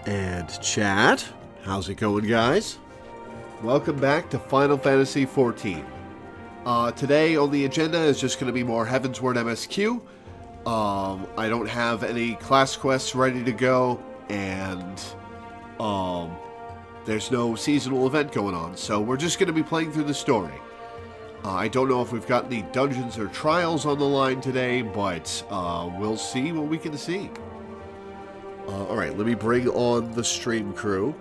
And chat, how's it going, guys? Welcome back to Final Fantasy XIV. Today on the agenda is just going to be more Heavensward MSQ. I don't have any class quests ready to go, and there's no seasonal event going on, so we're just going to be playing through the story. I don't know if we've got any dungeons or trials on the line today, but we'll see what we can see. Alright, let me bring on the stream crew.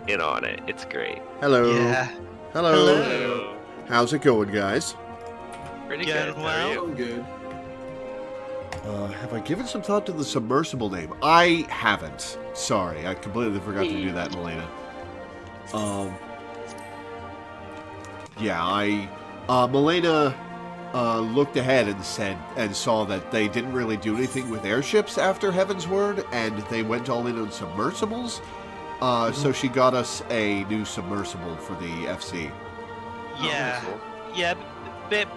In on it. It's great. Hello. Yeah. Hello. Hello. How's it going, guys? Pretty Good, good. How well. are you? I'm good. Have I given some thought to the submersible name? I haven't. Sorry, I completely forgot to do that, Milena. Milena looked ahead and saw that they didn't really do anything with airships after Heavensward, and they went all in on submersibles. So she got us a new submersible for the FC. Yeah. Yeah, but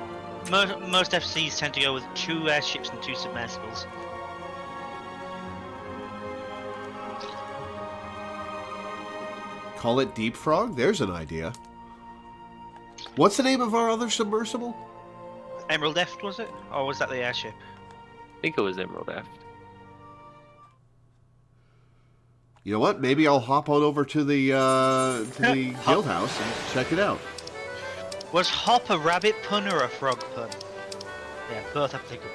most FCs tend to go with 2 airships and 2 submersibles. Call it Deep Frog? There's an idea. What's the name of our other submersible? Emerald F, was it? Or was that the airship? I think it was Emerald F. You know what? Maybe I'll hop on over to the guild house and check it out. Was hop a rabbit pun or a frog pun? Yeah, both applicable.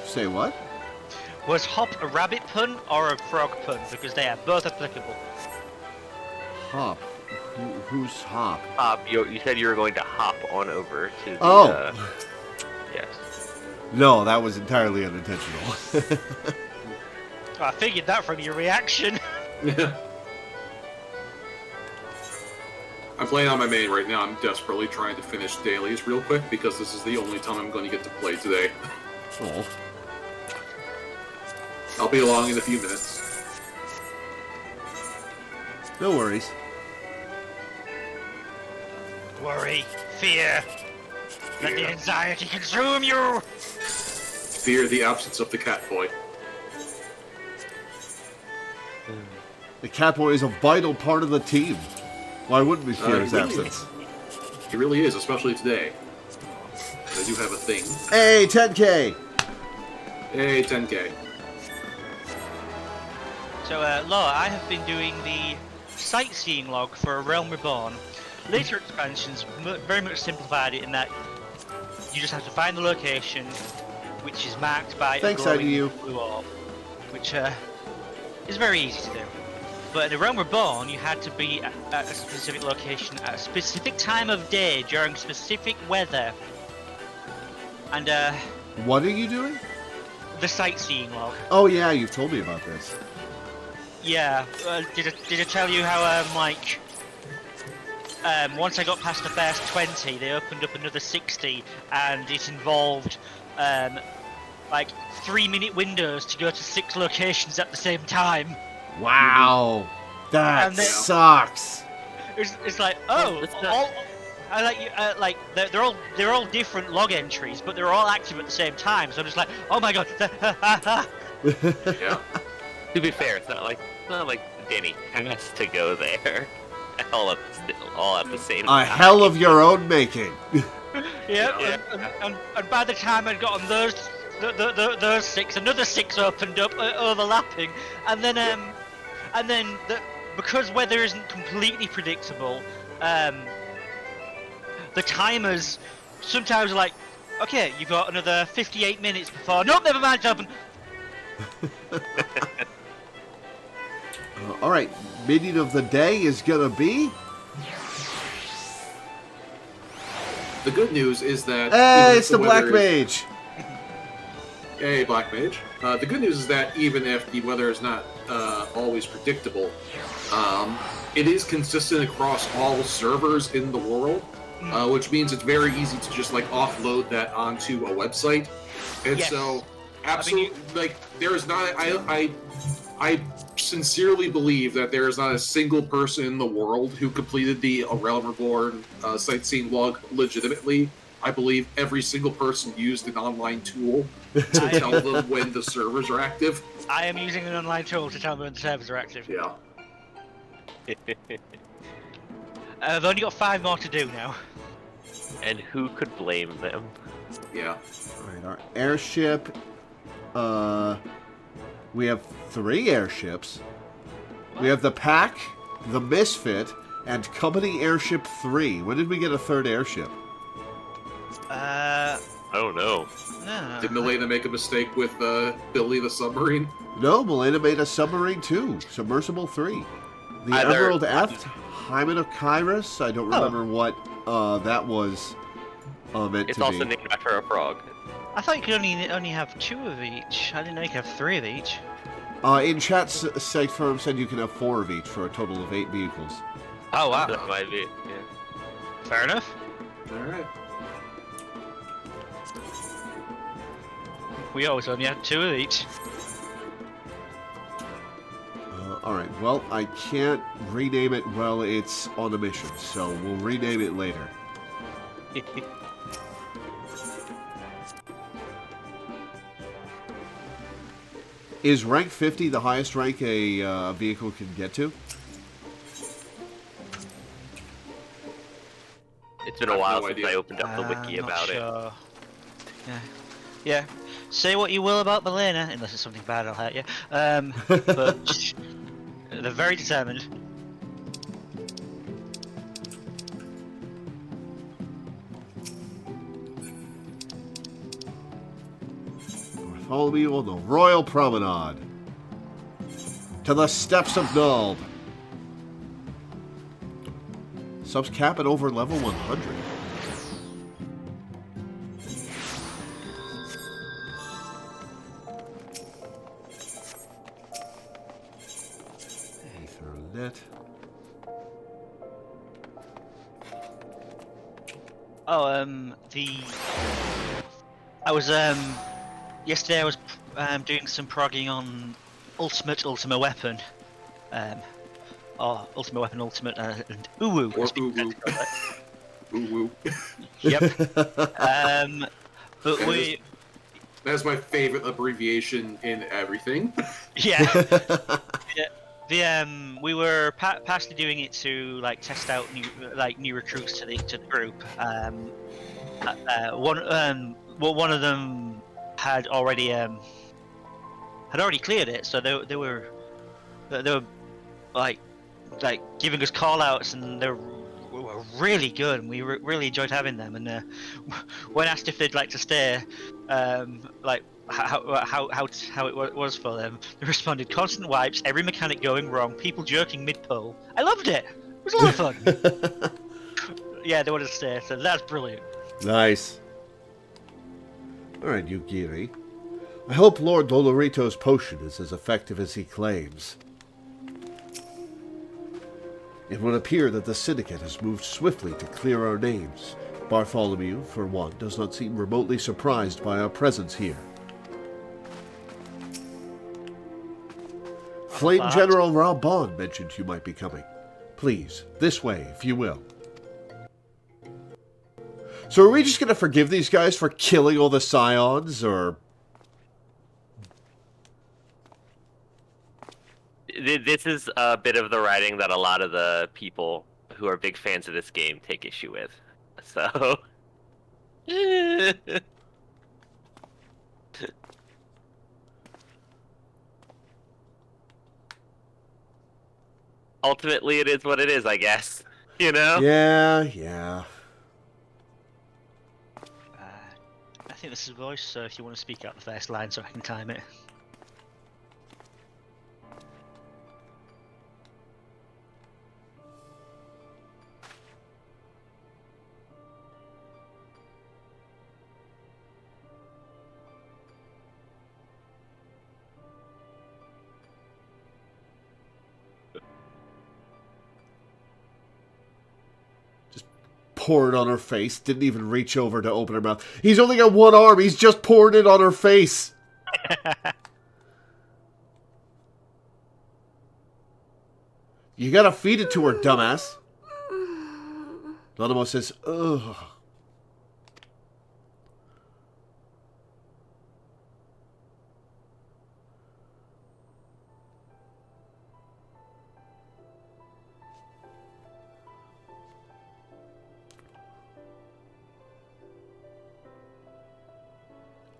Say what? Was hop a rabbit pun or a frog pun? Because they are both applicable. Hop. Who's Hop? You said you were going to hop on over to the... Oh! Yes. No, that was entirely unintentional. I figured that from your reaction. Yeah. I'm playing on my main right now. I'm desperately trying to finish dailies real quick because this is the only time I'm going to get to play today. Oh. I'll be along in a few minutes. No worries. Worry, fear, let the anxiety consume you! Fear the absence of the cat boy. The Catboy is a vital part of the team. Why wouldn't we fear his really? absence? He really is, especially today. I do have a thing. Hey, 10K! Hey, 10K. So, Laura, I have been doing the sightseeing log for A Realm Reborn. Later expansions very much simplified it in that you just have to find the location, which is marked by Thanks, a glowing IDU. blue orb, which is very easy to do. But in A Realm Reborn, you had to be at a specific location at a specific time of day during specific weather. And What are you doing? the sightseeing log. Oh yeah, you've told me about this. Yeah, did I tell you how once I got past the first 20, they opened up another 60, and it involved 3-minute windows to go to 6 locations at the same time. Wow, that And then- sucks. It's like, oh, they're all different log entries, but they're all active at the same time. So I'm just like, oh my god. Yeah. To be fair, it's not like Denny has to go there. all at the same A time. hell of your own making. Yeah, and by the time I'd gotten those 6, another 6 opened up, overlapping, and then because weather isn't completely predictable, the timers sometimes are like, okay, you've got another 58 minutes before. Nope, never mind, it's open. All right, minion of the day is gonna be. The good news is that... Hey, even it's if the Black weather is- Mage. Hey, Black Mage. The good news is that even if the weather is not always predictable, it is consistent across all servers in the world, which means it's very easy to just offload that onto a website. And Yes. so, absolutely, there is not. I sincerely believe that there is not a single person in the world who completed the A Realm Reborn sightseeing log legitimately I believe every single person used an online tool to tell them when the servers are active. I am using an online tool to tell me when the servers are active. Yeah. I've only got 5 more to do now. And who could blame them? Yeah. Alright, our airship. We have 3 airships. We have the Pack, the Misfit, and Company Airship 3. When did we get a 3rd airship? I don't know. No. Did Milena make a mistake with Billy the submarine? No, Milena made a submarine too. Submersible 3. The Either- Emerald F, Hymen of Kyrus. I don't remember what that was meant It's to also be. named after a frog. I thought you could only have 2 of each. I didn't know you could have 3 of each. In chat, Site Firm said you can have 4 of each for a total of 8 vehicles. Oh wow. That might be. Yeah. Fair enough. Alright. We always only had 2 of each. Alright, well, I can't rename it while it's on a mission, so we'll rename it later. Is rank 50 the highest rank a vehicle can get to? It's been a I have while no since idea. I opened up the wiki Not about it. sure. Yeah. Say what you will about Milena, unless it's something bad, I'll hurt you. But they're very determined. Follow me on the Royal Promenade. To the Steps of Nulb. Subs cap at over level 100. Ethernet. Yesterday I was doing some progging on Ultimate Weapon. Ultimate Weapon Ultimate and Uwu. Or Uwu. Uwu. Yep. But That's my favorite abbreviation in everything. yeah. We were partially doing it to like test out new recruits to the group. One of them had already cleared it, so they were like giving us call outs, and they were really good, and we really enjoyed having them. And when asked if they'd like to stay, like how it was for them, they responded: constant wipes, every mechanic going wrong, people jerking mid-pull. I loved it. It was a lot of fun. Yeah, they wanted to stay, so that's brilliant. Nice. Alright, Yugiri. I hope Lord Dolorito's potion is as effective as he claims. It would appear that the Syndicate has moved swiftly to clear our names. Bartholomew, for one, does not seem remotely surprised by our presence here. Flame General Raubon mentioned you might be coming. Please, this way, if you will. So are we just going to forgive these guys for killing all the Scions, or... This is a bit of the writing that a lot of the people who are big fans of this game take issue with. So... Ultimately, it is what it is, I guess. You know? Yeah. I think this is voice, so if you want to speak out the first line so I can time it. Poured on her face. Didn't even reach over to open her mouth. He's only got one arm. He's just poured it on her face. You gotta feed it to her, dumbass. Donamo says, ugh.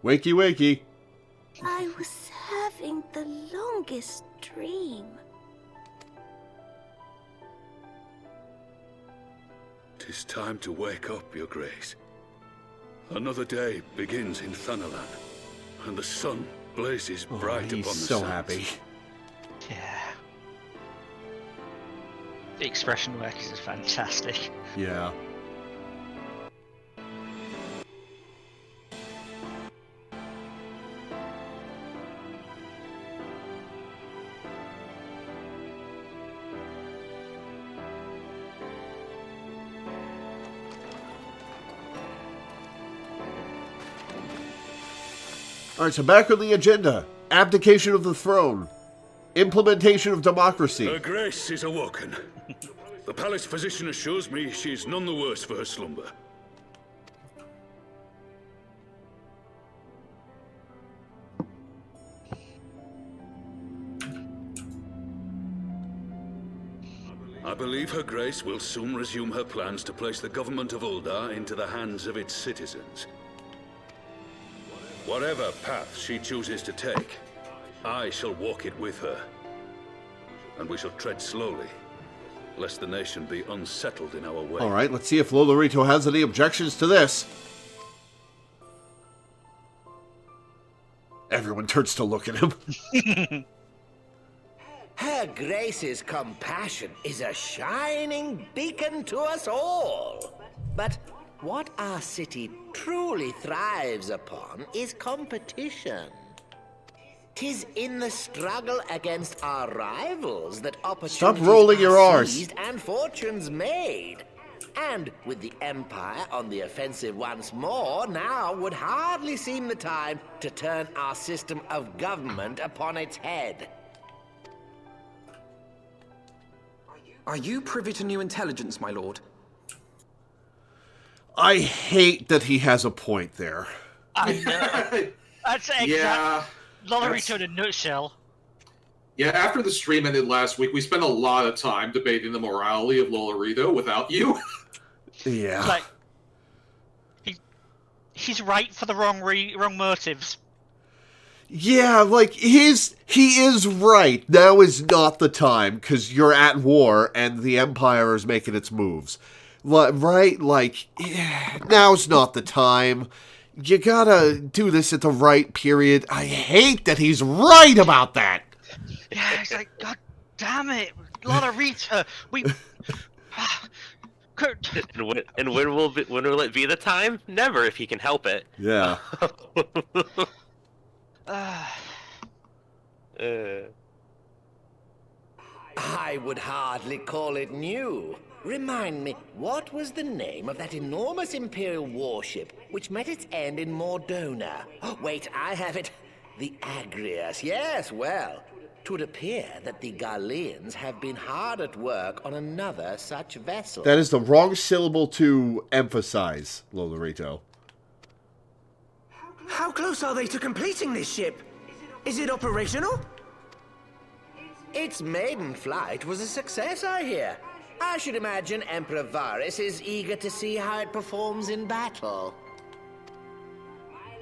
Wakey, wakey. I was having the longest dream. 'Tis time to wake up, Your Grace. Another day begins in Thanalan, and the sun blazes bright upon the He's so sands. happy. Yeah. The expression work is fantastic. Yeah. All right, so back on the agenda. Abdication of the throne. Implementation of democracy. Her Grace is awoken. The palace physician assures me she is none the worse for her slumber. I believe Her Grace will soon resume her plans to place the government of Uldar into the hands of its citizens. Whatever path she chooses to take, I shall walk it with her. And we shall tread slowly, lest the nation be unsettled in our way. All right, let's see if Loreweaver has any objections to this. Everyone turns to look at him. Her Grace's compassion is a shining beacon to us all. But what our city truly thrives upon is competition. 'Tis in the struggle against our rivals that opportunities Stop rolling your are R's. seized and fortunes made. And with the Empire on the offensive once more, now would hardly seem the time to turn our system of government upon its head. Are you privy to new intelligence, my lord? I hate that he has a point there. I know. That's exactly Yeah. Loreweaver in a nutshell. Yeah, after the stream ended last week, we spent a lot of time debating the morality of Loreweaver without you. Yeah. Like, he's right for the wrong motives. Yeah, like, he is right. Now is not the time, because you're at war, and the Empire is making its moves. Right? Like, now's not the time. You gotta do this at the right period. I hate that he's right about that. Yeah, it's like, God damn it, Loreweaver, we... And when will it be the time? Never, if he can help it. Yeah. I would hardly call it new. Remind me, what was the name of that enormous Imperial warship which met its end in Mordona? Oh, wait, I have it. The Agrias. Yes, well, 'twould appear that the Garleans have been hard at work on another such vessel. That is the wrong syllable to emphasize, Loreweaver. How close are they to completing this ship? Is it operational? Its maiden flight was a success, I hear. I should imagine Emperor Varys is eager to see how it performs in battle.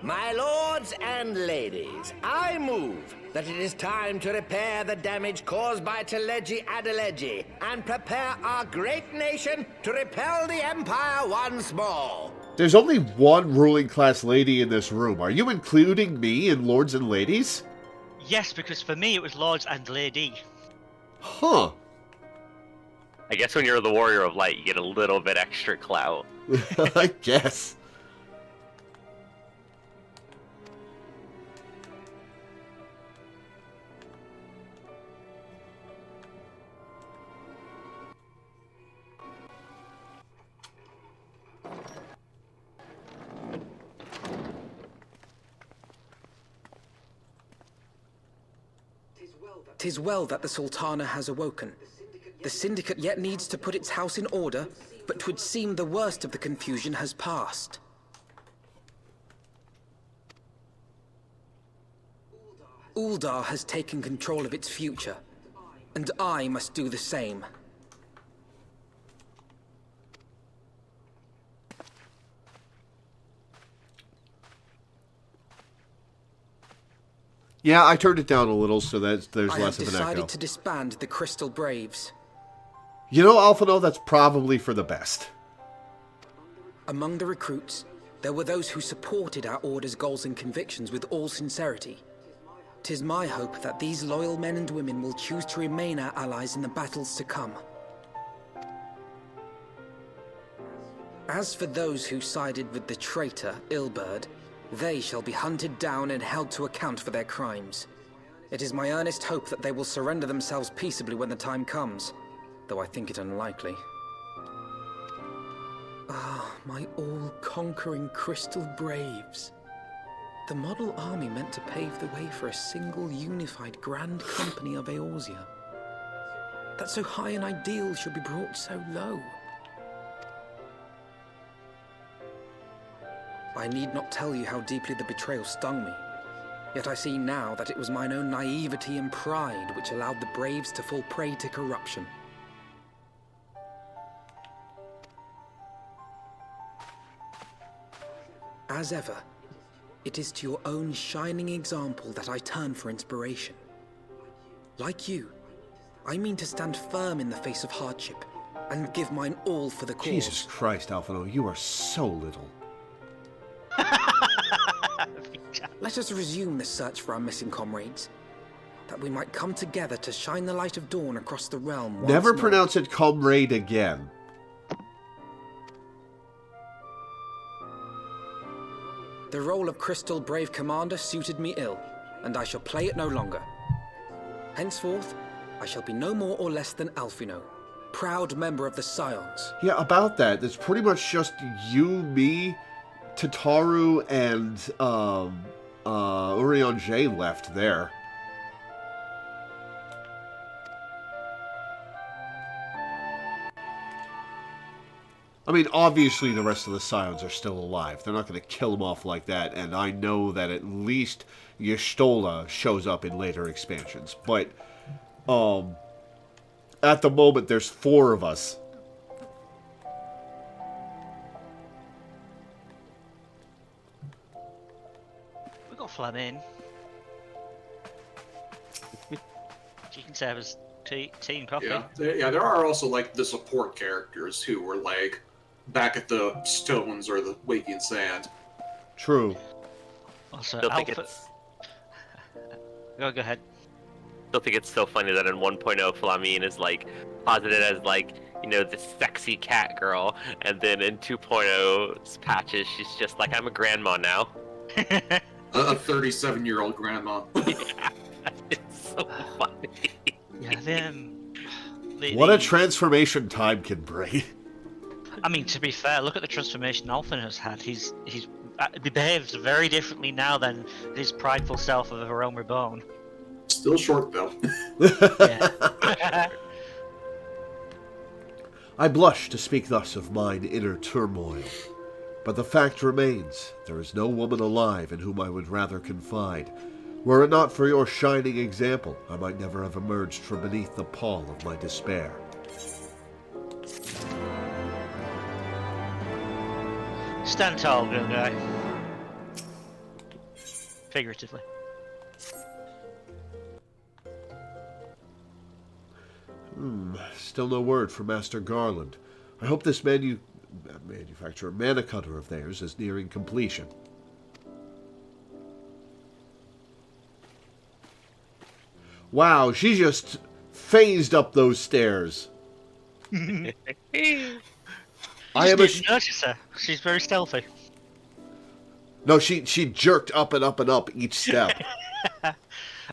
My lords and ladies, I move that it is time to repair the damage caused by Telegi Adelegi and prepare our great nation to repel the Empire once more. There's only one ruling class lady in this room. Are you including me in lords and ladies? Yes, because for me it was Lords and Lady. Huh. I guess when you're the Warrior of Light, you get a little bit extra clout. I guess. Tis well that the Sultana has awoken. The Syndicate yet needs to put its house in order, but 'twould seem the worst of the confusion has passed. Uldar has taken control of its future, and I must do the same. Yeah, I turned it down a little so that there's I less have of an echo. decided to disband the Crystal Braves. You know, Alphino, that's probably for the best. Among the recruits, there were those who supported our Order's goals and convictions with all sincerity. 'Tis my hope that these loyal men and women will choose to remain our allies in the battles to come. As for those who sided with the traitor, Ilberd, they shall be hunted down and held to account for their crimes. It is my earnest hope that they will surrender themselves peaceably when the time comes, though I think it unlikely. Ah, my all-conquering Crystal Braves. The model army meant to pave the way for a single unified grand company of Eorzea. That so high an ideal should be brought so low. I need not tell you how deeply the betrayal stung me. Yet I see now that it was mine own naivety and pride which allowed the Braves to fall prey to corruption. As ever, it is to your own shining example that I turn for inspiration. Like you, I mean to stand firm in the face of hardship and give mine all for the cause. Jesus Christ, Alphino, you are so little. Let us resume the search for our missing comrades, that we might come together to shine the light of dawn across the realm once Never more. pronounce it comrade again. The role of Crystal Brave Commander suited me ill, and I shall play it no longer. Henceforth, I shall be no more or less than Alphino, proud member of the Scions. Yeah, about that, it's pretty much just you, me, Tataru, and Urion J left there. I mean, obviously the rest of the Scions are still alive. They're not going to kill them off like that, and I know that at least Y'shtola shows up in later expansions. But, at the moment, there's 4 of us. We got Fleming. You can serve as tea and coffee. Yeah, there are also like the support characters who were like back at the stones or the waking sand. True. Also, Still think Alpha. it's Go ahead. still think it's so funny that in 1.0 Flamine is like posited as like, you know, this sexy cat girl, and then in 2.0's patches she's just like, I'm a grandma now. A 37-year-old grandma. Yeah, it's so funny. Yeah, What a transformation time can bring. I mean, to be fair, look at the transformation Alpha has had. He behaves very differently now than his prideful self of a Realm Reborn. Still short though. Yeah. I blush to speak thus of mine inner turmoil, but the fact remains, there is no woman alive in whom I would rather confide. Were it not for your shining example, I might never have emerged from beneath the pall of my despair. Stand tall, little guy. Figuratively. Still no word from Master Garland. I hope this mana cutter of theirs is nearing completion. Wow, she just phased up those stairs. You I am didn't notice her. She's very stealthy. No, she jerked up and up and up each step.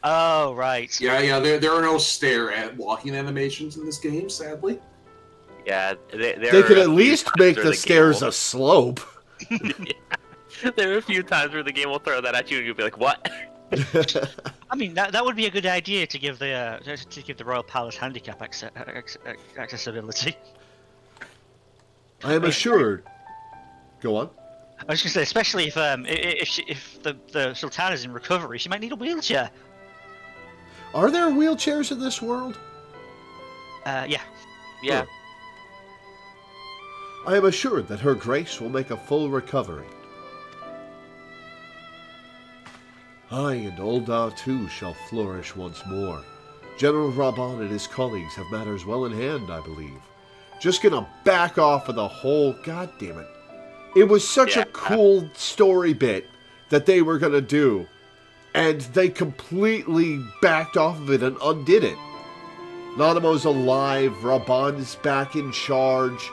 Oh, right. Yeah. There are no stare at walking animations in this game, sadly. Yeah, They could at least make the stairs a slope. Yeah. There are a few times where the game will throw that at you and you'll be like, what? I mean, that would be a good idea to give the Royal Palace handicap accessibility. I am assured. Go on. I was going to say, especially if the Sultana is in recovery, she might need a wheelchair. Are there wheelchairs in this world? Yeah. Yeah. I am assured that Her Grace will make a full recovery. I and Ulda too shall flourish once more. General Raban and his colleagues have matters well in hand, I believe. Just gonna back off of the whole... God damn it. It was such a cool story bit that they were gonna do, and they completely backed off of it and undid it. Nanamo's alive, Raban's back in charge,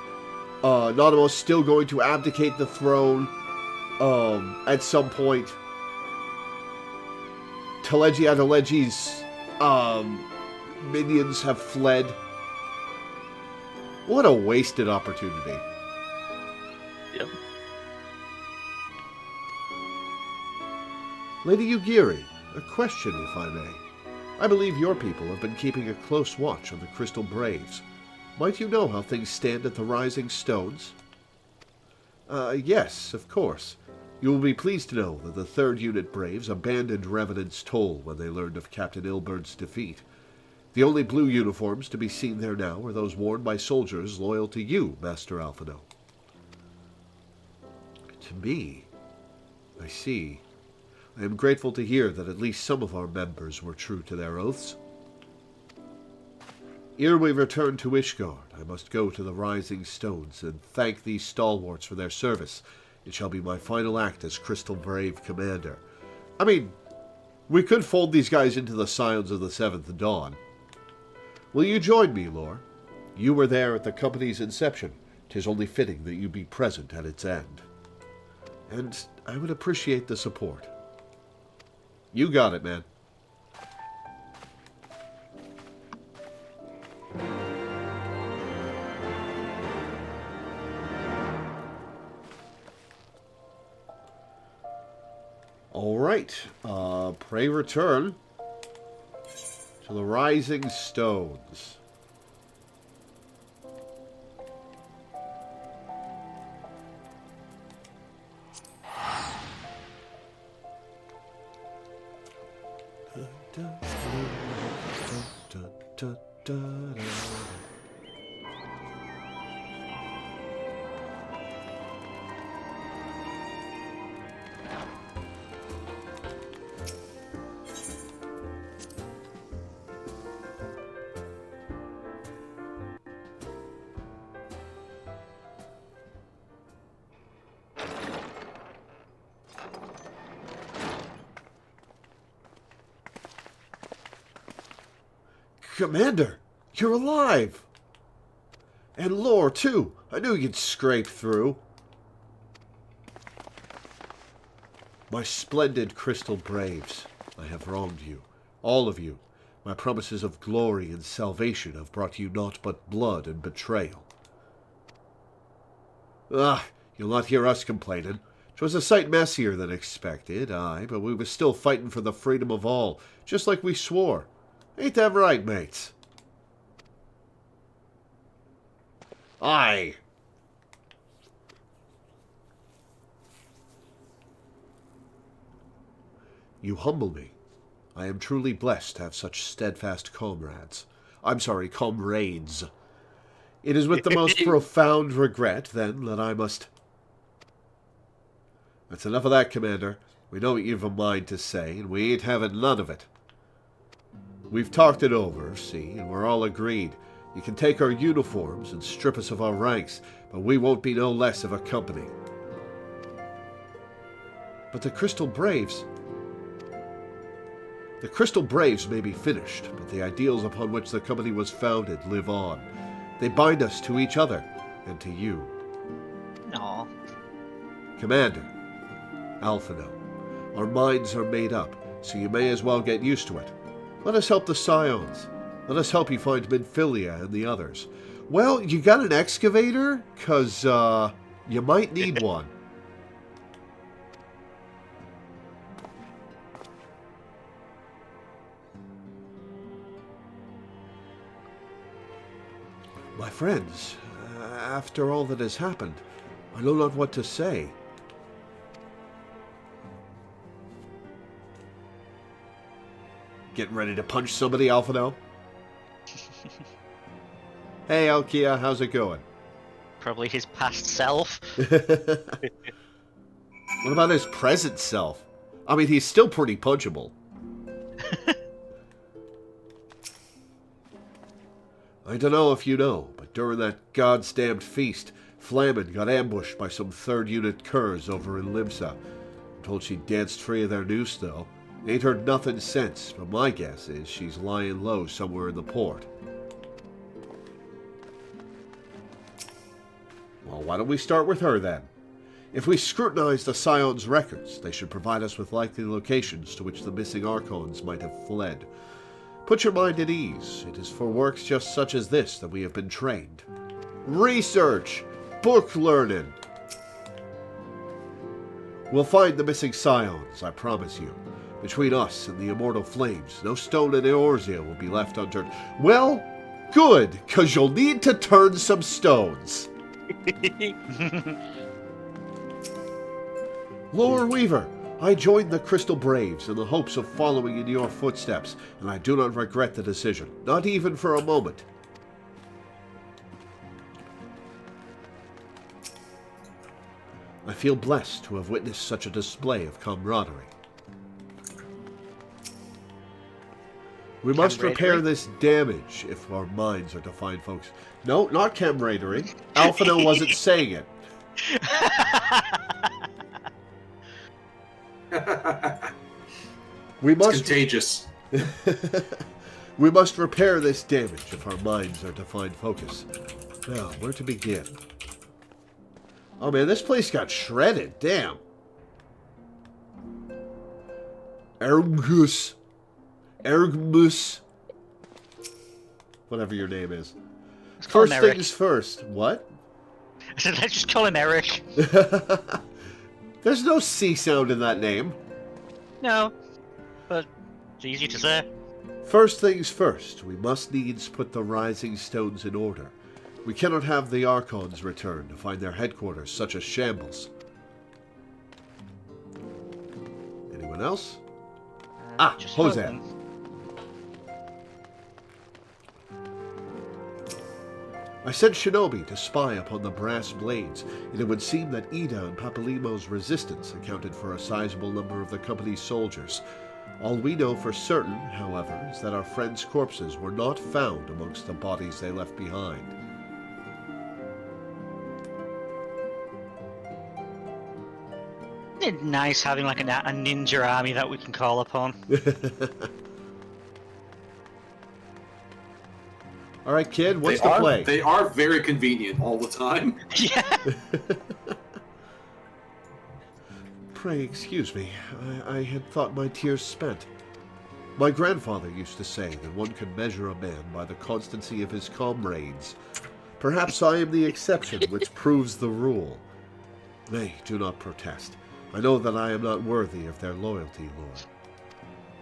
Nanamo's still going to abdicate the throne at some point. Teleji Adeleji's minions have fled. What a wasted opportunity. Yep. Lady Yugiri, a question if I may. I believe your people have been keeping a close watch on the Crystal Braves. Might you know how things stand at the Rising Stones? Yes, of course. You will be pleased to know that the 3rd Unit Braves abandoned Revenant's Toll when they learned of Captain Ilbert's defeat. The only blue uniforms to be seen there now are those worn by soldiers loyal to you, Master Alphino. To me? I see. I am grateful to hear that at least some of our members were true to their oaths. Ere we return to Ishgard, I must go to the Rising Stones and thank these stalwarts for their service. It shall be my final act as Crystal Brave Commander. I mean, we could fold these guys into the Scions of the Seventh Dawn. Will you join me, Lore? You were there at the company's inception. 'Tis only fitting that you be present at its end. And I would appreciate the support. You got it, man. All right, pray return to the Rising Stones. Commander, you're alive! And Lore, too. I knew you'd scrape through. My splendid Crystal Braves, I have wronged you. All of you. My promises of glory and salvation have brought you naught but blood and betrayal. You'll not hear us complaining. 'Twas a sight messier than expected, aye, but we was still fighting for the freedom of all, just like we swore. Ain't that right, mates? Aye. You humble me. I am truly blessed to have such steadfast comrades. I'm sorry, comrades. It is with the most profound regret, then, that I must... That's enough of that, Commander. We know what you've a mind to say, and we ain't having none of it. We've talked it over, see, and we're all agreed. You can take our uniforms and strip us of our ranks, but we won't be no less of a company. But the Crystal Braves... The Crystal Braves may be finished, but the ideals upon which the company was founded live on. They bind us to each other, and to you. No. Commander, Alphino, our minds are made up, so you may as well get used to it. Let us help the Scions. Let us help you find Minfilia and the others. Well, you got an excavator? 'Cause, you might need one. My friends, after all that has happened, I know not what to say. Getting ready to punch somebody, Alphino? Hey, Alkia, how's it going? Probably his past self. What about his present self? I mean, he's still pretty punchable. I don't know if you know, but during that goddamned feast, Flamin got ambushed by some 3rd Unit curs over in Limsa. I'm told she danced free of their noose, though. Ain't heard nothing since, but my guess is she's lying low somewhere in the port. Well, why don't we start with her, then? If we scrutinize the Scion's records, they should provide us with likely locations to which the missing Archons might have fled. Put your mind at ease. It is for works just such as this that we have been trained. Research! Book learning! We'll find the missing Scions, I promise you. Between us and the immortal flames, no stone in Eorzea will be left unturned. Well, good, 'cause you'll need to turn some stones. Loreweaver, I joined the Crystal Braves in the hopes of following in your footsteps, and I do not regret the decision, not even for a moment. I feel blessed to have witnessed such a display of camaraderie. We must repair this damage if our minds are to find folks. No, not camaraderie. Alphino wasn't saying it. We must It's contagious. We must repair this damage if our minds are to find focus. Now, where to begin? Oh man, this place got shredded. Damn. Ergus. Whatever your name is. First things first. What? I said, let's just call him Eric. There's no C sound in that name. No, but it's easy to say. First things first, we must needs put the Rising Stones in order. We cannot have the Archons return to find their headquarters such a shambles. Anyone else? Just Hosan. I sent Shinobi to spy upon the brass blades, and it would seem that Ida and Papalimo's resistance accounted for a sizable number of the company's soldiers. All we know for certain, however, is that our friends' corpses were not found amongst the bodies they left behind. Isn't it nice having like a ninja army that we can call upon? All right, kid, what's the play? They are very convenient all the time. Yeah. Pray excuse me. I had thought my tears spent. My grandfather used to say that one can measure a man by the constancy of his comrades. Perhaps I am the exception which proves the rule. Nay, do not protest. I know that I am not worthy of their loyalty, Lord.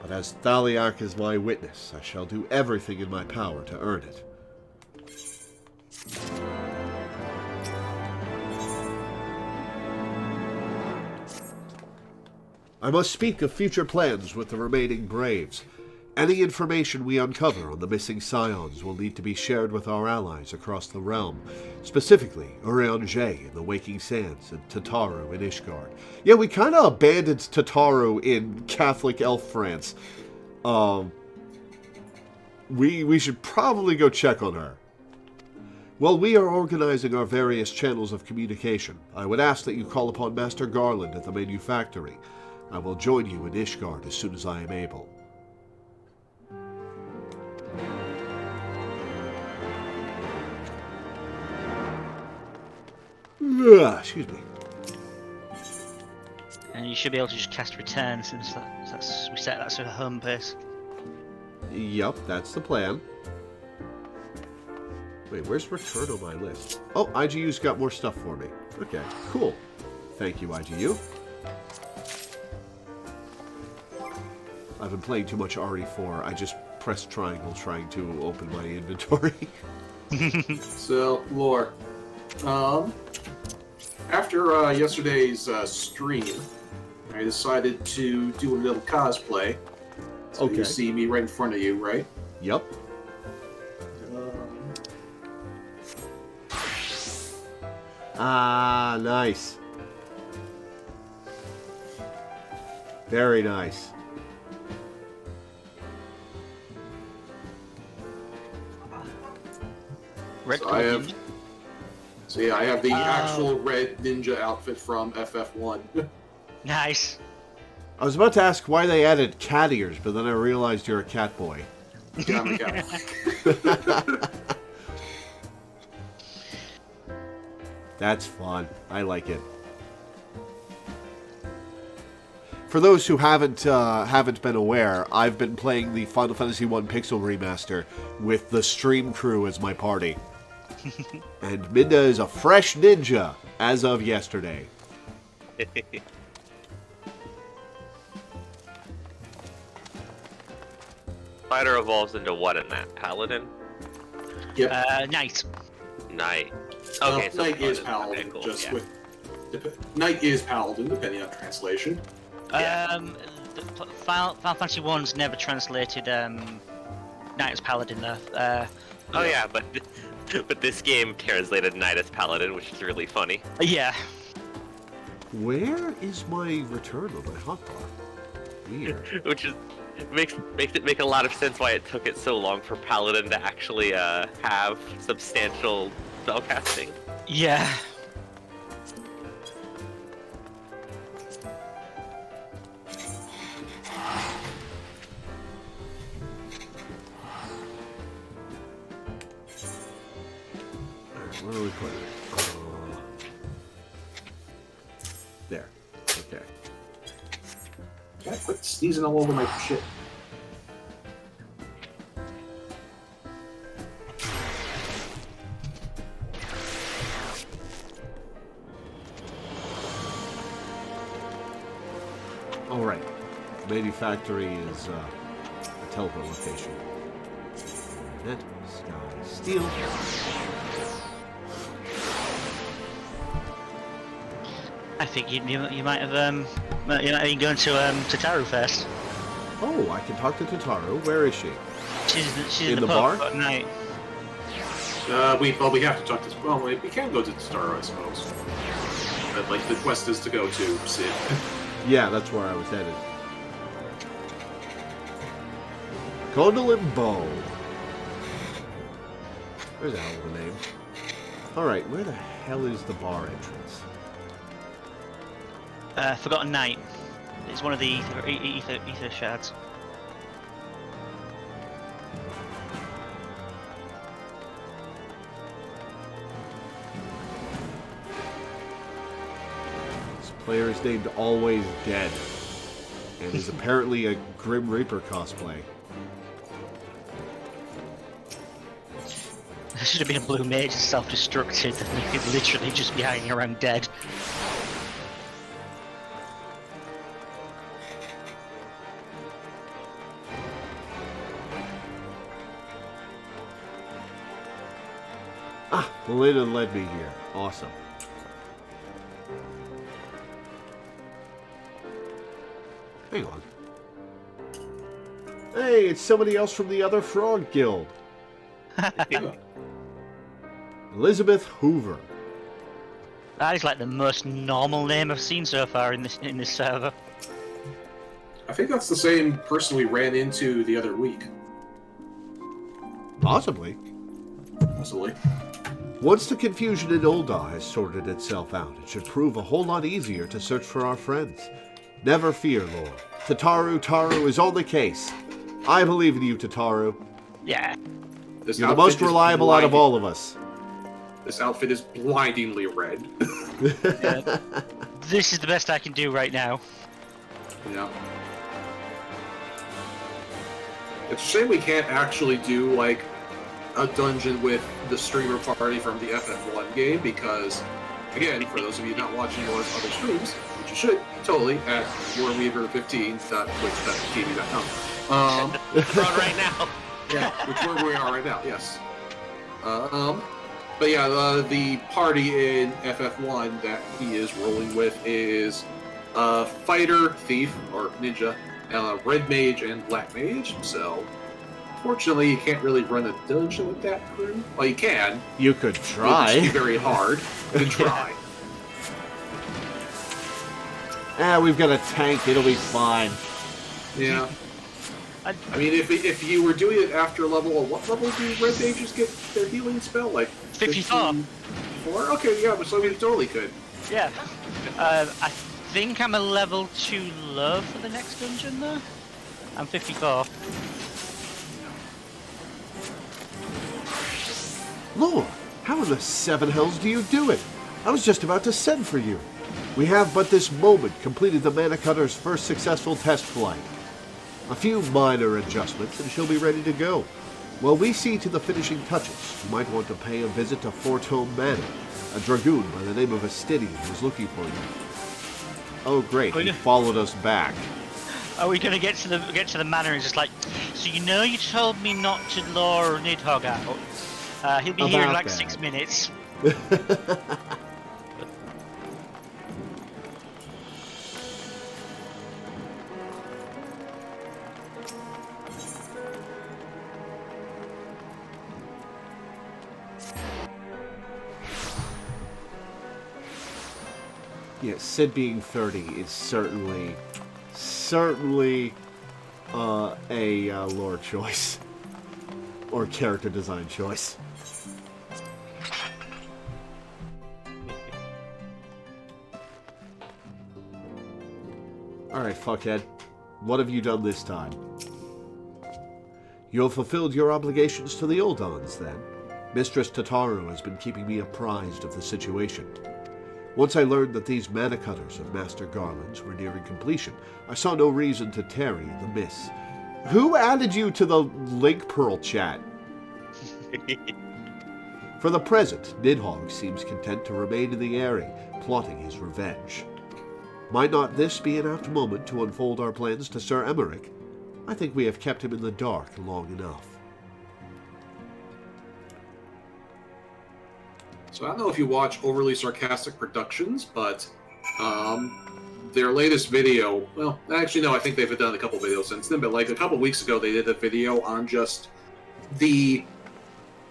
But as Thaliak is my witness, I shall do everything in my power to earn it. I must speak of future plans with the remaining Braves. Any information we uncover on the missing Scions will need to be shared with our allies across the realm, specifically Urianger in the Waking Sands and Tataru in Ishgard. Yeah, we kind of abandoned Tataru in Catholic Elf France. We should probably go check on her. While we are organizing our various channels of communication, I would ask that you call upon Master Garland at the manufactory. I will join you in Ishgard as soon as I am able. Excuse me. And you should be able to just cast return since we set that sort of home base. Yup, that's the plan. Wait, where's return on my list? Oh, IGU's got more stuff for me. Okay, cool. Thank you, IGU. I've been playing too much RE4. I just pressed triangle trying to open my inventory. So, Lore, after yesterday's stream, I decided to do a little cosplay. So Okay. you see me right in front of you, right? Yup. Nice. Very nice. Red So I have, Cloak. so yeah, I have the actual red ninja outfit from FF1. Nice. I was about to ask why they added cat ears, but then I realized you're a cat boy. Yeah, I'm a cat. That's fun. I like it. For those who haven't been aware, I've been playing the Final Fantasy I Pixel Remaster with the stream crew as my party. And Minda is a fresh ninja as of yesterday. Fighter evolves into what in that? Paladin? Yep. Knight. Knight. Okay, so Knight is Paladin. Paladin, Okay, cool, just yeah. with... Knight is Paladin, depending on translation. Final Fantasy I's never translated Knight as Paladin though. Oh yeah, but this game translated Knight as Paladin, which is really funny. Yeah. Where is my return on my hotbar? Weird. Which is makes it make a lot of sense why it took it so long for Paladin to actually have substantial spellcasting. Yeah. Where are we putting it? There. Okay. Yeah, quit sneezing all over my shit. Alright. Manufactory is a teleport location. Net, sky, steel. I think you might have been going to Tataru first. Oh, I can talk to Tataru. Where is she? She's In in the the bar? pub at night. We have to talk to... Well, we can go to Taro, I suppose. But, like, the quest is to go to Sid. Yeah, that's where I was headed. Gondolin Bow. There's a hell of a name. Alright, where the hell is the bar entrance? Forgotten Night. It's one of the ether shards. This player is named Always Dead, and is apparently a Grim Reaper cosplay. There should have been a blue mage self-destructed, and he could literally just be hanging around dead. Ah, Melinda led me here. Awesome. Hang on. Hey, it's somebody else from the other Frog Guild. Elizabeth Hoover. That is like the most normal name I've seen so far in this server. I think that's the same person we ran into the other week. Possibly. Possibly. Once the confusion in Ul'dah has sorted itself out, it should prove a whole lot easier to search for our friends. Never fear, Lord. Tataru is on the case. I believe in you, Tataru. Yeah. This You're the outfit most is reliable out of blinding- all of us. This outfit is blindingly red. This is the best I can do right now. Yeah. It's a shame we can't actually do, like, a dungeon with the streamer party from the FF1 game, because, again, for those of you not watching Laura's other streams, which you should, totally, at loreweaver15.twitch.tv.com. We're on right now. Yeah, which where we are right now, yes. But yeah, the party in FF1 that he is rolling with is fighter, thief, or ninja, red mage, and black mage. So, fortunately, you can't really run a dungeon with that crew. Well, you can. You could It'll just be try. very hard. You can try. We've got a tank. It'll be fine. Yeah. I mean, if you were doing it after level, what level do red mages get their healing spell? Like 54. 4? Okay, yeah, so I mean, it totally could. Yeah. I think I'm a level 2 low for the next dungeon, though. I'm 54. Lord, how in the seven hells do you do it? I was just about to send for you. We have but this moment completed the Mana Cutter's first successful test flight. A few minor adjustments and she'll be ready to go. While we see to the finishing touches, you might want to pay a visit to Fortome Manor. A dragoon by the name of Astidian is looking for you. Oh great, he followed us back. Are we gonna get to the manor and just like, so you told me not to lure Nidhogg out? He'll be here in like 6 minutes. Yeah, Sid being 30 is certainly a lore choice or character design choice. Alright, fuckhead. What have you done this time? You have fulfilled your obligations to the Oldons, then. Mistress Tataru has been keeping me apprised of the situation. Once I learned that these Mana Cutters of Master Garland's were nearing completion, I saw no reason to tarry the miss. Who added you to the Link Pearl chat? For the present, Nidhogg seems content to remain in the area, plotting his revenge. Might not this be an apt moment to unfold our plans to Sir Emmerich? I think we have kept him in the dark long enough. So I don't know if you watch Overly Sarcastic Productions, but their latest video, well, actually no, I think they've done a couple videos since then, but like a couple weeks ago they did a video on just the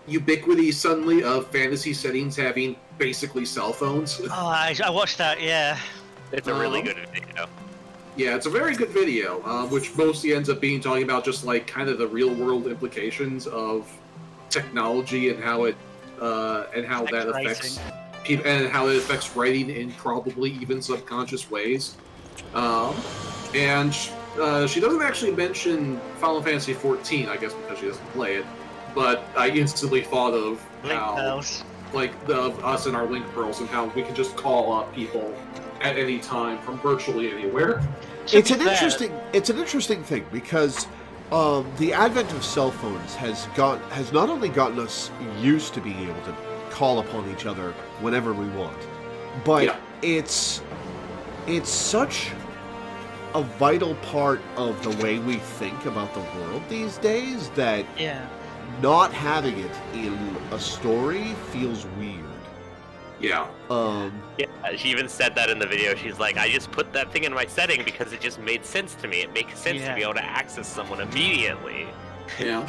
ubiquity suddenly of fantasy settings having basically cell phones. Oh, I watched that, yeah. It's a really good video. Yeah, it's a very good video, which mostly ends up being talking about just like kind of the real world implications of technology and how it and how that affects people and how it affects writing in probably even subconscious ways. And she doesn't actually mention Final Fantasy XIV, I guess because she doesn't play it. But I instantly thought of how, like, us and our Link Pearls and how we can just call up people at any time from virtually anywhere. It's an interesting thing because the advent of cell phones has not only gotten us used to being able to call upon each other whenever we want, but it's such a vital part of the way we think about the world these days that not having it in a story feels weird. Yeah. She even said that in the video. She's like, I just put that thing in my setting because it just made sense to me. It makes sense to be able to access someone immediately. Yeah.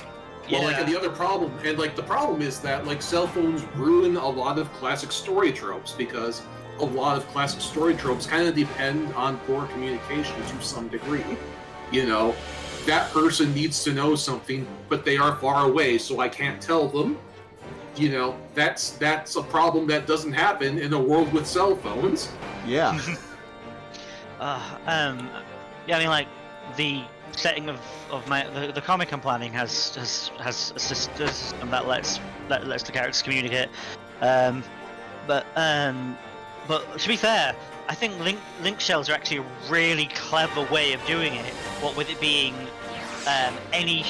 Well, like, and the other problem, and like the problem is that like cell phones ruin a lot of classic story tropes because a lot of classic story tropes kind of depend on poor communication to some degree. You know, that person needs to know something, but they are far away, so I can't tell them. You know, that's a problem that doesn't happen in a world with cell phones. Yeah. Yeah, I mean, like the setting of the comic I'm planning has a system that lets the characters communicate. But to be fair, I think link shells are actually a really clever way of doing it. What with it being any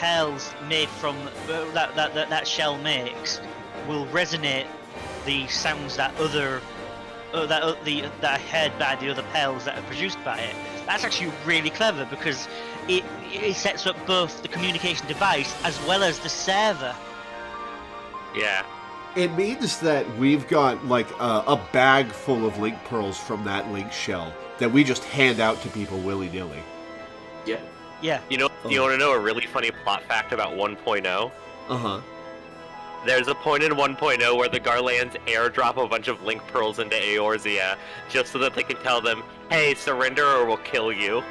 pearls made from that shell makes will resonate the sounds that that heard by the other pearls that are produced by it. That's actually really clever because it sets up both the communication device as well as the server. Yeah. It means that we've got like a bag full of link pearls from that link shell that we just hand out to people willy-nilly. Yeah. Yeah. You want to know a really funny plot fact about 1.0? Uh-huh. There's a point in 1.0 where the Garlands airdrop a bunch of link pearls into Eorzea just so that they can tell them, hey, surrender or we'll kill you.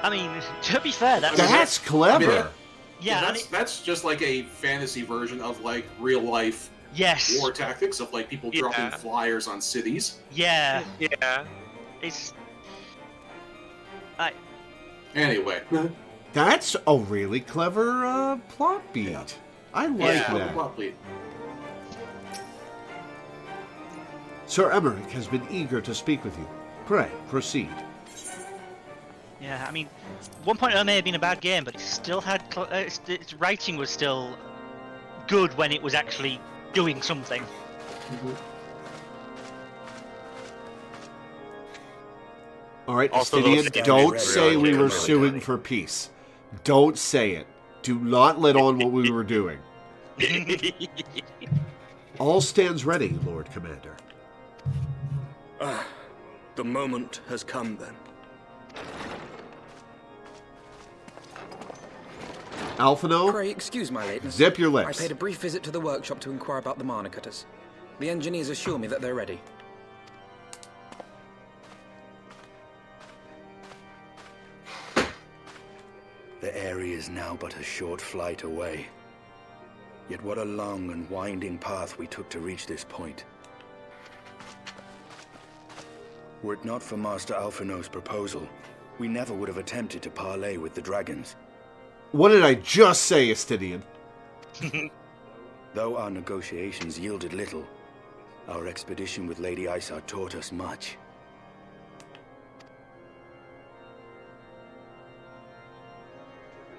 I mean, to be fair, That's clever. I mean, yeah, that's just like a fantasy version of like real life yes, war tactics of like people dropping flyers on cities. yeah, Yeah. it's. Anyway, That's a really clever plot beat. Yeah. I like that. Probably. Sir Emmerich has been eager to speak with you. Pray, proceed. Yeah, I mean, 1.0 may have been a bad game, but it still had its writing was still good when it was actually doing something. All right, Also, Astidian, those- don't say Yeah, we yeah, were yeah. suing for peace. Don't say it. Do not let on what we were doing. All stands ready, Lord Commander. The moment has come then. Alphino, Pray excuse my lateness. zip your I lips. paid a brief visit to the workshop to inquire about the mana cutters. The engineers assure me that they're ready. The area is now but a short flight away. Yet what a long and winding path we took to reach this point. Were it not for Master Alphino's proposal, we never would have attempted to parley with the dragons. What did I just say, Astidian? Though our negotiations yielded little, our expedition with Lady Isar taught us much.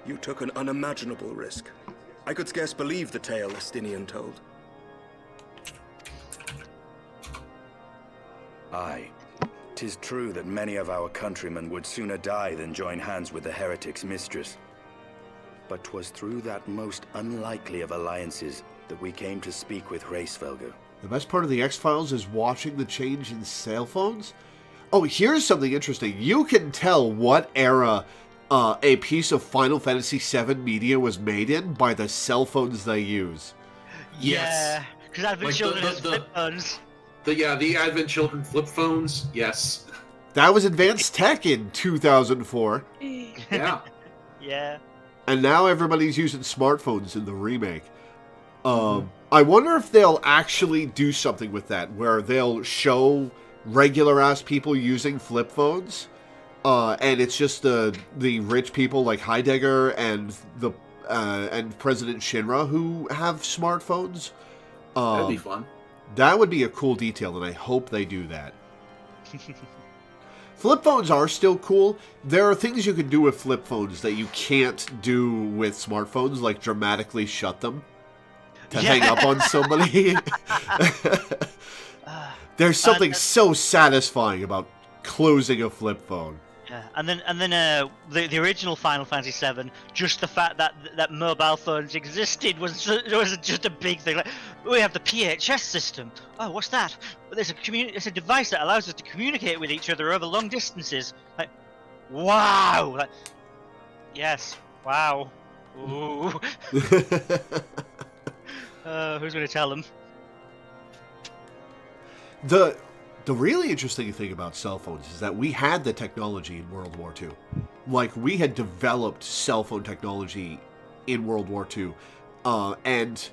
You took an unimaginable risk. I could scarce believe the tale Estinian told. Aye. 'Tis true that many of our countrymen would sooner die than join hands with the heretic's mistress. But 'twas through that most unlikely of alliances that we came to speak with Hraesvelgr. The best part of the X-Files is watching the change in cell phones. Oh, here's something interesting. You can tell what era a piece of Final Fantasy VII media was made in by the cell phones they use. Yeah, because I've been Like children the- as the- flip phones. The Advent Children flip phones. Yes. That was advanced tech in 2004. Yeah. Yeah. And now everybody's using smartphones in the remake. I wonder if they'll actually do something with that, where they'll show regular-ass people using flip phones, and it's just the rich people like Heidegger and President Shinra who have smartphones. That'd be fun. That would be a cool detail, and I hope they do that. Flip phones are still cool. There are things you can do with flip phones that you can't do with smartphones, like dramatically shut them to hang up on somebody. There's something so satisfying about closing a flip phone. Yeah, and then the original Final Fantasy VII, just the fact that mobile phones existed was just a big thing. Like, we have the PHS system. Oh, what's that? There's a device that allows us to communicate with each other over long distances. Like, wow! Like, yes, wow. Ooh. Who's going to tell them? The really interesting thing about cell phones is that we had the technology in World War II. Like, we had developed cell phone technology in World War II. And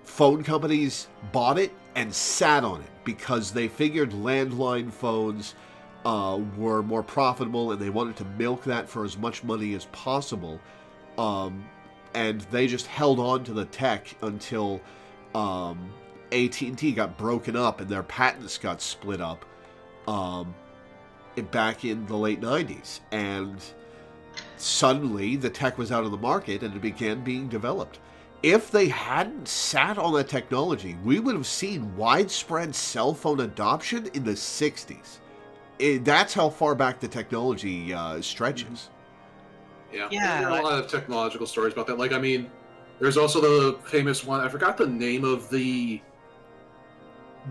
phone companies bought it and sat on it because they figured landline phones were more profitable and they wanted to milk that for as much money as possible. And they just held on to the tech until AT&T got broken up and their patents got split up back in the late 90s. And suddenly the tech was out of the market and it began being developed. If they hadn't sat on that technology, we would have seen widespread cell phone adoption in the 60s. That's how far back the technology stretches. Yeah. Yeah, There are like- a lot of technological stories about that. Like, I mean, there's also the famous one. I forgot the name of the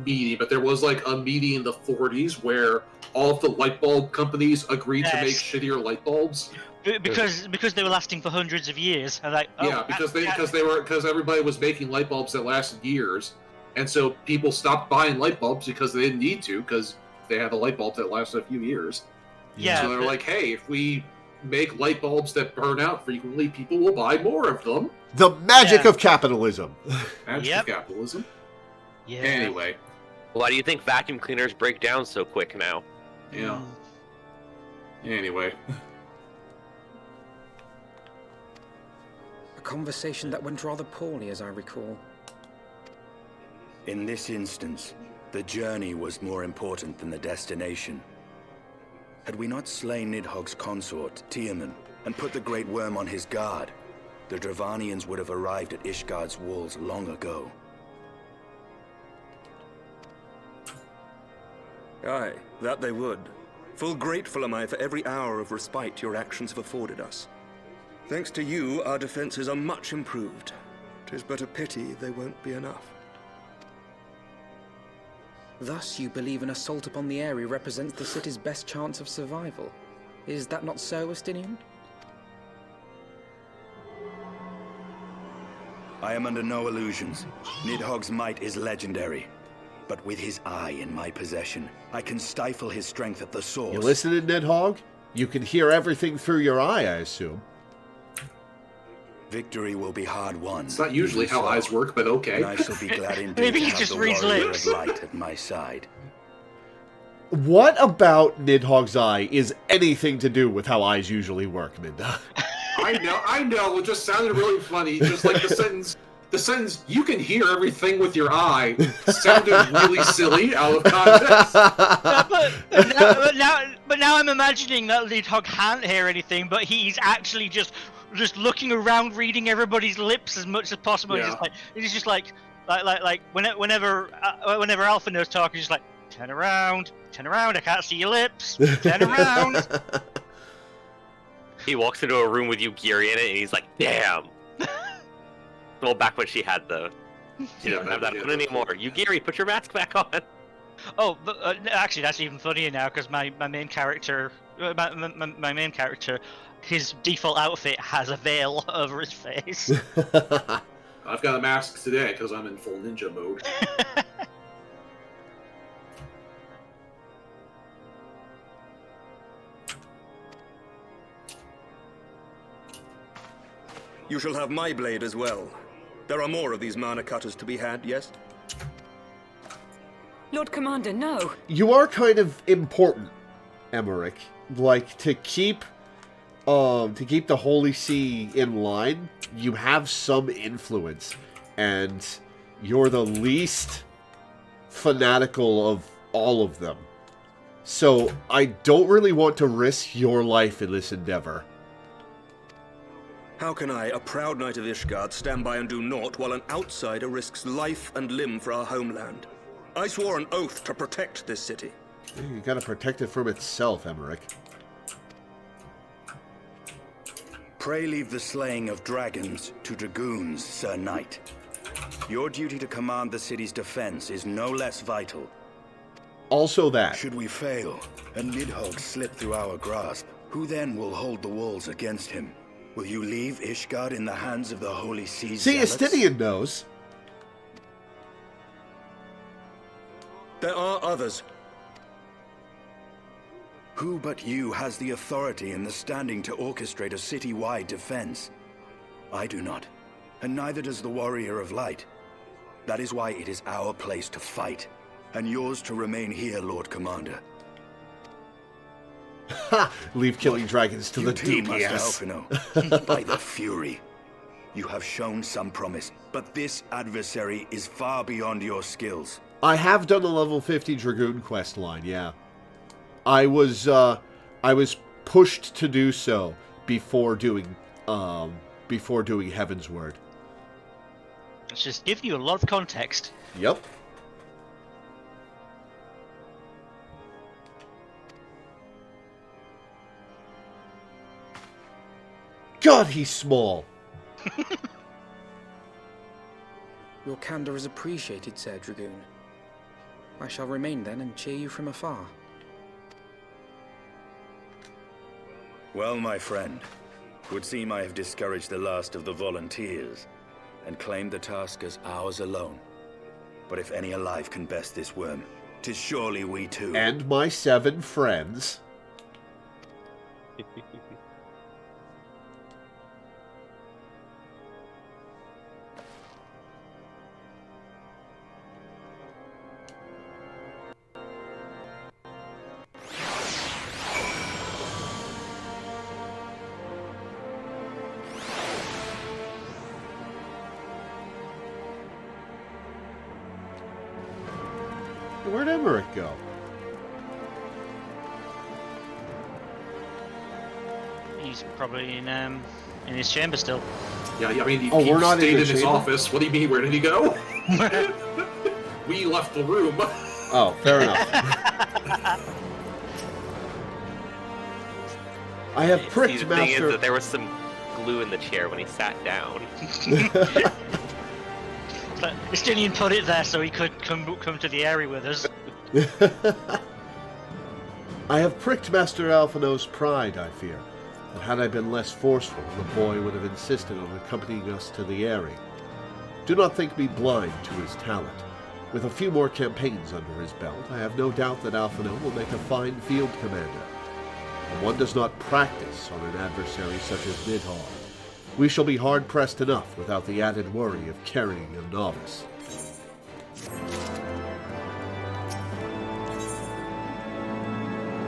meeting, but there was like a meeting in the 40s where all of the light bulb companies agreed to make Yes. shittier light bulbs. Because they were lasting for hundreds of years. And like, oh, Yeah, because everybody was making light bulbs that lasted years, and so people stopped buying light bulbs because they didn't need to, because they had the light bulbs that lasted a few years. Yeah. So they're like, hey, if we make light bulbs that burn out frequently, people will buy more of them. The magic of capitalism. Magic of capitalism. Yeah. Anyway. Why do you think vacuum cleaners break down so quick now? Yeah. Anyway. A conversation that went rather poorly, as I recall. In this instance, the journey was more important than the destination. Had we not slain Nidhogg's consort, Tiamat, and put the Great Worm on his guard, the Dravanians would have arrived at Ishgard's walls long ago. Aye, that they would. Full grateful am I for every hour of respite your actions have afforded us. Thanks to you, our defenses are much improved. 'Tis but a pity they won't be enough. Thus, you believe an assault upon the area represents the city's best chance of survival. Is that not so, Estinian? I am under no illusions. Nidhogg's might is legendary. But with his eye in my possession, I can stifle his strength at the source. You listening, Nidhogg? You can hear everything through your eye, I assume. Victory will be hard won. It's not usually how eyes work, but okay. And I shall be glad indeed Maybe to he have just the reads warrior lips. of light at my side. What about Nidhogg's eye is anything to do with how eyes usually work, Minda? I know, it just sounded really funny. Just like the sentence, you can hear everything with your eye, sounded really silly out of context. But now I'm imagining that Nidhogg can't hear anything, but he's actually just looking around, reading everybody's lips as much as possible. Yeah. He's just like whenever Alphina's talking, he's just like, turn around, I can't see your lips, turn around. He walks into a room with Yugiri in it, and he's like, damn. Well, back when she had the... She doesn't have that on anymore. Yugiri, put your mask back on. Oh, but, actually, that's even funnier now, because my main character, his default outfit has a veil over his face. I've got a mask today, because I'm in full ninja mode. You shall have my blade as well. There are more of these mana cutters to be had, yes? Lord Commander, no. You are kind of important, Emmerich. Like, to keep the Holy See in line, you have some influence. And you're the least fanatical of all of them. So, I don't really want to risk your life in this endeavor. How can I, a proud knight of Ishgard, stand by and do naught while an outsider risks life and limb for our homeland? I swore an oath to protect this city. You gotta protect it from itself, Emmerich. Pray leave the slaying of dragons to dragoons, Sir Knight. Your duty to command the city's defense is no less vital. Also that. Should we fail, and Nidhogg slip through our grasp, who then will hold the walls against him? Will you leave Ishgard in the hands of the Holy See? See, Estinian knows. There are others. Who but you has the authority and the standing to orchestrate a city-wide defense? I do not, and neither does the Warrior of Light. That is why it is our place to fight, and yours to remain here, Lord Commander. Ha! Leave killing dragons to the DPS. By the Fury. You have shown some promise, but this adversary is far beyond your skills. I have done a level 50 Dragoon quest line, yeah. I was pushed to do so before doing Heavensward. It's just giving you a lot of context. Yep. God, he's small. Your candor is appreciated, Sir Dragoon. I shall remain then and cheer you from afar. Well, my friend, would seem I have discouraged the last of the volunteers and claimed the task as ours alone. But if any alive can best this worm, 'Tis surely we two. And my 7 friends. Where'd Emmerich go? He's probably in his chamber still. Yeah, I mean, he we're not stayed in in the his chamber? office. What do you mean? Where did he go? We left the room. Oh, fair enough. I have See, pricked the thing is Master... that there was some glue in the chair when he sat down. But Justinian put it there so he could come to the area with us. I have pricked Master Alphino's pride, I fear. But had I been less forceful, the boy would have insisted on accompanying us to the Eyrie. Do not think me blind to his talent. With a few more campaigns under his belt, I have no doubt that Alphino will make a fine field commander. But one does not practice on an adversary such as Nidhogg. We shall be hard-pressed enough without the added worry of carrying a novice.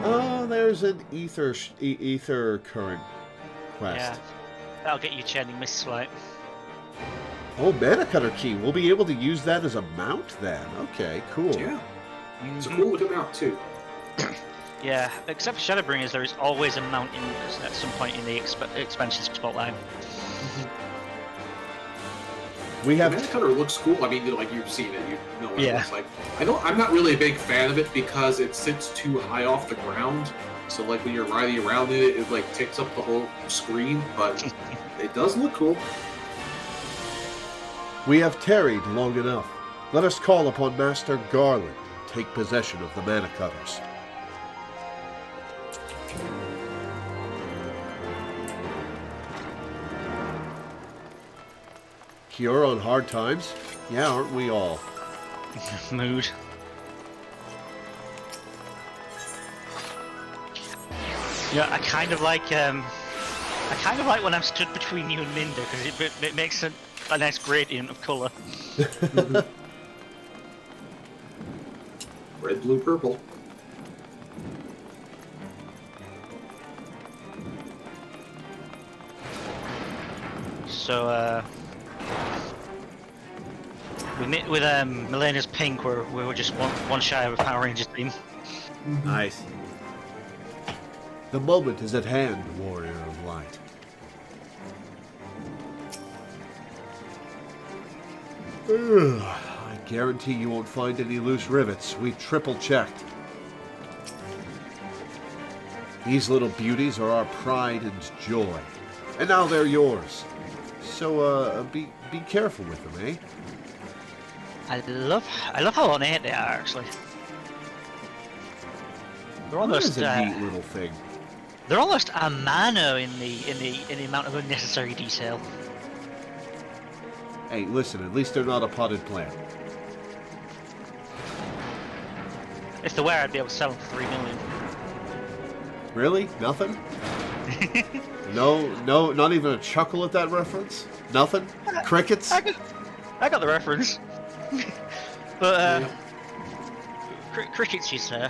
Oh, there's an ether current quest. Yeah, that'll get you chaining Mist Flight. Oh, Mana Cutter Key. We'll be able to use that as a mount then. Okay, cool. Yeah. It's a cool looking mount, too. Yeah, except for Shadowbringers, there is always a mount at some point in the expansion spotlight. We have... The Mana Cutter looks cool. I mean, like, you've seen it. You know what it Yeah. looks like. I'm not really a big fan of it because it sits too high off the ground. So, like, when you're riding around in it, it, like, takes up the whole screen. But it does look cool. We have tarried long enough. Let us call upon Master Garland to take possession of the Mana Cutters. Cure on hard times? Yeah, aren't we all? Mood. Yeah, I kind of like when I'm stood between you and Minda because it makes a nice gradient of colour. Red, blue, purple. So, with Milena's pink, we were just one shy of a Power Rangers team. Nice. The moment is at hand, Warrior of Light. I guarantee you won't find any loose rivets. We triple-checked. These little beauties are our pride and joy. And now they're yours. So, be careful with them, eh? I love how ornate they are, actually. They're almost That is a neat little thing. they're almost a mano in the amount of unnecessary detail. Hey, listen, at least they're not a potted plant. If they were, I'd be able to sell them for 3 million. Really? Nothing? No, not even a chuckle at that reference? Nothing? Crickets? I got the reference. But crickets, you sir.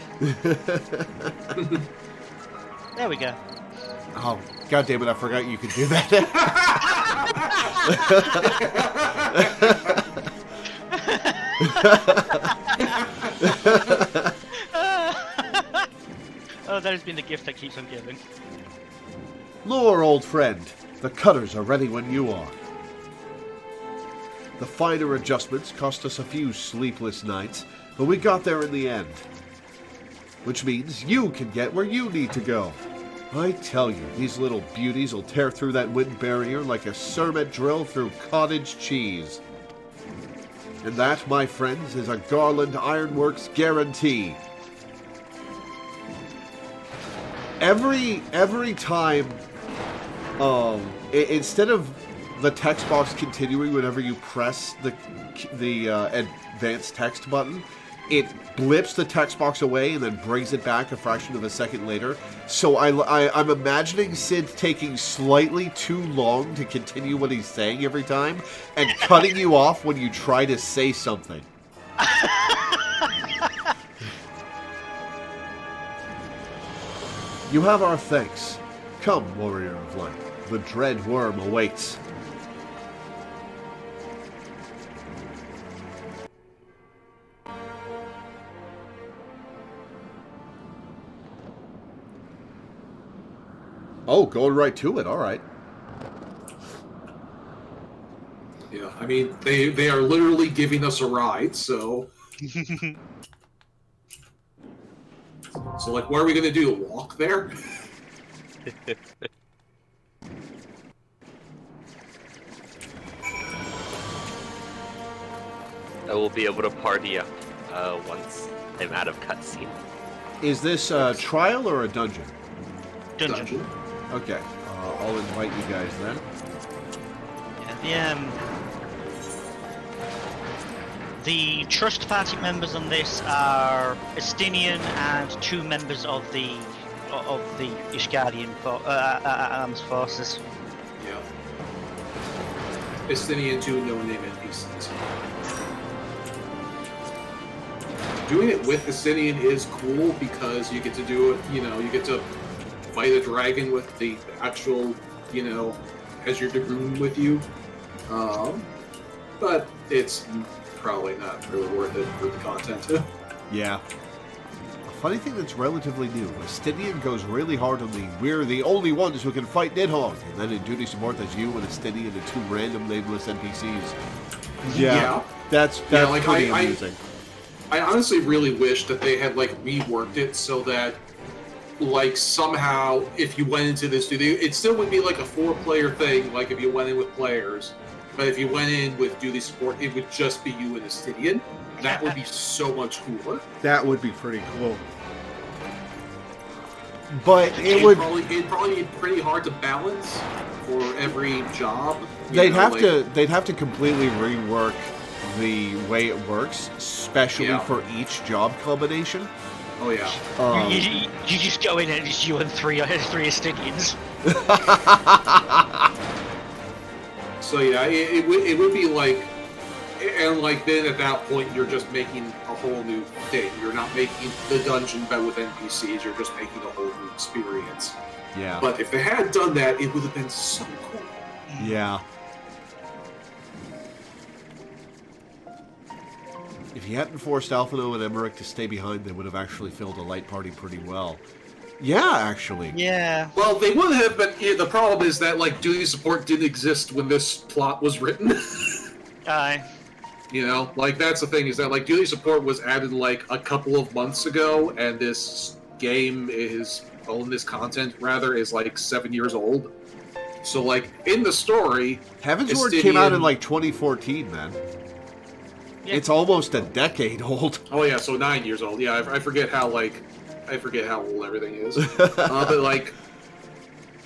There we go. Oh, God damn it, I forgot you could do that. Oh, that has been the gift that keeps on giving. Lore, old friend. The cutters are ready when you are. The finer adjustments cost us a few sleepless nights, but we got there in the end. Which means you can get where you need to go. I tell you, these little beauties will tear through that wind barrier like a Cermet drill through cottage cheese. And that, my friends, is a Garland Ironworks guarantee. Every time, instead of the text box continuing whenever you press the advanced text button, it blips the text box away and then brings it back a fraction of a second later. So I'm imagining Sid taking slightly too long to continue what he's saying every time and cutting you off when you try to say something. You have our thanks. Come, warrior of light. The dread worm awaits. Oh, going right to it. All right. Yeah, I mean, they are literally giving us a ride, so... So, like, what are we going to do? Walk there? I will be able to party up once I'm out of cutscene. Is this a trial or a dungeon? Dungeon. Okay. I'll invite you guys then. Yeah, the trust party members on this are Estinian and 2 members of the Ishgardian armed forces. Yeah. Estinian 2 no-name NPCs. Doing it with Estinian is cool because you get to do it, you get to fight a dragon with the actual, as your dragoon with you. But it's probably not really worth it for the content. Yeah. A funny thing that's relatively new. Estinian goes really hard on the "we're the only ones who can fight Nidhogg," and then in duty support there's you and Estinian and 2 random nameless NPCs. Yeah. That's like, pretty amusing. I honestly really wish that they had reworked it so that somehow if you went into this studio, it still would be like a 4-player thing, like if you went in with players. But if you went in with duty support, it would just be you and Estinian. That would be so much cooler. That would be pretty cool. But it'd probably be pretty hard to balance for every job. They'd have to completely rework the way it works, especially for each job combination. Oh yeah. You just go in and it's you and three Estinians. So yeah, it would be like, and then at that point you're just making a whole new thing. You're not making the dungeon but with NPCs. You're just making a whole new experience. Yeah. But if they had done that, it would have been so cool. Yeah. If you hadn't forced Alphino and Emmerich to stay behind, they would have actually filled a light party pretty well. Yeah, actually. Yeah. Well, they would have, but the problem is that duty support didn't exist when this plot was written. Aye. That's the thing, is that duty support was added a couple of months ago, and this game this content is 7 years old. So in the story, Heavensward came out in 2014, man. Yeah. It's almost a decade old. Oh yeah, so 9 years old. Yeah, I forget how old everything is. But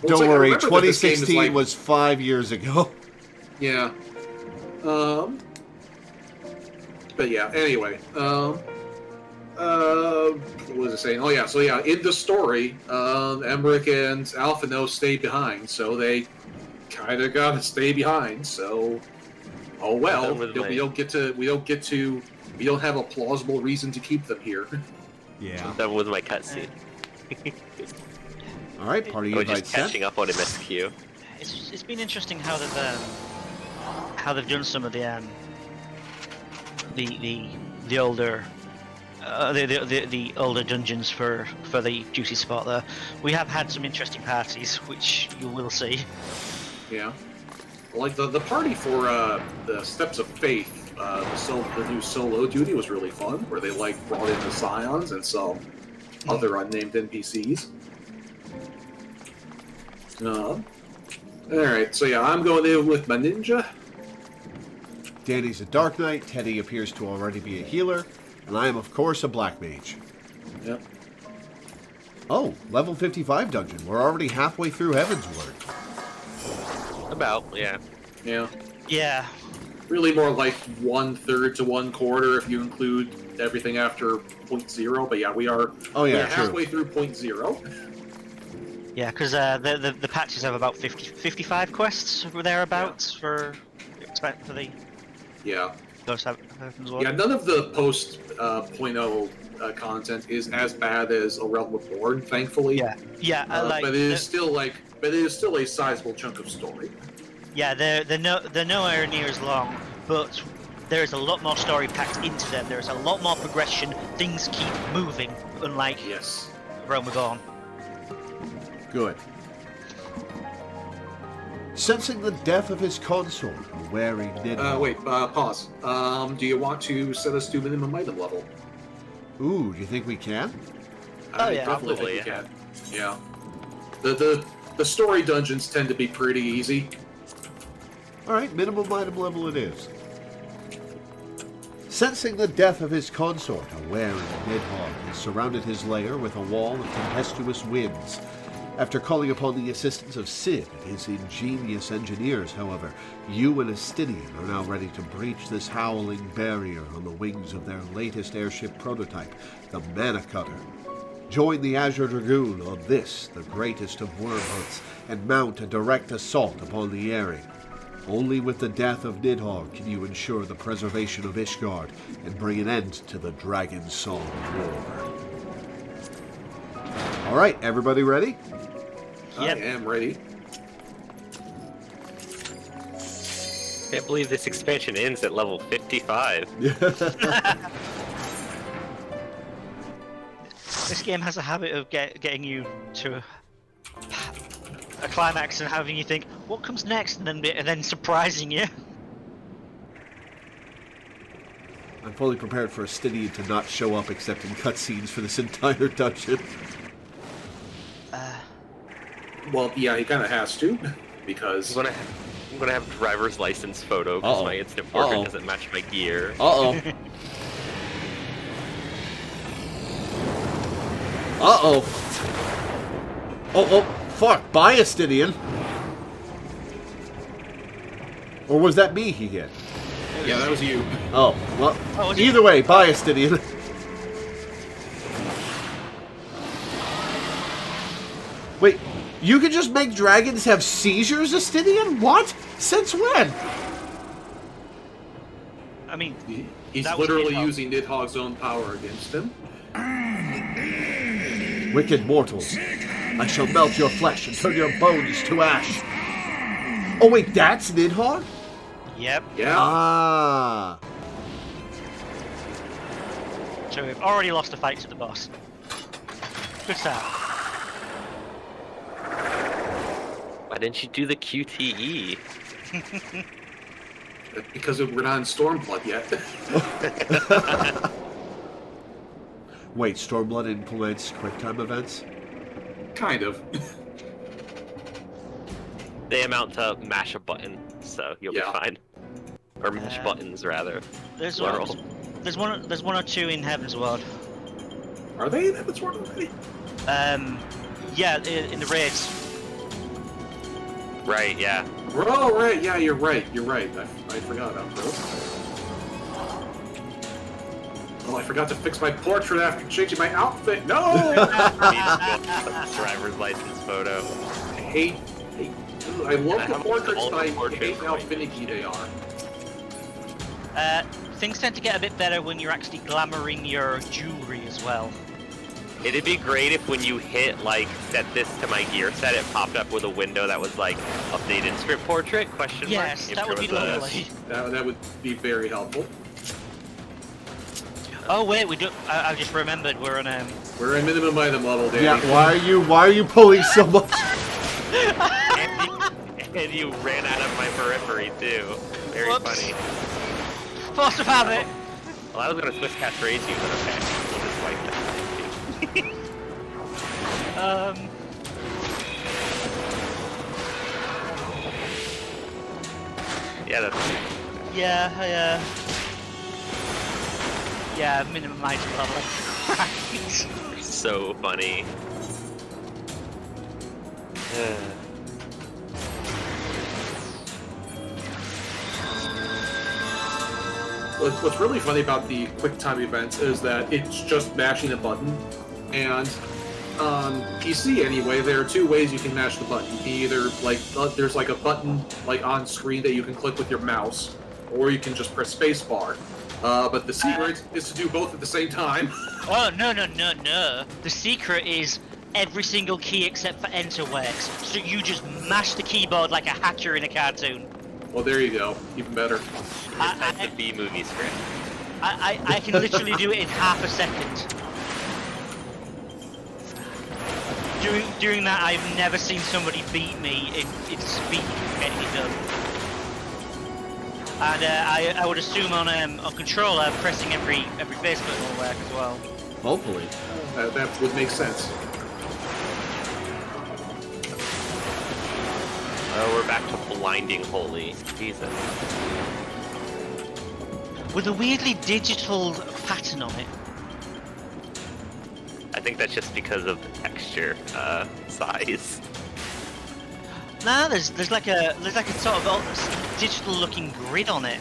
don't worry, 2016 was 5 years ago. Yeah. But yeah. Anyway. What was I saying? Oh yeah. So yeah, in the story, Emmerich and Alphino stay behind, so they kind of gotta stay behind. So. Oh well, we don't have a plausible reason to keep them here. Yeah. That was my cutscene. All right, party We're invite just catching up on MSQ. It's been interesting how they've done some of the older the older dungeons for the duty spot there. We have had some interesting parties, which you will see. Yeah. The party for the Steps of Faith, the new solo duty was really fun, where they brought in the Scions and some other unnamed NPCs. Alright, so yeah, I'm going in with my ninja. Danny's a Dark Knight, Teddy appears to already be a healer, and I am of course a Black Mage. Yep. Oh, level 55 dungeon. We're already halfway through Heavensward. About, yeah. Yeah. Yeah. Really more like 1/3 to 1/4 if you include everything after 0.0. But yeah, we are halfway through 0.0. Yeah, because the patches have about 55 quests or thereabouts for the Heavensward. Yeah, none of the post 0.0 content is as bad as A Realm Reborn, thankfully. But it is still a sizable chunk of story. Yeah, they're nowhere near as long, but there is a lot more story packed into them. There is a lot more progression. Things keep moving, unlike Realm Reborn. Good. Sensing the death of his consort, wearing Nidhogg. Pause. Do you want to set us to minimum item level? Ooh, do you think we can? I definitely think we can. Yeah. The story dungeons tend to be pretty easy. Alright, minimum item level it is. Sensing the death of his consort, aware of Nidhogg has surrounded his lair with a wall of tempestuous winds. After calling upon the assistance of Sid and his ingenious engineers, however, you and Astidian are now ready to breach this howling barrier on the wings of their latest airship prototype, the Mana Cutter. Join the Azure Dragoon on this, the greatest of wormhoods, and mount a direct assault upon the Eyrie. Only with the death of Nidhogg can you ensure the preservation of Ishgard and bring an end to the Dragon Song War. Alright, everybody ready? Yep. I am ready. Can't believe this expansion ends at level 55. This game has a habit of getting you to a climax and having you think, what comes next, and then surprising you. I'm fully prepared for Astidian to not show up except in cutscenes for this entire dungeon. Well, yeah, he kind of has to, because... I'm gonna have driver's license photo, because my instant portrait doesn't match my gear. Uh-oh. Uh-oh. Oh, fuck. Bye, Astidian. Or was that me he hit? Yeah, that was you. Oh, well, either way, bye, Astidian. Wait, you can just make dragons have seizures, Astidian? What? Since when? I mean, he's literally using Nidhogg's own power against him. Wicked mortals, I shall melt your flesh and turn your bones to ash. Oh wait, that's Nidhogg? Yep. Yeah. Ah. So we've already lost a fight to the boss. Good start. Why didn't you do the QTE? Because we're not in Stormblood yet. Wait, Stormblood implements QuickTime events? Kind of. They amount to mash a button, so you'll be fine. Or mash buttons, rather. There's one or two in Heavensward. Are they in Heavensward already? Yeah, in the raids. Right, yeah. Oh, right, yeah, you're right. I forgot about those. Oh, I forgot to fix my portrait after changing my outfit. No! Driver's license photo. I love the portraits, but I hate how finicky they are. Things tend to get a bit better when you're actually glamoring your jewelry as well. It'd be great if when you hit, like, set this to my gear set, it popped up with a window that was, like, update inscript portrait, question mark? Yes, that would be lovely. That would be very helpful. Oh wait, we do. I just remembered we're on We're in minimum item level, Danny. Yeah. Why are you pulling so much? and you ran out of my periphery too. Very funny. Force of habit. Well, I was gonna Swiss catchphrase you, but okay, we'll just like that. Yeah, that's. Yeah, minimum item level. So funny. what's really funny about the QuickTime events is that it's just mashing a button, and on PC anyway, there are two ways you can mash the button. You can either there's like a button like on screen that you can click with your mouse, or you can just press spacebar. But the secret is to do both at the same time. Oh, no. The secret is every single key except for enter works. So you just mash the keyboard like a hacker in a cartoon. Well, there you go. Even better. That's the B-movie script. I can literally do it in half a second. During that, I've never seen somebody beat me in speed getting it done. And I would assume on controller, pressing every base button will work as well. Hopefully. That would make sense. We're back to blinding holy. Jesus. With a weirdly digital pattern on it. I think that's just because of the texture size. Nah, there's like a sort of digital looking grid on it.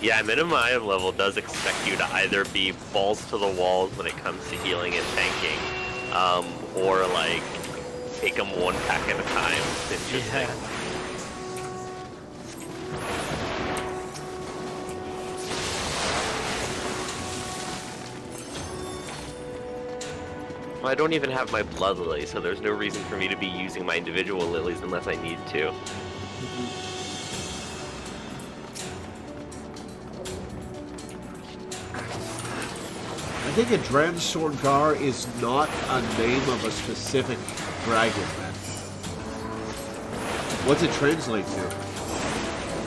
Yeah, minimum item level does expect you to either be balls to the walls when it comes to healing and tanking, or like take them one pack at a time. It's interesting. Yeah. Well, I don't even have my blood lily, so there's no reason for me to be using my individual lilies unless I need to. I think a Dranssorgar is not a name of a specific dragon, man. What's it translate to?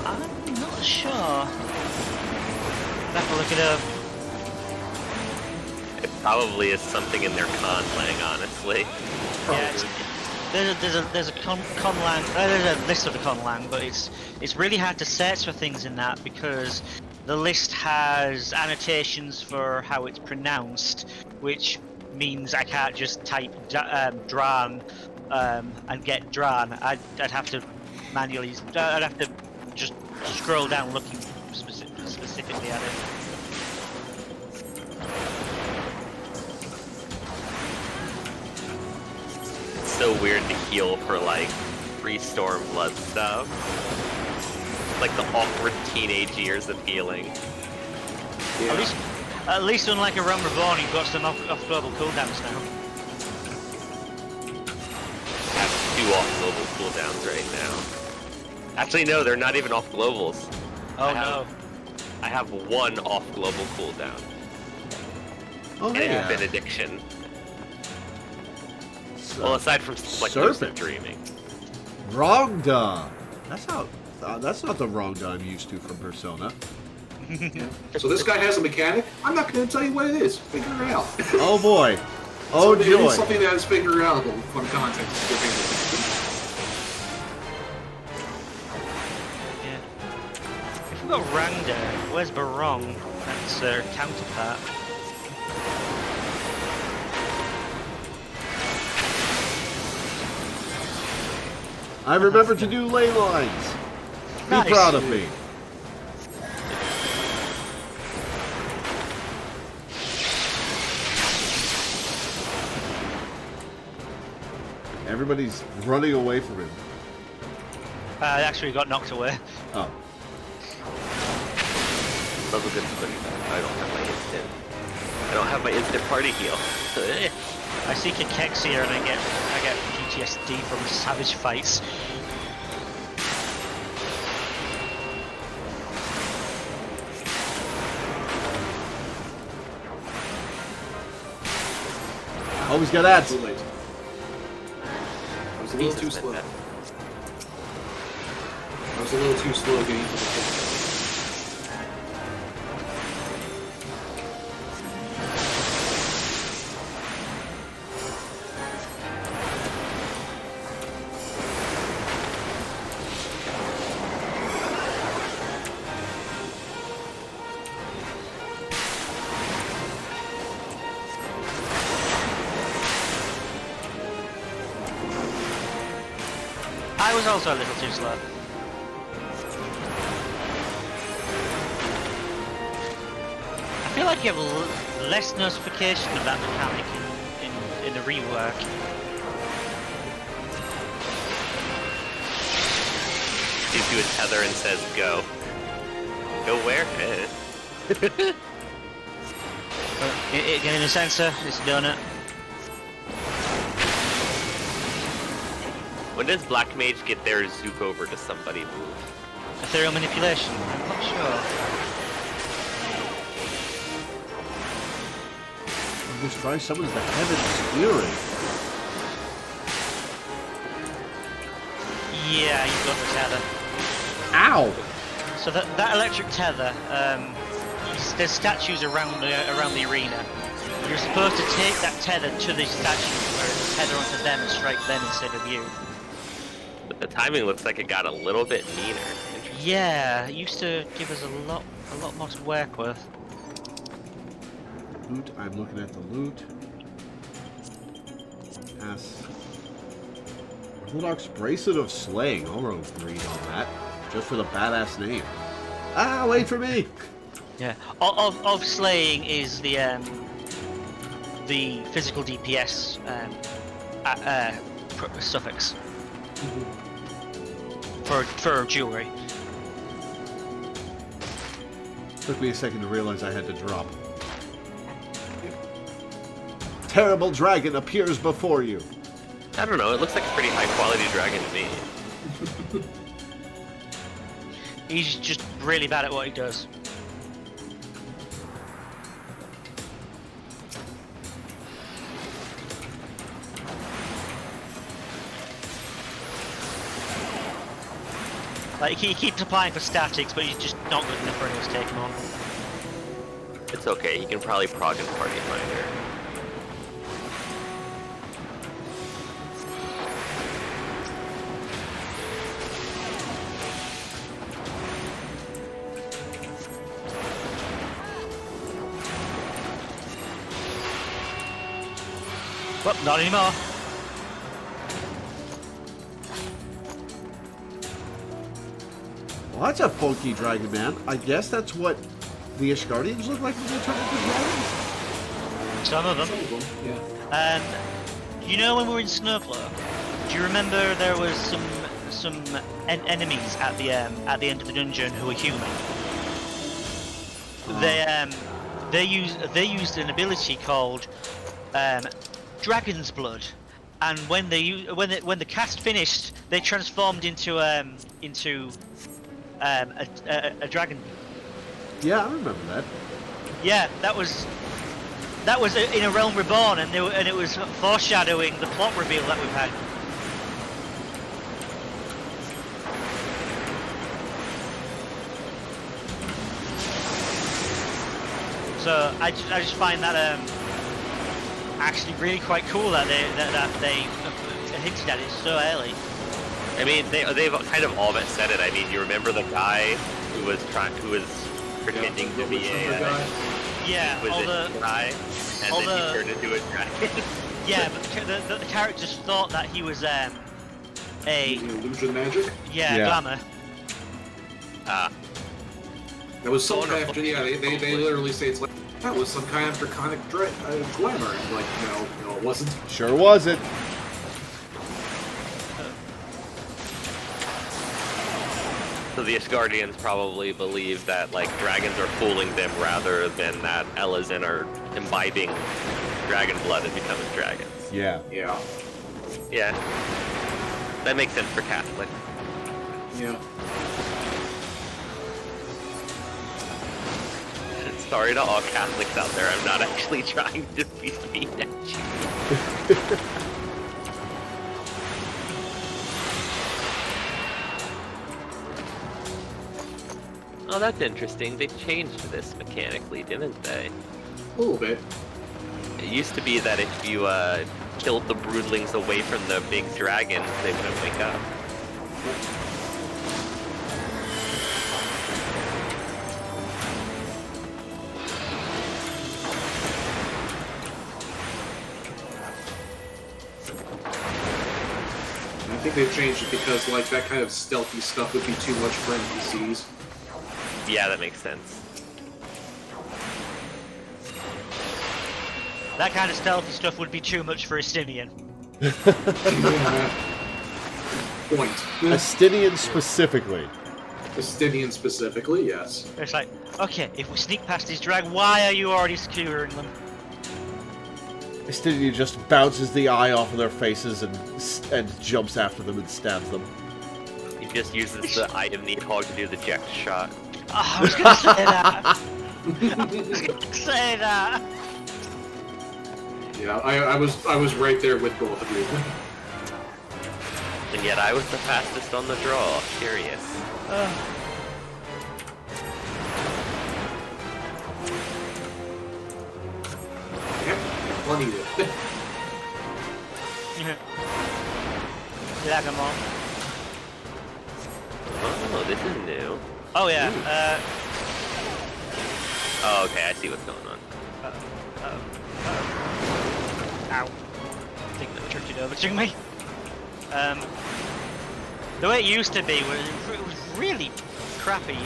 I'm not sure. I'll have to look it up. It probably is something in their conlang, honestly. Yeah, there's a conlang. There's a list of the conlang, but it's really hard to search for things in that because the list has annotations for how it's pronounced, which means I can't just type Dran and get Dran. I'd have to manually. I'd have to just scroll down looking specifically at it. It's so weird to heal for like pre-storm blood stuff. Like the awkward teenage years of healing. Yeah. At least unlike a Realm Reborn, you've got some off global cooldowns now. I have 2 off global cooldowns right now. Actually, no, they're not even off globals. Oh I have 1 off global cooldown. Oh, And yeah. Benediction. Well, aside from like Serpent. lucid dreaming. Wrongda. That's not the Wrongda I'm used to from Persona. So this guy has a mechanic? I'm not going to tell you what it is. Figure it out. Oh boy. Oh so joy. It is something that is figure outable from context. Yeah. If we've got Rangda, where's Barong? That's their counterpart. I remember to do ley lines. Be Nice. proud of me. Everybody's running away from him. I actually got knocked away. Oh. Love a good split. I don't have my instant party heal. I see Kekexia and I get PTSD from savage fights. Always got ads. Too late. I was a little too slow. I was a little too slow getting to the I was also a little too slow. I feel like you have less notification of that mechanic in the rework. Gives you a tether and says go. Go where? Getting a sensor, it's a donut. When does Black Mage get their Zook over to somebody move? Ethereal manipulation? I'm not sure. This try summons the Heavensward. Yeah, you've got the tether. Ow! So that electric tether, there's statues around the arena. You're supposed to take that tether to the statues, where it's tether onto them and strike them instead of you. But the timing looks like it got a little bit meaner. Yeah, it used to give us a lot more to work with. Loot. I'm looking at the loot. Yes. Nidhogg's Bracelet of Slaying. I'll roll green on that. Just for the badass name. Ah, wait for me! Yeah. Of slaying is the physical DPS suffix for jewelry. Took me a second to realize I had to drop. Terrible dragon appears before you. I don't know, it looks like a pretty high quality dragon to me. He's just really bad at what he does. Like, he keeps applying for statics, but he's just not good enough for anyone to take him on. It's okay, he can probably prog and party finder. Well, not anymore. Well, that's a funky dragon, man. I guess that's what the Ishgardians look like when they turn into dragons? Some of them. Yeah. You know when we were in Snowflow, do you remember there was some enemies at the end of the dungeon who were human? They used an ability called Dragon's Blood, and when the cast finished, they transformed into a dragon. Yeah, I remember that. Yeah, that was in A Realm Reborn, and it was foreshadowing the plot reveal that we've had. So I just find that actually really quite cool that they hinted at it so early. I mean, they've kind of all but said it. I mean, you remember the guy who was pretending to be a guy, and then he turned into a dragon. Yeah, but the characters thought that he was a illusion magic. Yeah, glamour. That was some kind of, they literally say it's like, that was some kind of draconic glamour. And like, no, it wasn't. Sure wasn't. So the Ishgardians probably believe that like dragons are fooling them rather than that Elezen are imbibing dragon blood and becoming dragons. Yeah. Yeah. Yeah. That makes sense for Catholic. Yeah. Sorry to all Catholics out there, I'm not actually trying to be mean at you. Oh, that's interesting. They changed this mechanically, didn't they? A little bit. It used to be that if you killed the broodlings away from the big dragon, they wouldn't wake up. think they've changed it because like that kind of stealthy stuff would be too much for NPCs. Yeah, that makes sense. That kind of stealthy stuff would be too much for Estinian. Point. Estinian specifically. Estinian specifically, yes. It's like, okay, if we sneak past his drag, why are you already skewering them? Estinian just bounces the eye off of their faces and jumps after them and stabs them. He just uses the item Nidhogg to do the eject shot. Oh, I was gonna say that. I was gonna say that. Yeah, I was right there with both of you. And yet I was the fastest on the draw. Curious. Yep, plenty of it. Lag 'em all. Oh, this is new. Oh yeah. Oh, okay, I see what's going on. Ow. I think that tripped it over to me. The way it used to be was it was really crappy.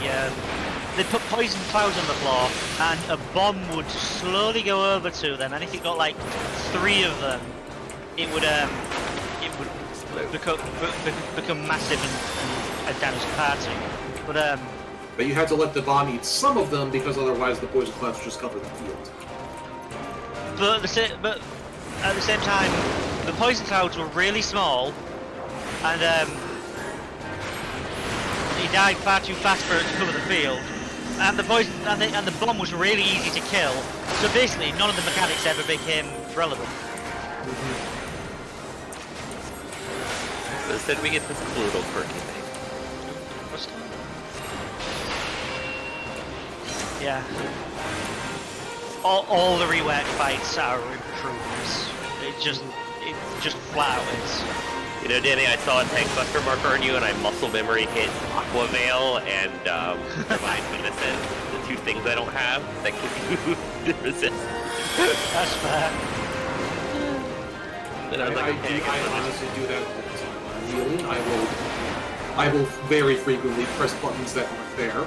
They put poison clouds on the floor, and a bomb would slowly go over to them. And if it got like 3 of them, it would become massive and damage the party. But you had to let the bomb eat some of them because otherwise the poison clouds just cover the field. But at the same time, the poison clouds were really small, and he died far too fast for it to cover the field. And the poison and the bomb was really easy to kill. So basically, none of the mechanics ever became relevant. So instead we get this cool little quirky thing. Yeah. All the reworked fights are improvements. It just flat out is. You know, Danny, I saw a tank buster marker on you, and I muscle memory hit Aqua Veil and Divine Medicine, the 2 things I don't have that give you resist. That's fair. Then I was like, okay, I honestly do that all the time. I'm healing. I will very frequently press buttons that aren't there.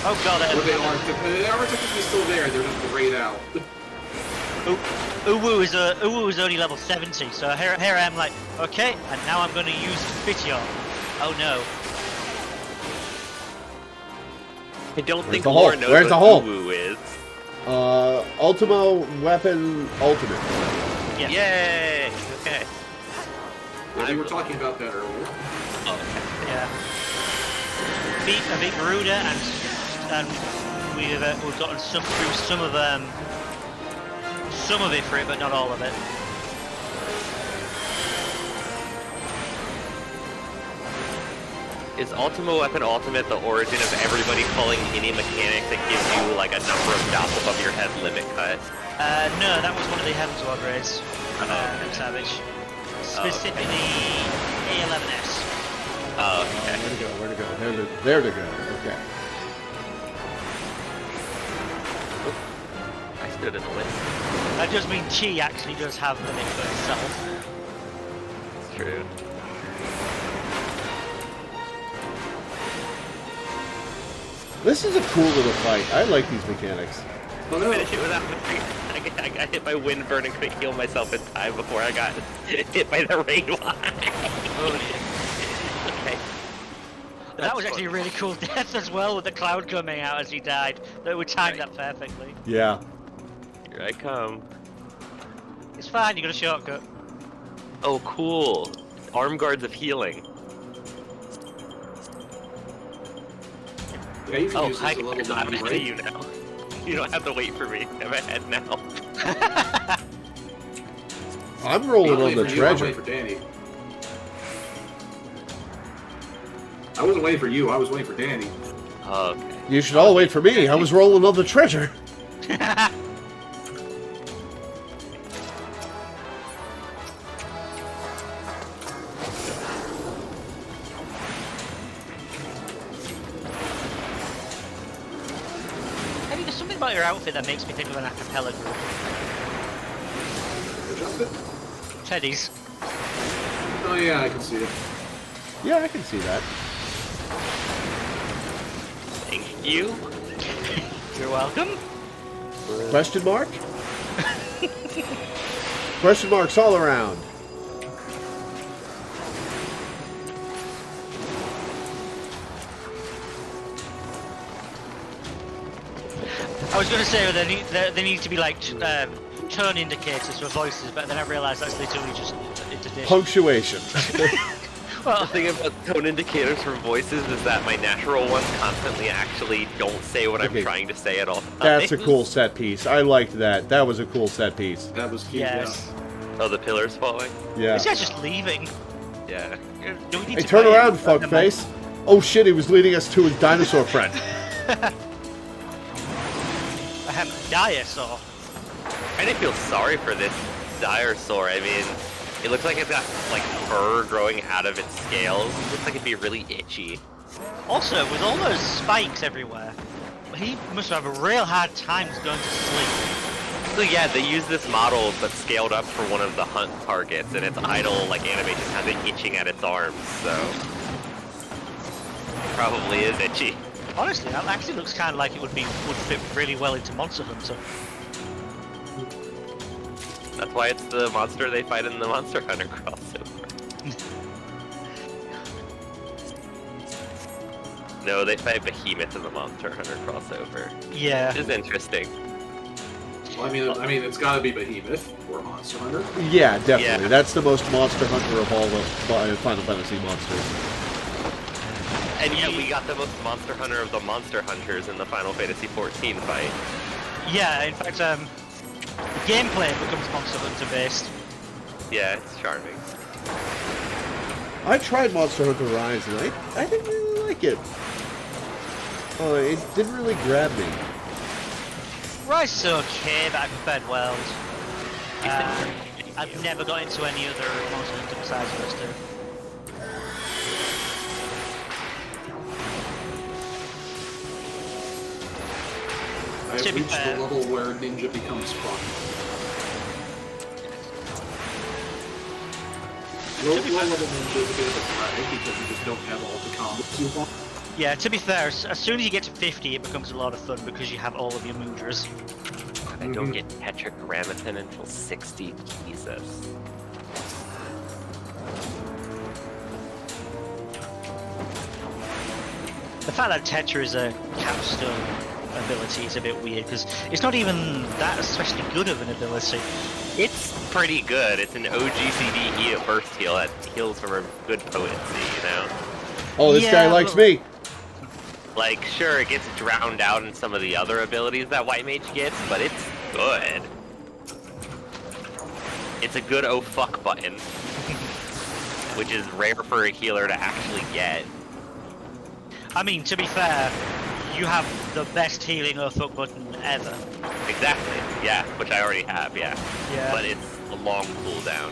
Oh god, they aren't technically still there. They're just grayed out. Uwu is only level 70, so here I am like, okay, and now I'm going to use Fitio. Oh no. I don't think the Laura hole? knows Where's what the hole? Uwu is. Ultimo Weapon Ultimate. Yeah. Yay! Okay. We were talking about that earlier. Oh, okay. Yeah. A bit Garuda, and we've gotten through some of it for it, but not all of it. Is Ultimo Weapon Ultimate the origin of everybody calling any mechanic that gives you like a number of dots above your head limit cut? No, that was one of the Heavensward raids. Savage. Specifically A11S. Oh, okay. Where to go? There to go. Okay. I stood in the way. That does mean Chi actually does have limit for itself. It's true. This is a cool little fight. I like these mechanics. Oh no. Finish it without I got hit by wind burn and couldn't heal myself in time before I got hit by the rain line. Okay. That was actually a really cool death as well, with the cloud coming out as he died. That would time that perfectly. Yeah. Here I come. It's fine, you got a shortcut. Oh, cool. Arm guards of healing. Yeah, you can Oh, use hi, this a little I'm bit, to right? you now. You don't have to wait for me. I'm ahead now. I'm rolling on the I'm treasure. waiting for Danny. I wasn't waiting for you. I was waiting for Danny. Okay. You should all wait for me. I was rolling on the treasure. Maybe there's something about your outfit that makes me think of an a cappella group. Teddy's. Oh yeah, I can see it. Yeah, I can see that. Thank you. You're welcome. Question mark? Question marks all around. I was going to say there need to be like tone indicators for voices, but then I realised that's literally just intonation. Punctuation. Well, the thing about tone indicators for voices is that my natural ones constantly actually don't say what I'm trying to say at all times. That's a cool set piece. I liked that. That was a cool set piece. That was cute. Yes. Yeah. Oh, the pillar's falling? Yeah. This guy's just leaving. Yeah. Do we need Hey, to turn buy around, him? fuckface. Oh shit, he was leading us to his dinosaur friend. I have dinosaur. I didn't feel sorry for this dinosaur. I mean, it looks like it's got like fur growing out of its scales. It looks like it'd be really itchy. Also, with all those spikes everywhere, he must have a real hard time going to sleep. So yeah, they use this model but scaled up for one of the hunt targets, and its idle like animation has it itching at its arms, so probably is itchy. Honestly, that actually looks kind of like it would fit really well into Monster Hunter. That's why it's the monster they fight in the Monster Hunter crossover. No, they fight Behemoth in the Monster Hunter crossover. Yeah. Which is interesting. Well, I mean, it's got to be Behemoth or Monster Hunter. Yeah, definitely. Yeah. That's the most Monster Hunter of all the Final Fantasy monsters. And yeah, we got the most Monster Hunter of the Monster Hunters in the Final Fantasy XIV fight. Yeah, in fact, the gameplay becomes Monster Hunter based. Yeah, it's charming. I tried Monster Hunter Rise and I didn't really like it. Oh, it didn't really grab me. Rise is okay, but I preferred World. I've never got into any other Monster Hunter besides those two. I've To be reached fair. the level where Ninja becomes fun. Low level Ninja is a bit of a drag because you just don't have all the combos you want. Yeah, to be fair, as soon as you get to 50, it becomes a lot of fun because you have all of your Mudras. I don't get Tetragrammaton until 60. Jesus. The fact that Tetra is a capstone ability is a bit weird because it's not even that especially good of an ability. It's pretty good. It's an OGCD heal, burst heal that heals from a good potency, you know? Oh, this guy likes me. Like, sure, it gets drowned out in some of the other abilities that White Mage gets, but it's good. It's a good oh fuck button. Which is rare for a healer to actually get. I mean, to be fair, you have the best healing oh fuck button ever. Exactly, yeah, which I already have, yeah. Yeah. But it's a long cooldown.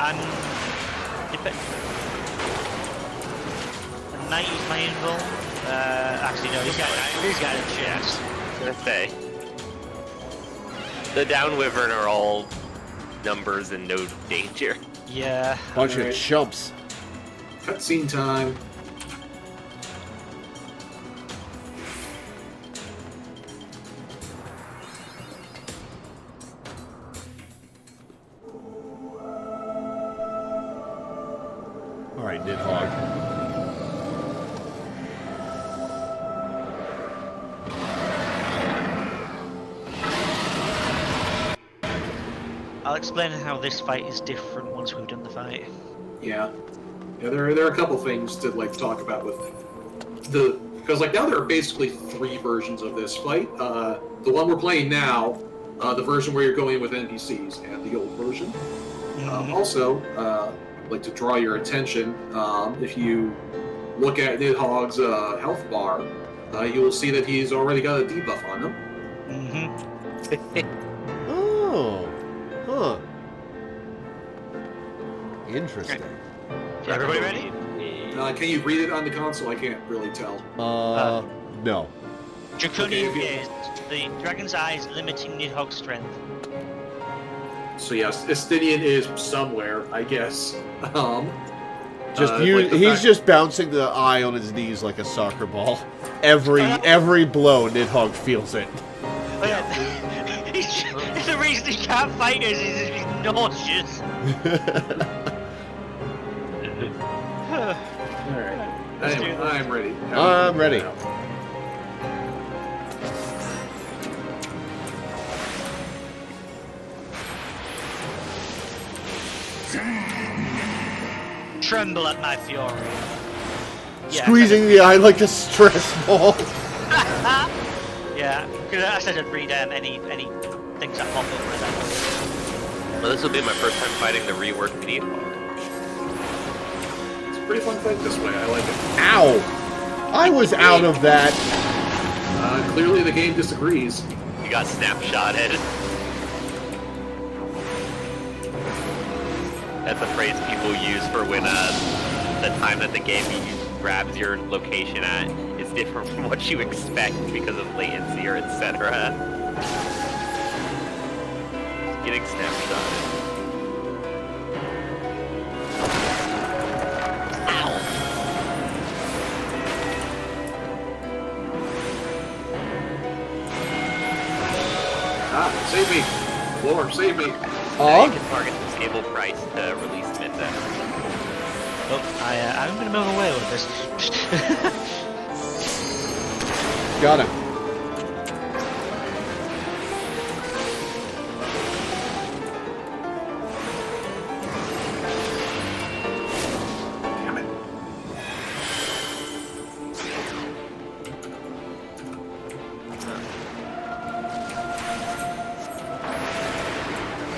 And if it, I might use my invul. Actually, no, he's got a chance. I was gonna say. The down wyvern are all numbers and no danger. Yeah. Bunch of chumps. Cutscene time. All right, Nidhogg. I'll explain how this fight is different once we've done the fight. Yeah. Yeah, there are a couple things to like talk about with the because like now there are basically 3 versions of this fight. The one we're playing now, the version where you're going in with NPCs, and the old version. Also, like to draw your attention, if you look at Nidhogg's health bar, you will see that he's already got a debuff on him. Oh. Huh. Interesting. Everybody ready? Can you read it on the console? I can't really tell. No. Draconian Okay, gaze. The dragon's eyes limiting Nidhogg's strength. So yes, Estinian is somewhere, I guess. He's just bouncing the eye on his knees like a soccer ball. Every blow, Nidhogg feels it. It's the reason he can't fight us is he's nauseous. Alright. I'm ready. I'm ready. Tremble at my fury. Yeah, Squeezing the eye like a stress ball. Yeah, because I said I'd read any things that pop up with that. Well, this will be my first time fighting the reworked Nidhogg. It's a pretty fun fight this way. I like it. Ow! I was out of that. Clearly the game disagrees. You got snapshotted. That's a phrase people use for when the time that the game grabs your location at is different from what you expect because of latency or etc. Getting snapshotted. Ow! Save me! Lord, save me! Now you can target the stable price to release Midday. Oh, I'm gonna move away with this. Got him. Damn it.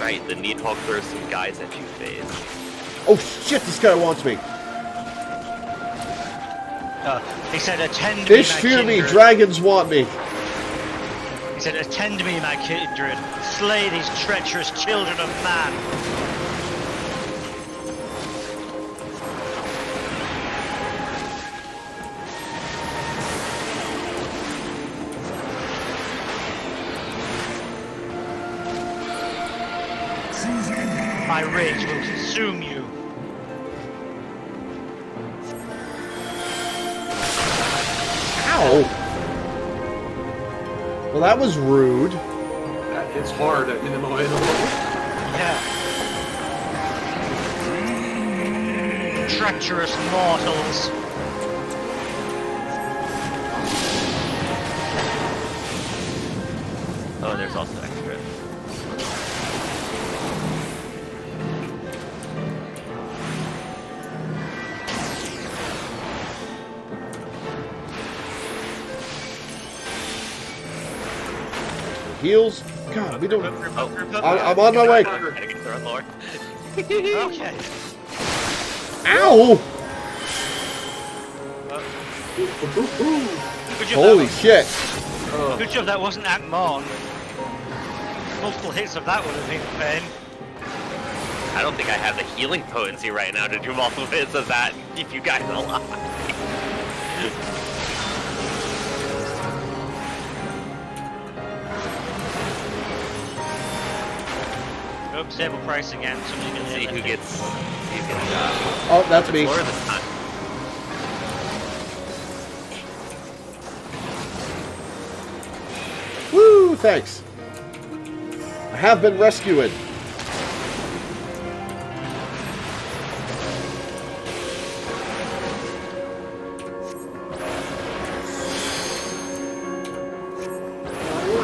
Right, the Nidhogg throws some guys at you phase. Oh shit, this guy wants me. He said, attend Fish me, my fear me, kindred. dragons want me. He said, attend me, my kindred. Slay these treacherous children of man. My rage will consume you. Ow! Well, that was rude. That hits hard at minimum. Yeah. Treacherous mortals. Oh, there's also extra. Heals? God, we don't... Oh, I'm on my way. Gotta get thrown, Lord. Okay. Ow! Good job Holy that shit. was, good job that wasn't Akmon. Multiple hits of that would have been pain. I don't think I have the healing potency right now to do multiple hits of that and keep you guys alive. Oh, stable price again. Somebody's gonna See hit who that. gets. Oh, that's me. Lure this time. Woo, thanks. I have been rescued. Or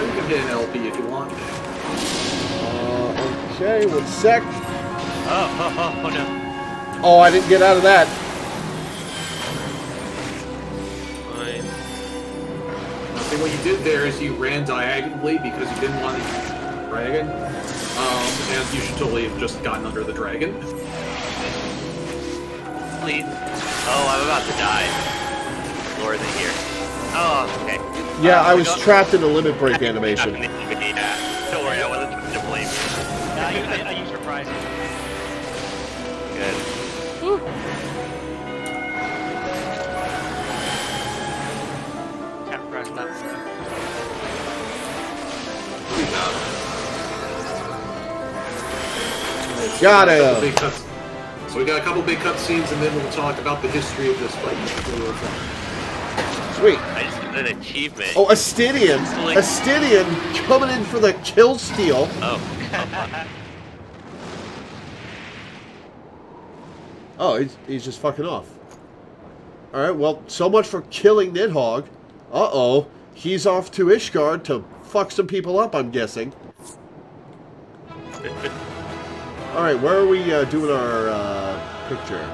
you can hit an LP if you want. Okay, 1 sec. Oh no. Oh, I didn't get out of that. Fine. See, what you did there is you ran diagonally because you didn't want to use the dragon. And you should totally have just gotten under the dragon. Please. Oh, I'm about to die. Lure is here. Oh, okay. Yeah, I was trapped in a limit break animation. Yeah. Don't worry, I wasn't trying to blame you. I use reprising. Good. Can't press that. Got a couple him. big cuts. So we got a couple big cutscenes, and then we'll talk about the history of this fight. Sweet. I just did an achievement. Oh, Astidian. Astidian coming in for the kill steal. Oh. Oh, he's just fucking off. Alright, well, so much for killing Nidhogg. Uh-oh. He's off to Ishgard to fuck some people up, I'm guessing. Alright, where are we doing our picture?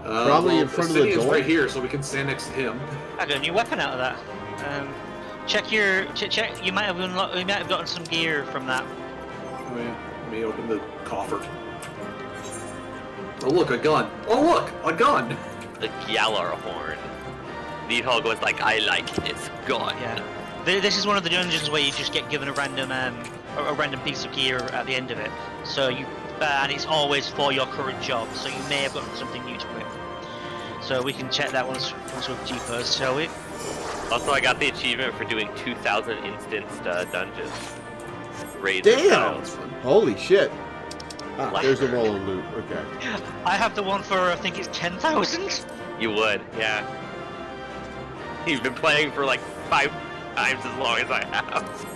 Probably in front of the door? Right here, so we can stand next to him. I got a new weapon out of that. Check your... Check. You might have unlocked... You might have gotten some gear from that. Oh, yeah. Let me open the coffer. Oh, look, a gun. Oh, look, a gun. The Gjallarhorn. Nidhogg was like, I like this gun. Yeah. This is one of the dungeons where you just get given a random piece of gear at the end of it. So you... and it's always for your current job, so you may have gotten something new to equip. So we can check that once we've G-posed, shall we? Also, I got the achievement for doing 2,000 instanced dungeons. Raids. Damn! Holy shit. Ah, there's the roll of loot. Okay. I have the one for, I think it's 10,000? You would, yeah. You've been playing for like 5 times as long as I have.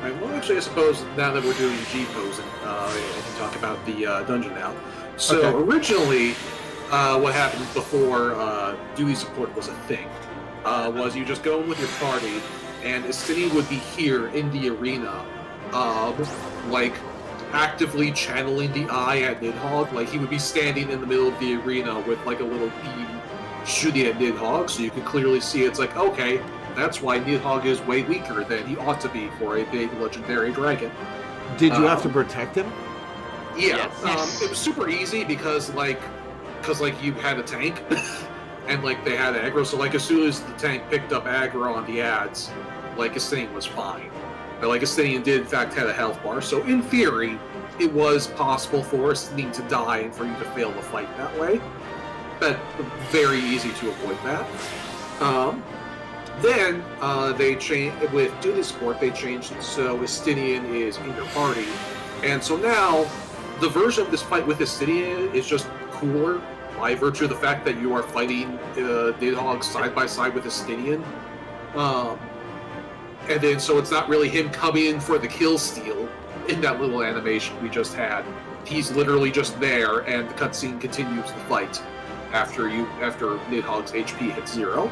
Right, well, actually, I suppose now that we're doing G-posing, I can talk about the dungeon now. So, originally, what happened before duty support was a thing, was you just go in with your party, and Istini would be here in the arena, like, actively channeling the eye at Nidhogg. Like, he would be standing in the middle of the arena with, like, a little beam shooting at Nidhogg, so you can clearly see it's like, okay, that's why Nidhogg is way weaker than he ought to be for a big legendary dragon. Did you have to protect him? Yeah, Yes. it was super easy because you had a tank, and like they had aggro. So like as soon as the tank picked up aggro on the ads, like Estinian was fine. But like Estinian did in fact have a health bar, so in theory, it was possible for Estinian to die and for you to fail the fight that way. But very easy to avoid that. Then they changed with duty support. They changed it so Estinian is in your party, and so now the version of this fight with Estinian is just cooler by virtue of the fact that you are fighting Nidhogg side by side with Estinian, and then so it's not really him coming in for the kill steal in that little animation we just had. He's literally just there, and the cutscene continues the fight after Nidhogg's HP hits 0.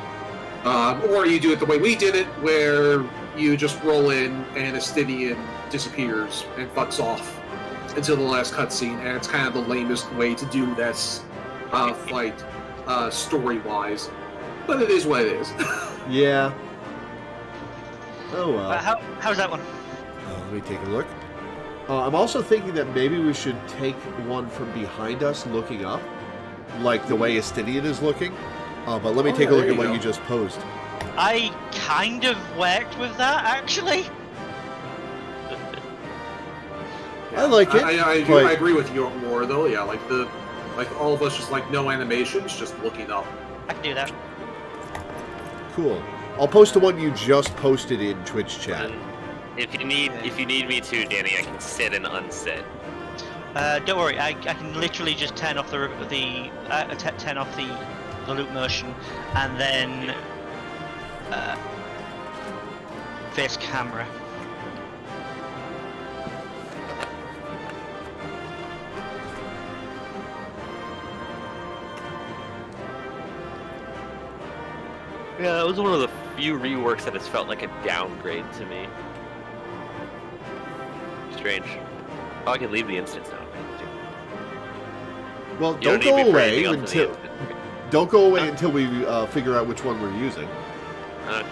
Or you do it the way we did it, where you just roll in and Estinian disappears and fucks off until the last cutscene, and it's kind of the lamest way to do this fight, story-wise. But it is what it is. Yeah. Oh well. How's that one? Let me take a look. I'm also thinking that maybe we should take one from behind us looking up, like the way Estinian is looking. But let me take a look at what you just posed. I kind of worked with that, actually. I like it. I agree with you more, though. Yeah, like all of us, just like no animations, just looking up. I can do that. Cool. I'll post the one you just posted in Twitch chat. And if you need me to, Danny, I can sit and unsit. Don't worry, I can literally just turn off the loop motion, and then face camera. Yeah, it was one of the few reworks that has felt like a downgrade to me. Strange. Oh, I can leave the instance now. Well, You don't need go me for away anything else in the until instance. don't go away until we figure out which one we're using. Okay.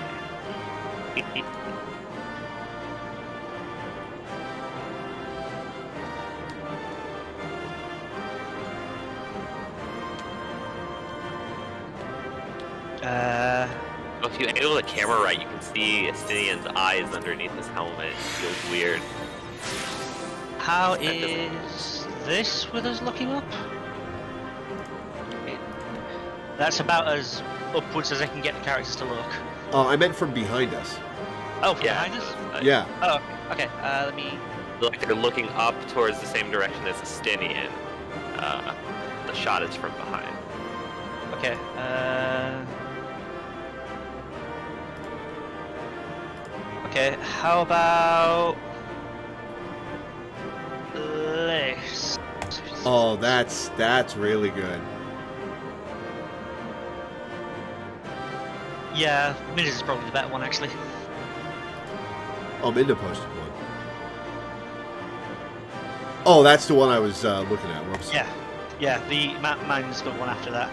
Well, if you angle the camera right, you can see Estinian's eyes underneath his helmet. It feels weird. How is this with us looking up? That's about as upwards as I can get the characters to look. I meant from behind us. Oh, from Yeah. behind us? Yeah. Oh, okay. Let me. Like they're looking up towards the same direction as Estinian. The shot is from behind. Okay. Okay. How about this? Oh, that's really good. Yeah, Miz is probably the better one actually. Oh, Minda posted one. Oh, that's the one I was looking at. Whoops. Yeah. Yeah. Mine's the one after that.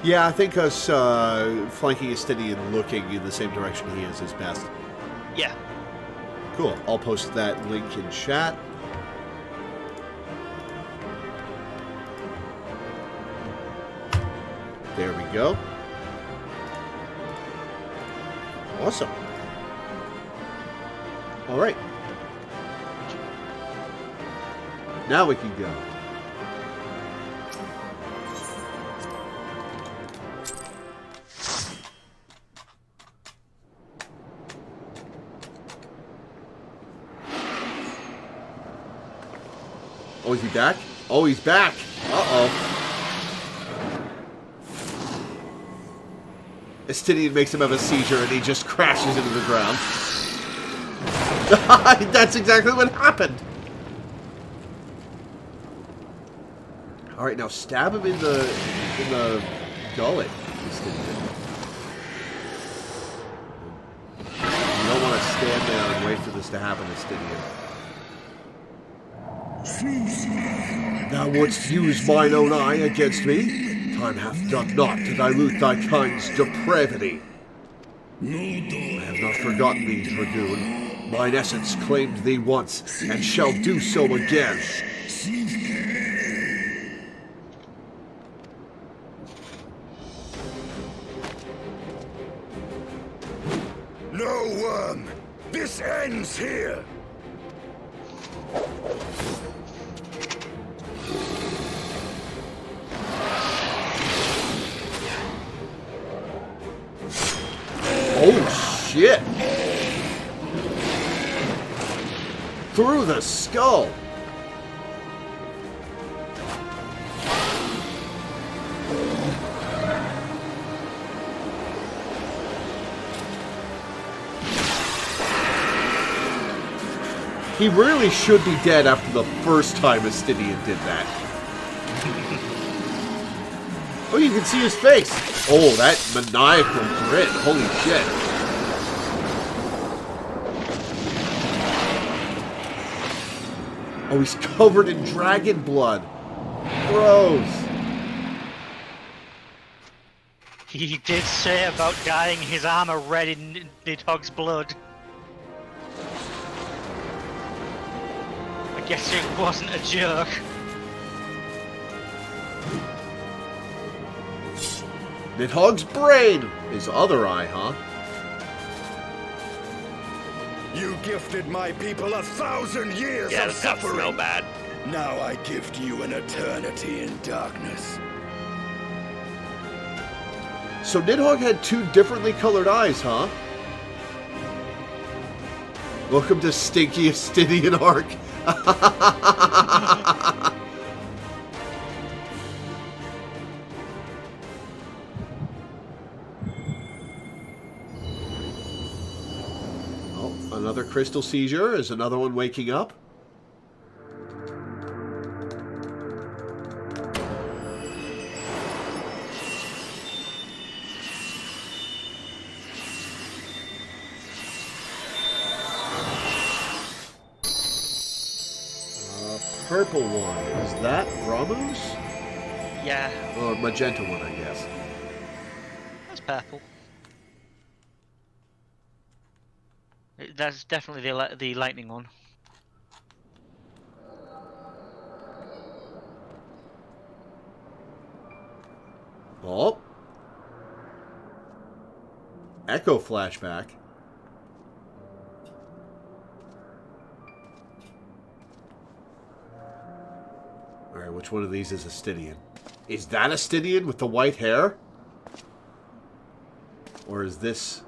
Yeah, I think us flanking Estinian and looking in the same direction he is best. Yeah. Cool. I'll post that link in chat. There we go. Awesome. All right. Now we can go. Oh, is he back? Oh, he's back. Uh-oh. Estinian makes him have a seizure and he just crashes into the ground. That's exactly what happened. All right, now stab him in the gullet. Estinian. You don't want to stand there and wait for this to happen, Estinian. Thou wouldst use mine own eye against me? Time hath done naught to dilute thy kind's depravity. I have not forgotten thee, Dragoon. Mine essence claimed thee once, and shall do so again. No, worm! This ends here! Oh, shit! Through the skull! He really should be dead after the first time Estinian did that. Oh, you can see his face. Oh, that maniacal grin. Holy shit. Oh, he's covered in dragon blood. Gross. He did say about dyeing his armor red in Nidhogg's blood. I guess it wasn't a joke. Nidhogg's brain! His other eye, huh? You gifted my people 1,000 years Yeah, of this doesn't suffering. smell bad. Now I gift you an eternity in darkness. So Nidhogg had two differently colored eyes, huh? Welcome to Stinky Estinian Arc. Oh, another crystal seizure. Is another one waking up? Purple one. Is that Ramu's? Yeah, Or magenta one, I guess. that's purple. That's definitely the lightning one. Oh. Echo flashback. Alright, which one of these is Estinian? Is that Estinian with the white hair? Or is this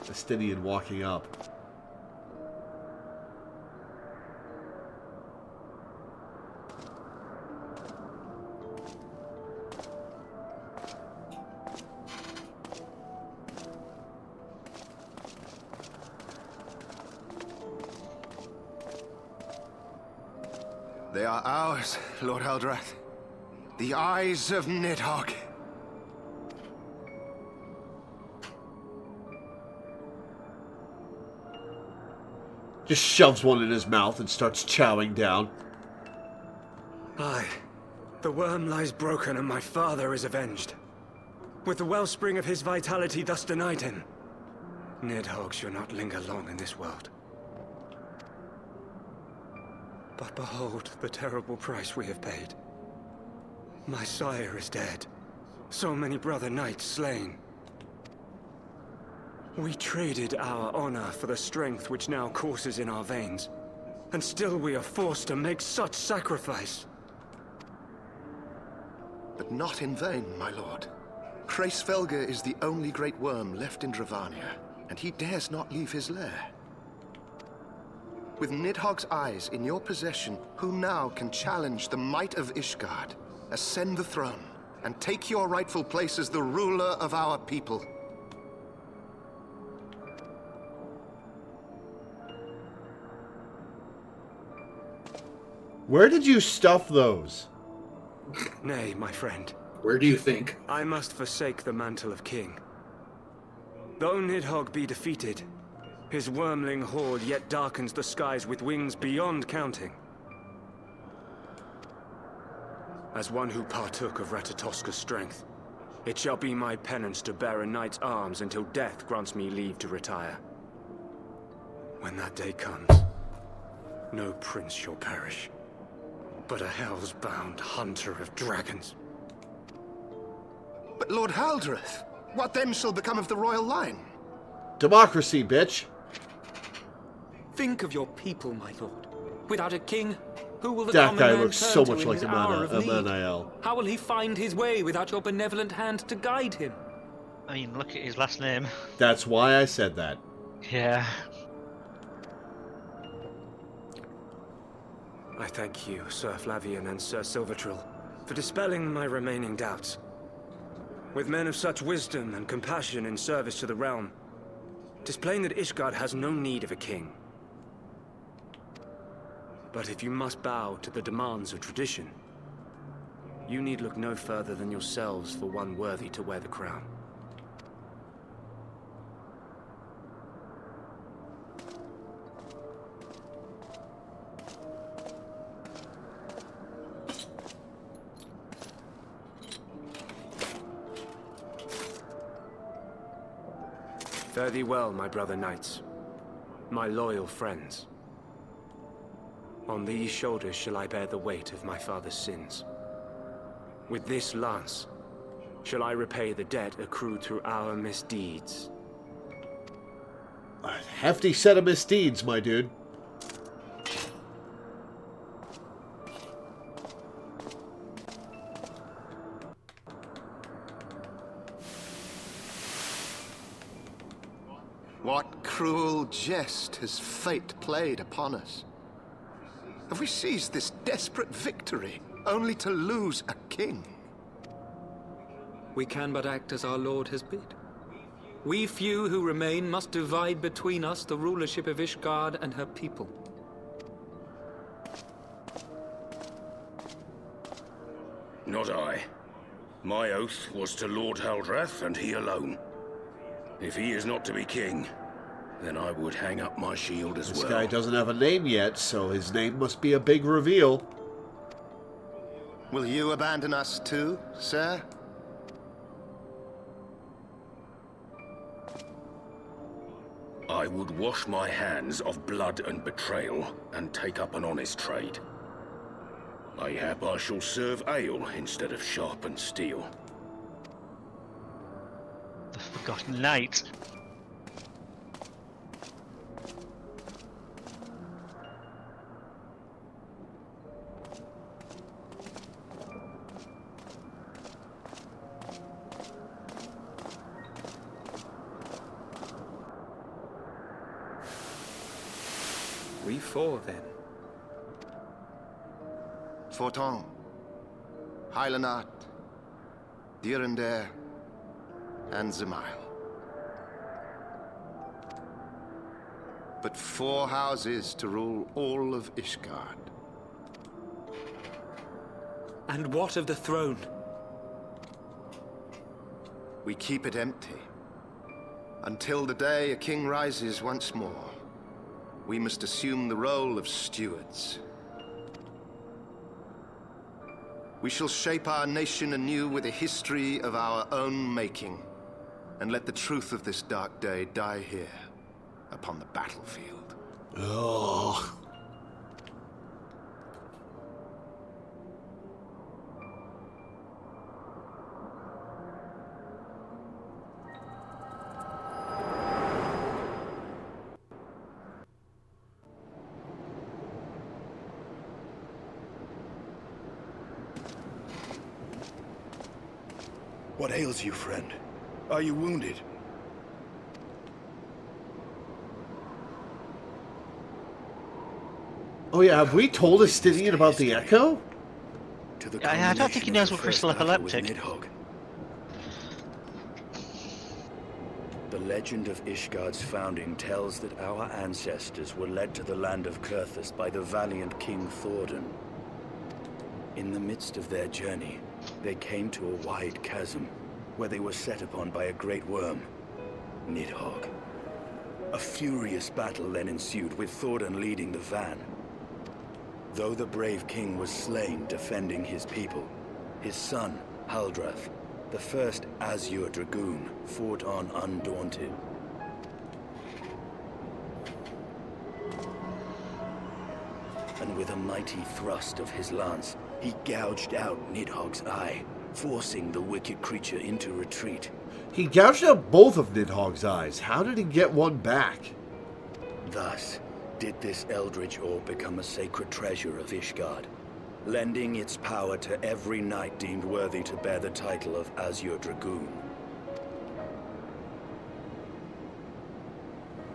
Estinian walking up. They are ours, Lord Eldrath. The eyes of Nidhogg. Just shoves one in his mouth and starts chowing down. Aye. The worm lies broken and my father is avenged. With the wellspring of his vitality thus denied him, Nidhogg shall not linger long in this world. But behold the terrible price we have paid. My sire is dead. So many brother knights slain. We traded our honor for the strength which now courses in our veins. And still we are forced to make such sacrifice. But not in vain, my lord. Hraesvelgr is the only great worm left in Dravania, and he dares not leave his lair. With Nidhogg's eyes in your possession, who now can challenge the might of Ishgard, ascend the throne, and take your rightful place as the ruler of our people? Where did you stuff those? Nay, my friend. Where do you think? I must forsake the mantle of king. Though Nidhogg be defeated, his wormling horde yet darkens the skies with wings beyond counting. As one who partook of Ratatoska's strength, it shall be my penance to bear a knight's arms until death grants me leave to retire. When that day comes, no prince shall perish, but a hell's-bound hunter of dragons. But Lord Haldreth, what then shall become of the royal line? Democracy, bitch. Think of your people, my lord. Without a king, who will the That common guy man looks turn so to much in like his a hour of need? Manaiel. How will he find his way without your benevolent hand to guide him? I mean, look at his last name. That's why I said that. Yeah. I thank you, Sir Flavian and Sir Silvertrill, for dispelling my remaining doubts. With men of such wisdom and compassion in service to the realm, 'tis plain that Ishgard has no need of a king. But if you must bow to the demands of tradition, you need look no further than yourselves for one worthy to wear the crown. Fare thee well, my brother knights, my loyal friends. On these shoulders shall I bear the weight of my father's sins. With this lance shall I repay the debt accrued through our misdeeds. A hefty set of misdeeds, my dude. What cruel jest has fate played upon us? Have we seized this desperate victory only to lose a king? We can but act as our lord has bid. We few who remain must divide between us the rulership of Ishgard and her people. Not I. My oath was to Lord Haldrath and he alone. If he is not to be king, then I would hang up my shield as This well. guy doesn't have a name yet, so his name must be a big reveal. Will you abandon us too, sir? I would wash my hands of blood and betrayal and take up an honest trade. Mayhap I shall serve ale instead of sharpened steel. The Forgotten Knight. before then? Forton, Heilenat, Dirender, and Zemail. But 4 houses to rule all of Ishgard. And what of the throne? We keep it empty. Until the day a king rises once more, we must assume the role of stewards. We shall shape our nation anew with a history of our own making, and let the truth of this dark day die here, upon the battlefield. Ugh. What ails you, friend? Are you wounded? Oh yeah, have we told Estinian about the Echo? I don't think he knows what crystal epileptic. Nidhogg. The legend of Ishgard's founding tells that our ancestors were led to the land of Kurthus by the valiant King Thordan. In the midst of their journey, they came to a wide chasm, where they were set upon by a great worm, Nidhogg. A furious battle then ensued, with Thordan leading the van. Though the brave king was slain defending his people, his son, Haldrath, the first Azure Dragoon, fought on undaunted. And with a mighty thrust of his lance, he gouged out Nidhogg's eye, forcing the wicked creature into retreat. He gouged out both of Nidhogg's eyes. How did he get one back? Thus, did this eldritch orb become a sacred treasure of Ishgard, lending its power to every knight deemed worthy to bear the title of Azure Dragoon.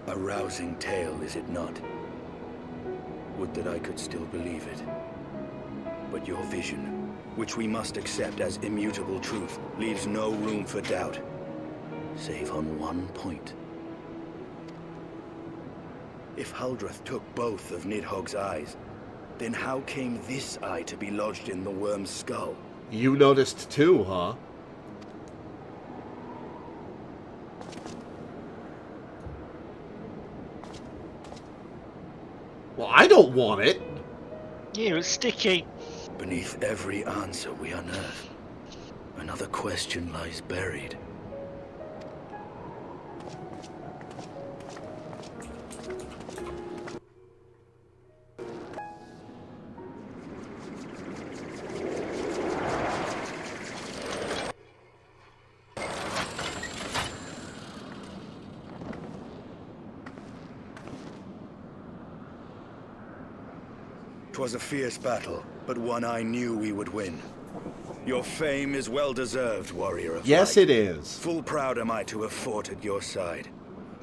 A rousing tale, is it not? Would that I could still believe it. But your vision, which we must accept as immutable truth, leaves no room for doubt, save on one point. If Haldrath took both of Nidhogg's eyes, then how came this eye to be lodged in the worm's skull? You noticed too, huh? Well, I don't want it. Yeah, it's sticky. Beneath every answer we unearth, another question lies buried. 'Twas a fierce battle, but one I knew we would win. Your fame is well deserved, warrior of Yes, light. it is. Full proud am I to have fought at your side.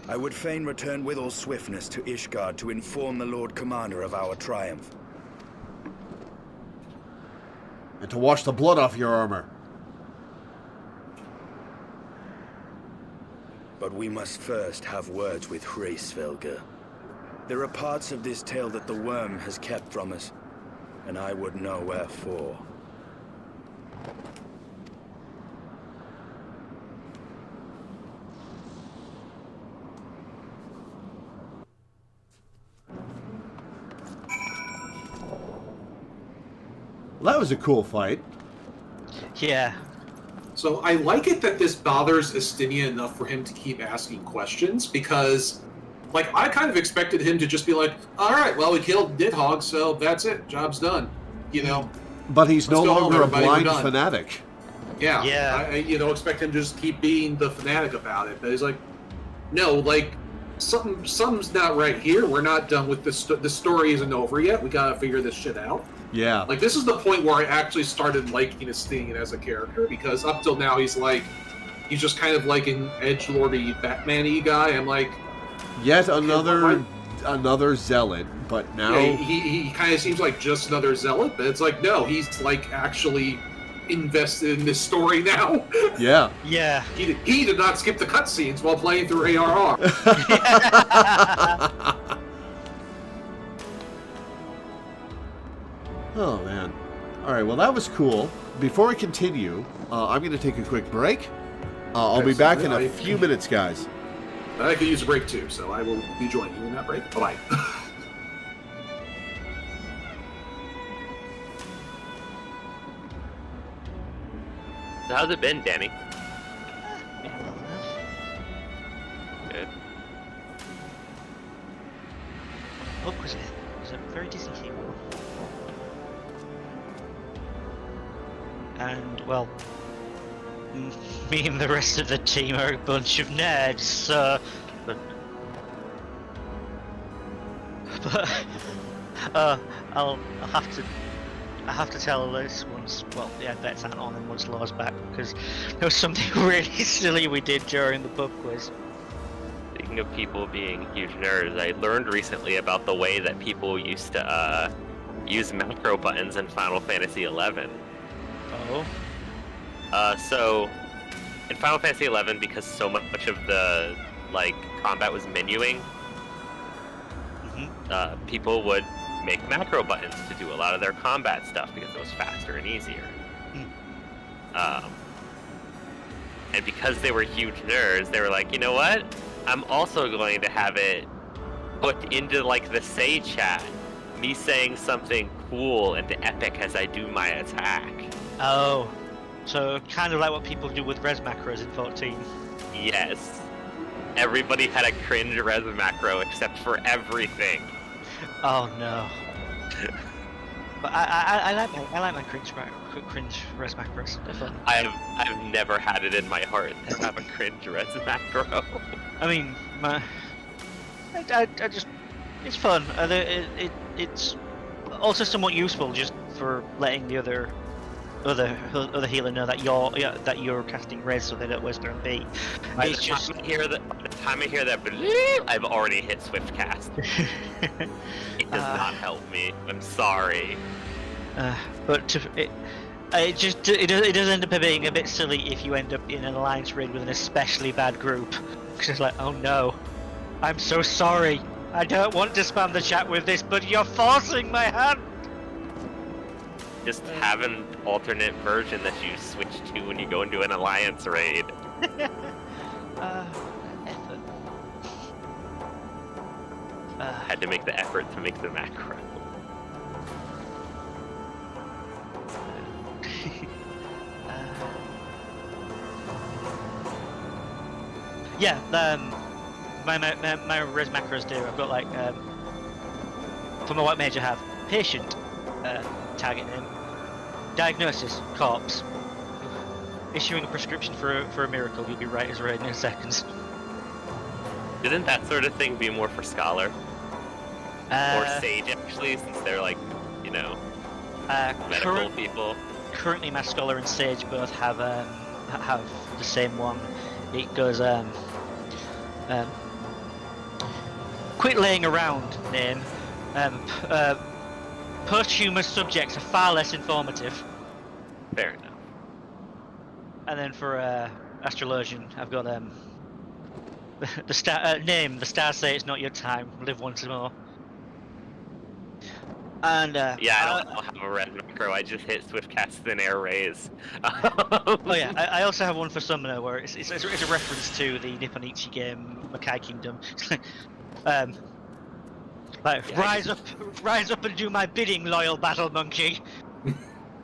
I would fain return with all swiftness to Ishgard to inform the Lord Commander of our triumph. And to wash the blood off your armor. But we must first have words with Hraesvelgr. There are parts of this tale that the worm has kept from us, and I would know wherefore. Well, that was a cool fight. Yeah. So I like it that this bothers Estinian enough for him to keep asking questions, because, like, I kind of expected him to just be like, all right, well, we killed Nidhogg, so that's it, job's done, you know? But he's no Let's go home, longer a everybody, we're blind done. fanatic. Yeah. Yeah. I expect him to just keep being the fanatic about it, but he's like, no, like, something's not right here, we're not done with this, the story isn't over yet, we gotta figure this shit out. Yeah. Like, this is the point where I actually started liking Estinian as a character, because up till now he's just kind of like an edgelordy Batman-y guy. I'm like, Yet another another zealot, but now Yeah, he kind of seems like just another zealot, but it's like, no, he's like actually invested in this story now. Yeah. Yeah. He did not skip the cutscenes while playing through ARR. Oh man. All right. Well, that was cool. Before we continue, I'm going to take a quick break. I'll be back in a few minutes, guys. I could use a break too, so I will be joining you in that break. Bye-bye. So how's it been, Danny? Good. Oh, was a very decent hero. And, well, me and the rest of the team are a bunch of nerds, so... But, I'll have to tell this once, well, the adverts aren't on and once Lore's back, because there was something really silly we did during the pub quiz. Speaking of people being huge nerds, I learned recently about the way that people used to use macro buttons in Final Fantasy XI. Oh? So, in Final Fantasy XI, because so much of the, like, combat was menuing, people would make macro buttons to do a lot of their combat stuff because it was faster and easier. And because they were huge nerds, they were like, you know what? I'm also going to have it put into, like, the say chat, me saying something cool and epic as I do my attack. Oh, so kind of like what people do with res macros in 14. Yes. Everybody had a cringe res macro except for everything. Oh no. But I like my cringe res macros. They're fun. I've never had it in my heart to have a cringe res macro. I mean, I just, it's fun. It's also somewhat useful just for letting the other healer know that you're casting res, so they don't waste their MP. By the time I hear that, I've already hit swift cast. It does not help me. I'm sorry. But it does end up being a bit silly if you end up in an alliance raid with an especially bad group. Because it's like, oh no, I'm so sorry. I don't want to spam the chat with this, but you're forcing my hand. Just have an alternate version that you switch to when you go into an alliance raid. Effort. Had to make the effort to make the macro. Yeah, my res macros do. I've got like for my white mage I have patient target name, diagnosis corpse, issuing a prescription for a miracle. You'll be right as raid in seconds. Didn't that sort of thing be more for scholar or sage actually, since they're like, you know, medical people? Currently, my scholar and sage both have the same one. It goes quit laying around name. Posthumous subjects are far less informative. Fair enough. And then for astrologian, I've got the star name. The stars say it's not your time. Live once more. And yeah, I don't have a red macro. I just hit swift cast and air raise. Oh yeah, I also have one for summoner where it's a reference to the Nippon Ichi game Makai Kingdom. Like, yeah, rise up and do my bidding, loyal battle monkey.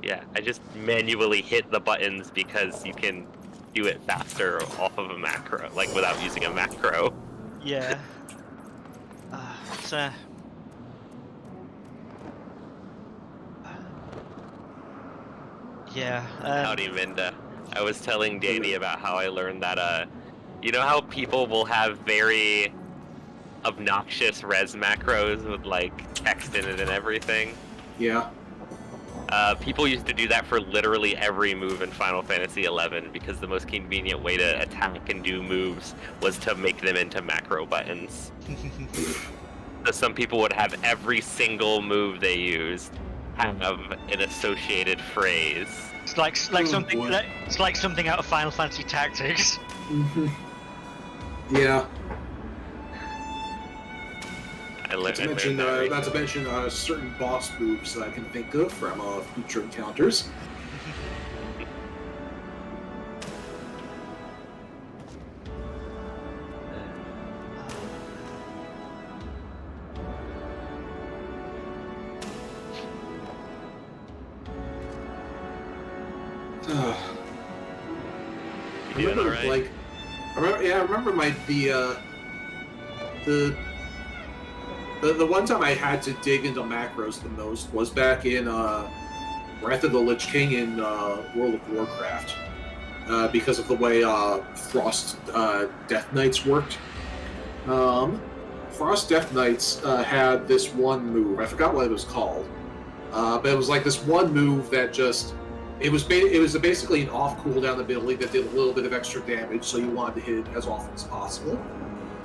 Yeah, I just manually hit the buttons because you can do it faster off of a macro, like without using a macro. Yeah. Yeah. Howdy, Minda. I was telling Danny about how I learned that, you know how people will have very obnoxious res macros with, like, text in it and everything? Yeah. People used to do that for literally every move in Final Fantasy XI because the most convenient way to attack and do moves was to make them into macro buttons. So some people would have every single move they used have an associated phrase. It's like something. It's like something out of Final Fantasy Tactics. Yeah. Not to mention certain boss moves that I can think of from future encounters. You doing all right? I remember the one time I had to dig into macros the most was back in Wrath of the Lich King in World of Warcraft, because of the way Frost Death Knights worked. Frost Death Knights had this one move. I forgot what it was called, but it was like this one move that just it was basically an off cooldown ability that did a little bit of extra damage, so you wanted to hit it as often as possible.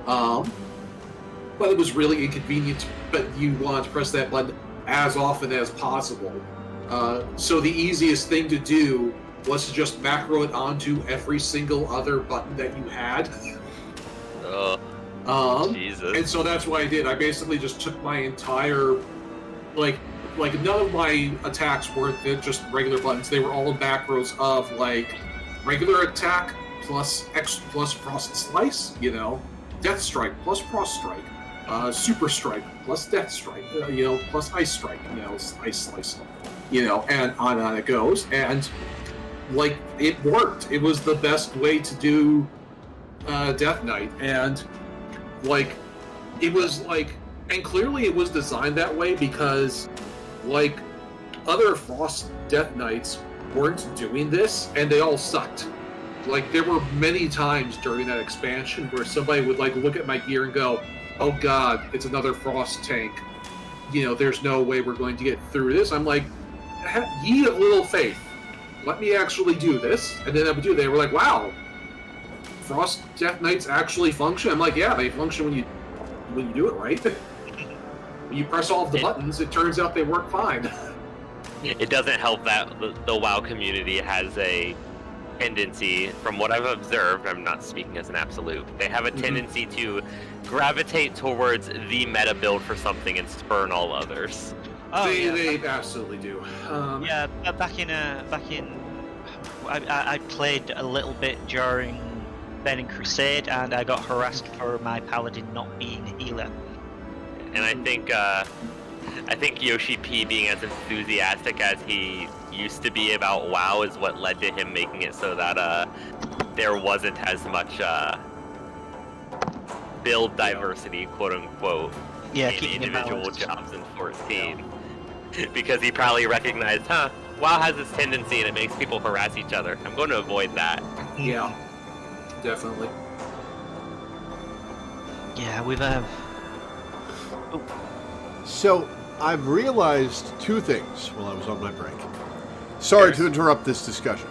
But it was really inconvenient, but you wanted to press that button as often as possible. So the easiest thing to do was to just macro it onto every single other button that you had. Jesus. And so that's what I did. I basically just took my entire, like none of my attacks weren't just regular buttons. They were all macros of like regular attack plus Frost Slice, Death Strike plus Frost Strike. Super Strike plus Death Strike, plus Ice Strike, Ice Slice, and on it goes. And, it worked. It was the best way to do Death Knight. And, it was, and clearly it was designed that way because, other Frost Death Knights weren't doing this, and they all sucked. There were many times during that expansion where somebody would, look at my gear and go, oh god, it's another Frost tank. There's no way we're going to get through this. I'm like, ye of little faith. Let me actually do this. And then I would do it. They were like, wow, Frost Death Knights actually function? I'm like, yeah, they function when you do it right. When you press all of the buttons, it turns out they work fine. It doesn't help that the WoW community has a tendency, from what I've observed, I'm not speaking as an absolute, they have a tendency to gravitate towards the meta build for something and spurn all others. They absolutely do. Back in I played a little bit during Burning Crusade, and I got harassed for my paladin not being a healer. And I think Yoshi P being as enthusiastic as he used to be about WoW is what led to him making it so that there wasn't as much build diversity, quote unquote, in individual jobs in 14. Because he probably recognized, WoW has this tendency and it makes people harass each other. I'm going to avoid that. Yeah, definitely. Yeah, we've So, I've realized two things while I was on my break. Sorry to interrupt this discussion.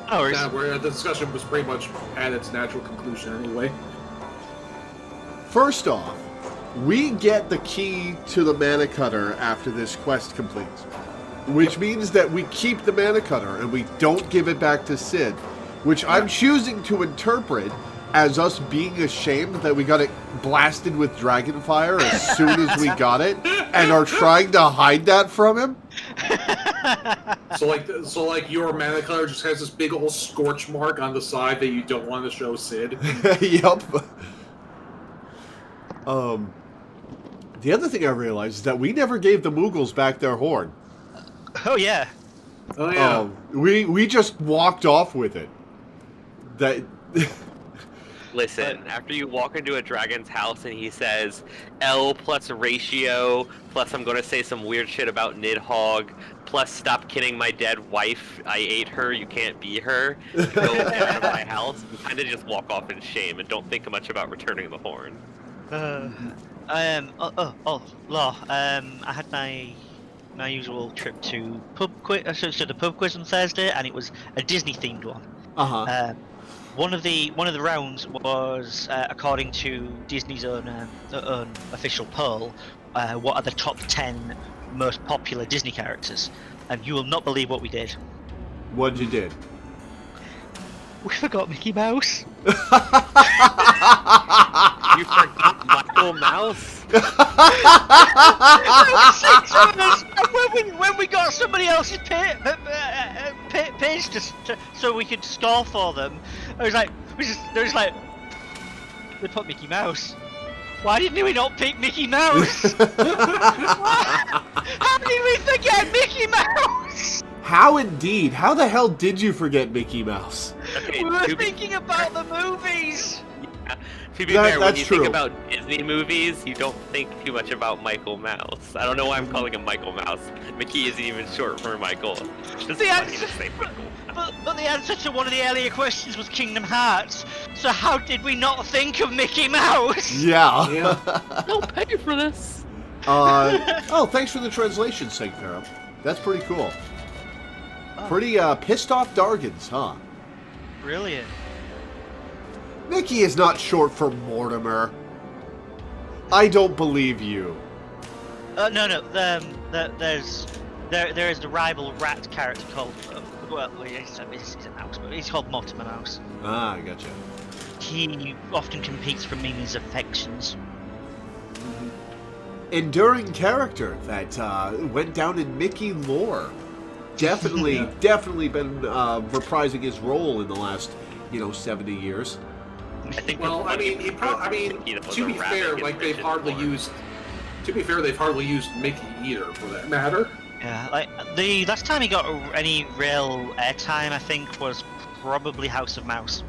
The discussion was pretty much at its natural conclusion anyway. First off, we get the key to the mana cutter after this quest completes, which means that we keep the mana cutter and we don't give it back to Sid, which I'm choosing to interpret as us being ashamed that we got it blasted with dragonfire as soon as we got it, and are trying to hide that from him. So your mana cutter just has this big old scorch mark on the side that you don't want to show Sid. Yup. The other thing I realized is that we never gave the Moogles back their horn. Oh yeah. We just walked off with it. Listen, after you walk into a dragon's house and he says L plus ratio, plus I'm going to say some weird shit about Nidhogg, plus stop kidding my dead wife, I ate her, you can't be her, go out of my house, and kind of just walk off in shame and don't think much about returning the horn. I had my usual trip to the pub quiz on Thursday, and it was a Disney themed one. one of the rounds was according to Disney's own official poll. What are the top 10 most popular Disney characters? And you will not believe what we did. What'd you did? We forgot Mickey Mouse. You forgot Michael Mouse? when we got somebody else's page so we could score for them, I was like, they put Mickey Mouse. Why didn't we not pick Mickey Mouse? How did we forget Mickey Mouse? How indeed? How the hell did you forget Mickey Mouse? Okay, We were thinking about the movies. Yeah. To be fair, when you true. think about Disney movies, you don't think too much about Michael Mouse. I don't know why I'm calling him Michael Mouse. Mickey isn't even short for Michael. It's just The funny answer- to say Michael Mouse. But the answer to one of the earlier questions was Kingdom Hearts. So how did we not think of Mickey Mouse? Yeah. Don't pay for this. Oh, thanks for the translation, Sigfaro. That's pretty cool. Pretty pissed off Dargans, huh? Brilliant. Mickey is not short for Mortimer. I don't believe you. No. There is the rival rat character called. He's a mouse, but he's called Mortimer Mouse. Ah, I gotcha. He often competes for Mimi's affections. Enduring character that went down in Mickey lore. Definitely been reprising his role in the last, 70 years. I think. Well, I mean, to be fair, like they've hardly used. To be fair, they've hardly used Mickey either, for that matter. Yeah, like the last time he got any real airtime, I think, was probably House of Mouse.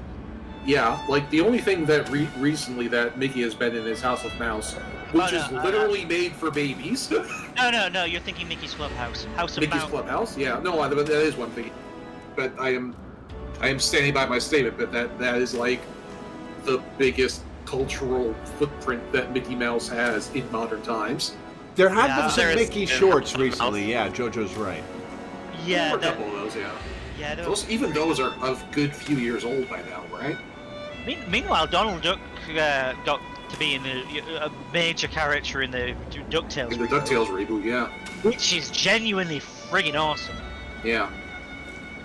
Yeah, like the only thing that recently that Mickey has been in is House of Mouse, which is literally made for babies. No, you're thinking Mickey's Clubhouse. House of Mickey's Mouse. Clubhouse? Yeah, no, that is one thing. But I am standing by my statement, but that is like the biggest cultural footprint that Mickey Mouse has in modern times. There have been some There's- Mickey shorts recently. Yeah, JoJo's right. Yeah, There were a couple of those, yeah. Yeah, Even those are a good few years old by now, right? Meanwhile, Donald Duck got to be a major character in the DuckTales. In the DuckTales reboot, yeah. Which is genuinely friggin' awesome. Yeah.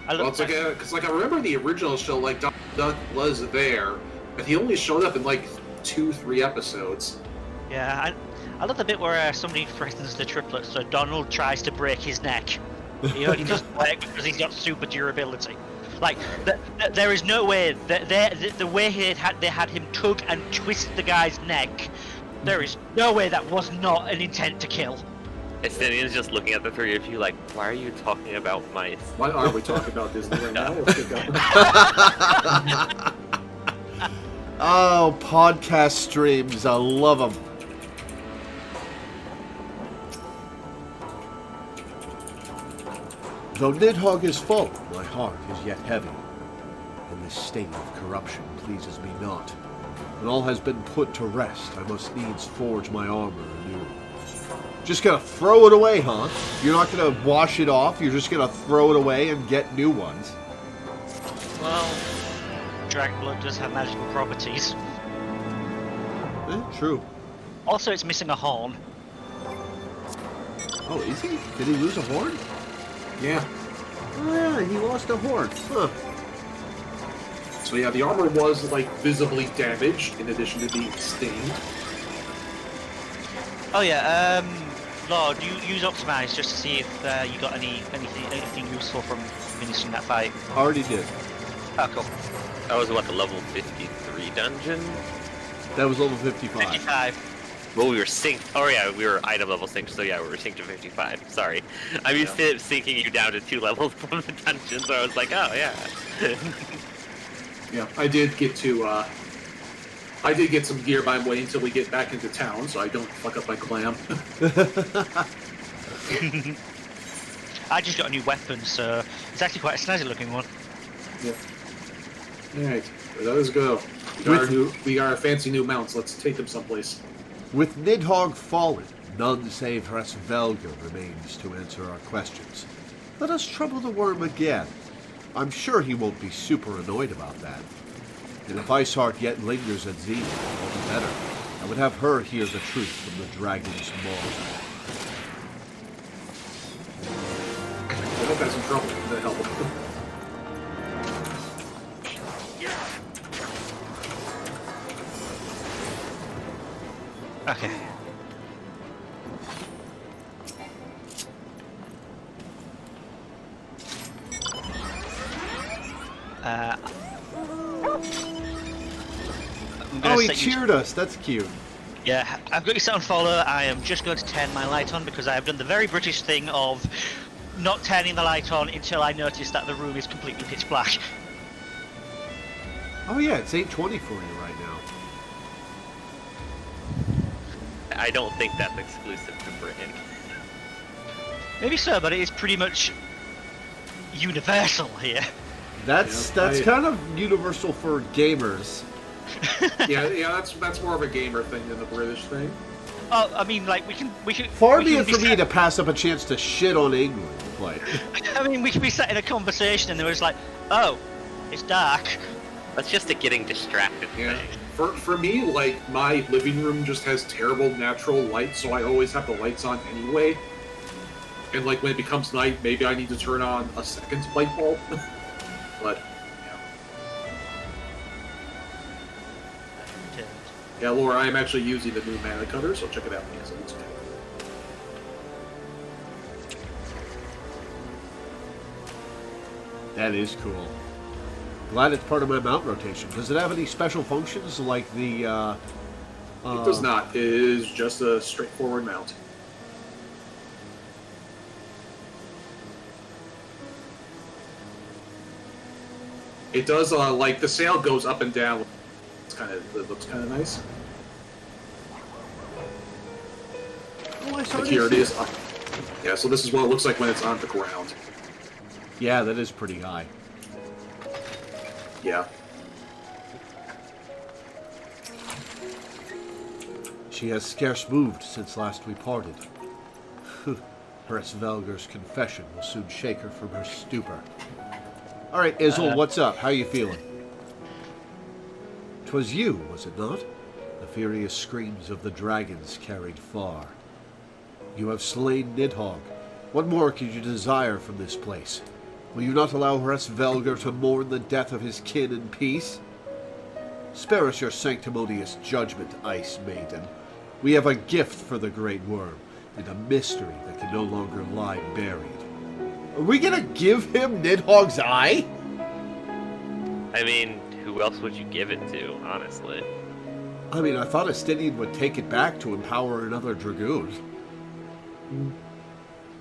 Because I remember the original show, like Duck was there, but he only showed up in like 2-3 episodes. Yeah, I love the bit where somebody threatens the triplets, so Donald tries to break his neck. He only doesn't work because he's got super durability. Like, there is no way that the way they had him tug and twist the guy's neck, there is no way that was not an intent to kill. Estinian's just looking at the three of you like, why are you talking about mice? Why are we talking about Disney right now? Oh, podcast streams. I love them. Though Nidhogg is full, my heart is yet heavy, and this state of corruption pleases me not. When all has been put to rest, I must needs forge my armor anew. Just gonna throw it away, huh? You're not gonna wash it off, you're just gonna throw it away and get new ones. Well, Dragon Blood does have magical properties. True. Also, it's missing a horn. Oh, is he? Did he lose a horn? Yeah. Oh yeah, he lost a horn. Huh. So yeah, the armor was like visibly damaged in addition to being stained. Oh yeah, Lord, you use Optimize just to see if you got anything useful from finishing that fight. Already did. Oh, cool. That was what, the level 53 dungeon? That was level 55. 55. Well, we were synced. Oh yeah, we were item level synced, so yeah, we were synced to 55. Sorry. I'm used to syncing you down to 2 levels from the dungeon, so I was like, oh yeah. Yeah, I did get some gear by waiting until we get back into town, so I don't fuck up my clam. I just got a new weapon, so it's actually quite a snazzy looking one. Yeah. Alright, let us go. We got our fancy new mounts, let's take them someplace. With Nidhogg fallen, none save Hresvelga remains to answer our questions. Let us trouble the worm again. I'm sure he won't be super annoyed about that. And if Iceheart yet lingers at Zenith, all the better. I would have her hear the truth from the dragon's maw. I hope that's in trouble to help him. Okay. Oh, he cheered us. That's cute. Yeah, I've got you set on follow. I am just going to turn my light on because I have done the very British thing of not turning the light on until I notice that the room is completely pitch black. Oh yeah, it's 8:20 for you right now. I don't think that's exclusive to Britain. Maybe so, but it is pretty much universal here. That's kind of universal for gamers. yeah, that's more of a gamer thing than a British thing. Oh, I mean, like we can. Far be it for me to pass up a chance to shit on England, like. I mean, we could be sat in a conversation and there was like, oh, it's dark. That's just a getting distracted thing. For me, like, my living room just has terrible natural light, so I always have the lights on anyway. And, like, when it becomes night, maybe I need to turn on a second light bulb. But, yeah, Laura, I'm actually using the new mana cutter, so check it out. Yes, it's okay. That is cool. Glad it's part of my mount rotation. Does it have any special functions like the, It does not. It is just a straightforward mount. It does, like, the sail goes up and down. It looks kind of nice. Oh, Like here it is. Yeah, so this is what it looks like when it's on the ground. Yeah, that is pretty high. Yeah. She has scarce moved since last we parted. Heresvelger's confession will soon shake her from her stupor. All right, Izzle, what's up? How you feeling? 'Twas you, was it not? The furious screams of the dragons carried far. You have slain Nidhogg. What more could you desire from this place? Will you not allow Heresvelger to mourn the death of his kin in peace? Spare us your sanctimonious judgment, Ice Maiden. We have a gift for the Great Worm, and a mystery that can no longer lie buried. Are we gonna give him Nidhogg's eye? I mean, who else would you give it to, honestly? I mean, I thought Estinian would take it back to empower another Dragoon.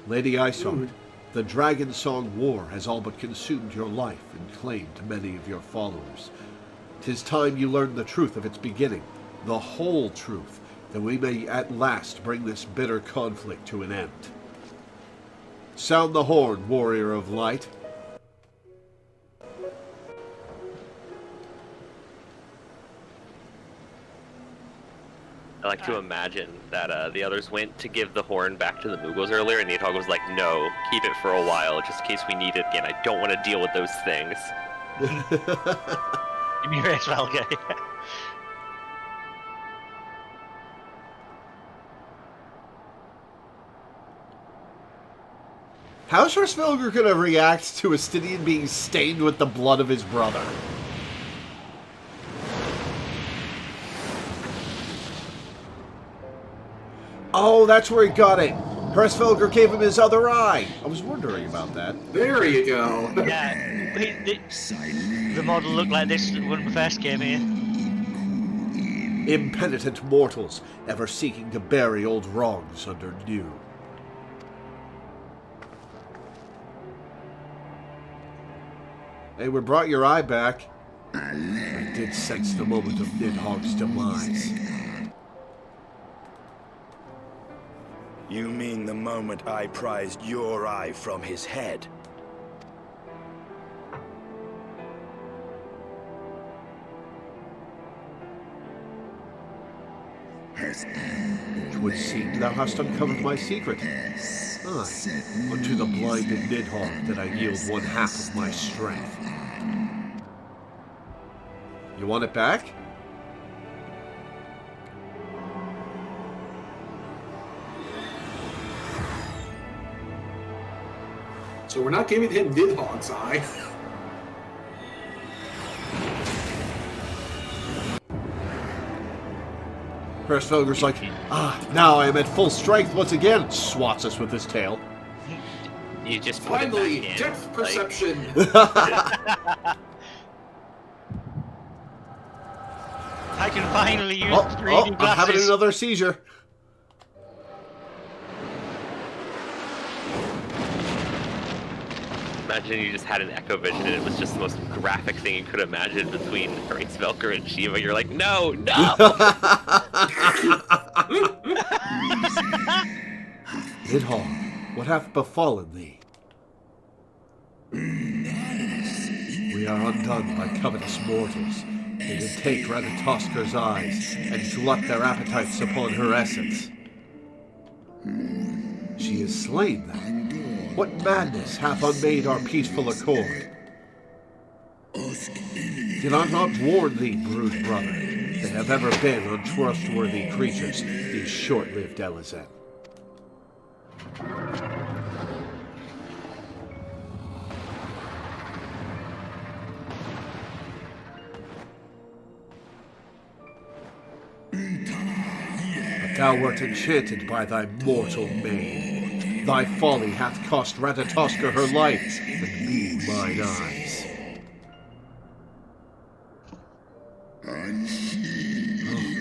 Lady Iceheart, the Dragon Song War has all but consumed your life and claimed many of your followers. 'Tis time you learned the truth of its beginning, the whole truth, that we may at last bring this bitter conflict to an end. Sound the horn, warrior of light. I like to imagine that the others went to give the horn back to the Moogles earlier, and Nidhogg was like, no, keep it for a while, just in case we need it again. I don't want to deal with those things. You mean Heresvelger? How's Heresvelger gonna react to Estinian being stained with the blood of his brother? Oh, that's where he got it. Heresvelger gave him his other eye. I was wondering about that. There you go. Yeah, the model looked like this when we first came here. Impenitent mortals, ever seeking to bury old wrongs under new. Hey, we brought your eye back. I did sense the moment of Nidhogg's demise. You mean the moment I prized your eye from his head? It would seem thou hast uncovered my secret. Aye, unto the blinded Nidhogg that I yield one half of my strength. You want it back? So we're not giving him Nidhogg's eye. Hraesvelgur's like, now I am at full strength once again. Swats us with his tail. You just put it Finally, back in, depth perception. I can finally use 3D I'm glasses. having another seizure. Imagine you just had an echo vision and it was just the most graphic thing you could imagine between Hraesvelgur and Shiva. You're like, no, no! Nidhogg, what hath befallen thee? We are undone by covetous mortals. They did take Radatosker's eyes and glut their appetites upon her essence. She is slain then. What madness hath unmade our peaceful accord? Did I not warn thee, brood brother? They have ever been untrustworthy creatures, these short-lived Elezen. But thou wert enchanted by thy mortal maid. Thy folly hath cost Ratatosker her life, and me mine eyes. Oh,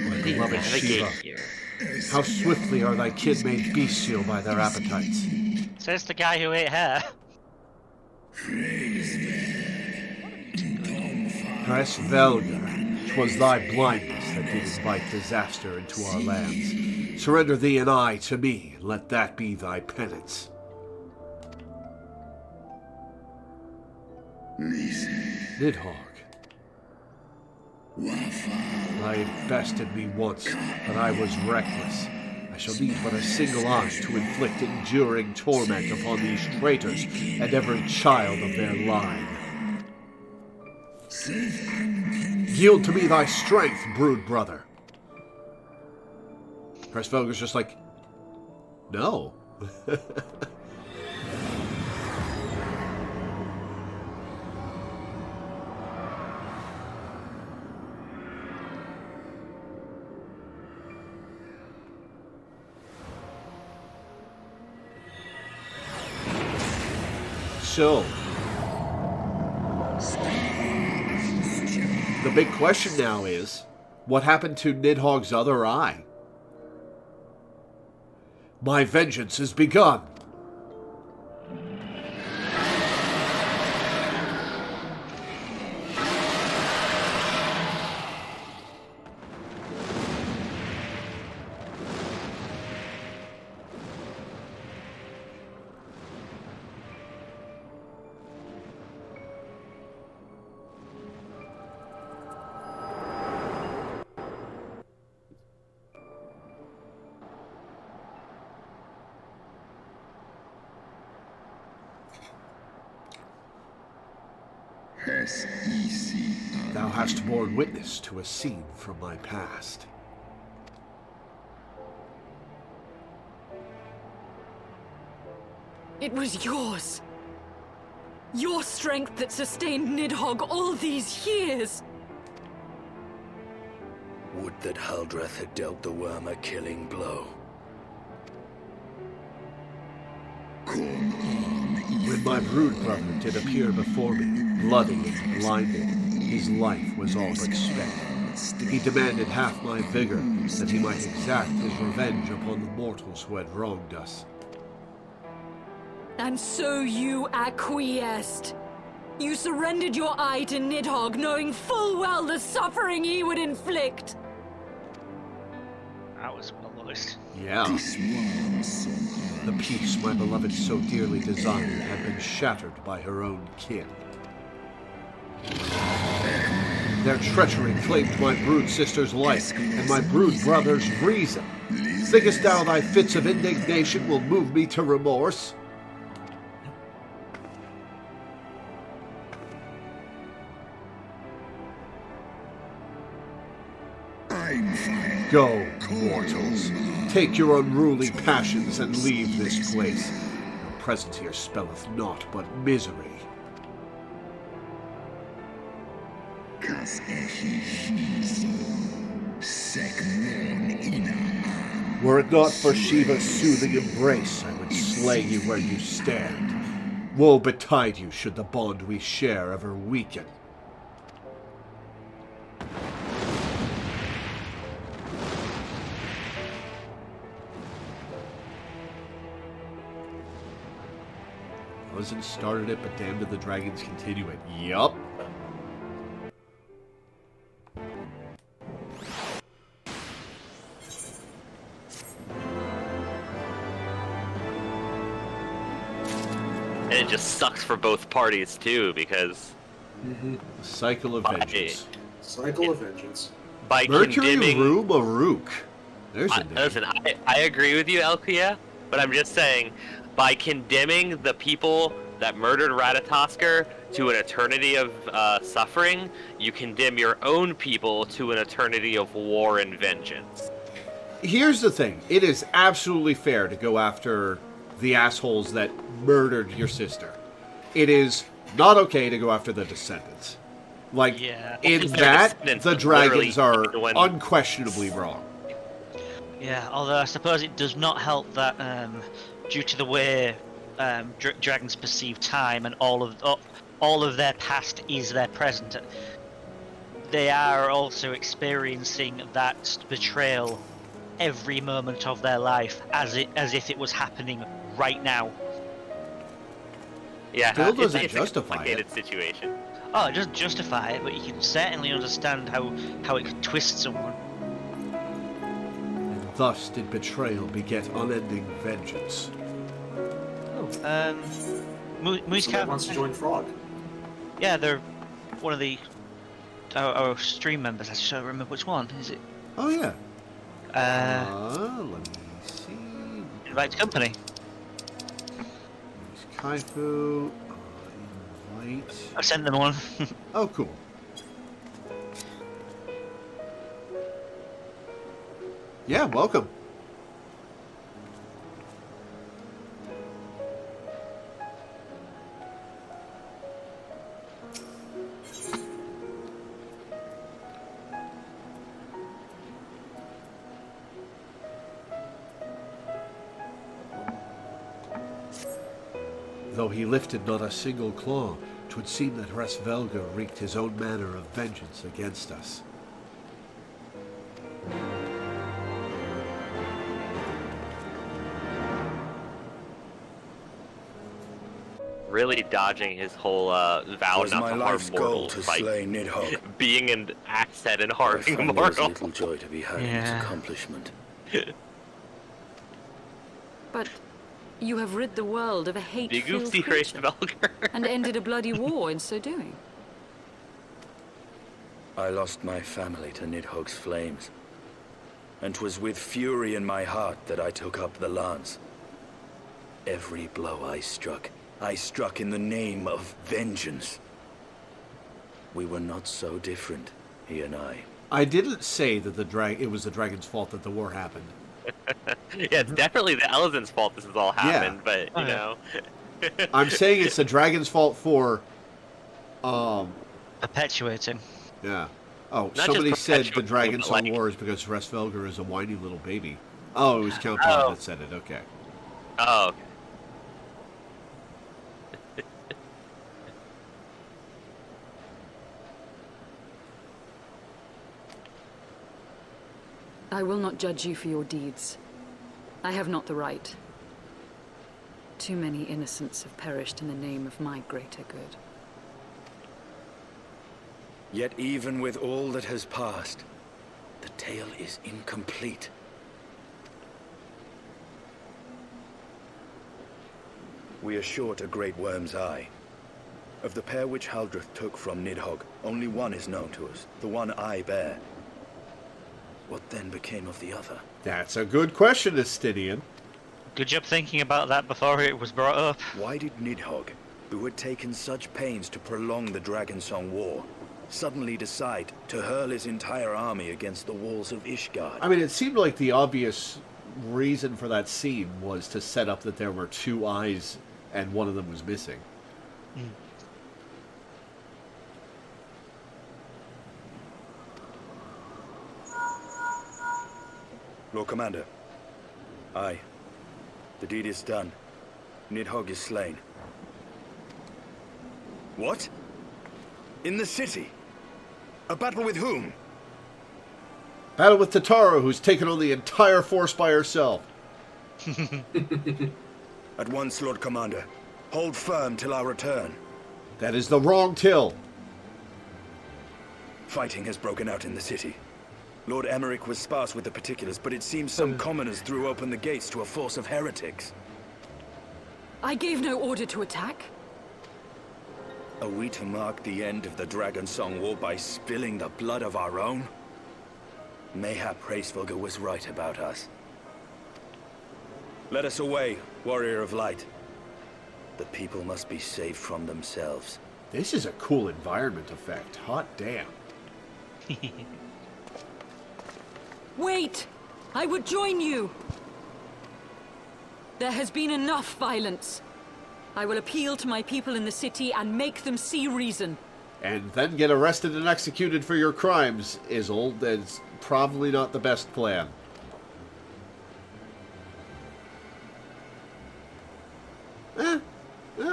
my beloved Shiva, how swiftly are thy kin made bestial by their appetites. Says the guy who ate hair. Hraesvelgur, 'twas thy blindness that did invite disaster into our lands. Surrender thee an eye to me, and let that be thy penance. Nidhogg, thy bested me once, but I was reckless. I shall need but a single eye to inflict enduring torment upon these traitors and every child of their line. Yield to me thy strength, brood brother. Hraesvelgur's just like, no. So, the big question now is, what happened to Nidhogg's other eye? My vengeance is begun. Thou hast borne witness to a scene from my past. It was yours. Your strength that sustained Nidhogg all these years. Would that Haldreth had dealt the worm a killing blow. When my brood brother did appear before me, bloody and blinded, his life was all but spent. He demanded half my vigor, that he might exact his revenge upon the mortals who had wronged us. And so you acquiesced. You surrendered your eye to Nidhogg, knowing full well the suffering he would inflict. That was almost. Yeah. The peace my beloved so dearly desired had been shattered by her own kin. Their treachery claimed my brood sister's life and my brood brother's reason. Thinkest thou thy fits of indignation will move me to remorse? Go, mortals. Take your unruly passions and leave this place. Your presence here spelleth naught but misery. Were it not for Shiva's soothing embrace, I would slay you where you stand. Woe betide you should the bond we share ever weaken. Wasn't started it, but damn did the dragons continue it. Yup. And it just sucks for both parties too, because Cycle of vengeance. Cycle of vengeance. By Mercury condemning, Rue Maruk. There's a name. listen, I agree with you, Elkia, but I'm just saying, by condemning the people that murdered Ratatoskr to an eternity of suffering, you condemn your own people to an eternity of war and vengeance. Here's the thing. It is absolutely fair to go after the assholes that murdered your sister. It is not okay to go after the descendants. Like, in that, the dragons are unquestionably wrong. Yeah, although I suppose it does not help that due to the way dragons perceive time and all of their past is their present, they are also experiencing that betrayal every moment of their life as if it was happening right now. Yeah, Still doesn't it's justify a complicated situation. Oh, it doesn't justify it, but you can certainly understand how it could twist someone. And thus did betrayal beget unending vengeance. Moose Someone wants to join Frog. Yeah, they're one of the our stream members. I just don't remember which one. Is it? Oh yeah. Let me see. Invite to company. There's Kaifu. Invite. I sent them one. Oh, cool. Yeah, welcome. Though he lifted not a single claw, 'twould seem that Resvelga wreaked his own manner of vengeance against us. really dodging his whole vow not to harm mortals to by slay Nidhogg. being an axe head and I harming found there was mortals. little joy to be had in its accomplishment. But you have rid the world of a hate-filled creature and ended a bloody war in so doing. I lost my family to Nidhogg's flames, and 'twas with fury in my heart that I took up the lance. Every blow I struck in the name of vengeance. We were not so different, he and I. I didn't say that it was the dragon's fault that the war happened. Yeah, it's definitely the Elezen's fault this has all happened, but, you know. I'm saying it's the dragon's fault for... perpetuating. Yeah. Oh, Not somebody just said the perpetuating, dragon but, song like- war is because Resvelgar is a whiny little baby. Oh, it was Count Tom that said it, okay. Oh, okay. I will not judge you for your deeds. I have not the right. Too many innocents have perished in the name of my greater good. Yet even with all that has passed, the tale is incomplete. We are short a great worm's eye. Of the pair which Haldreth took from Nidhogg, only one is known to us, the one I bear. What then became of the other? That's a good question, Estinian. Good job thinking about that before it was brought up. Why did Nidhogg, who had taken such pains to prolong the Dragonsong War, suddenly decide to hurl his entire army against the walls of Ishgard? I mean, it seemed like the obvious reason for that scene was to set up that there were two eyes and one of them was missing. Lord Commander. Aye. The deed is done. Nidhogg is slain. What? In the city? A battle with whom? Battle with Tatara, who's taken on the entire force by herself. At once, Lord Commander. Hold firm till our return. That is the wrong till. Fighting has broken out in the city. Lord Emmerich was sparse with the particulars, but it seems some commoners threw open the gates to a force of heretics. I gave no order to attack. Are we to mark the end of the Dragon Song War by spilling the blood of our own? Mayhap Hraesvelgr was right about us. Let us away, Warrior of Light. The people must be saved from themselves. This is a cool environment effect. Hot damn. Wait! I would join you! There has been enough violence. I will appeal to my people in the city and make them see reason. And then get arrested and executed for your crimes, Isolde. That's probably not the best plan.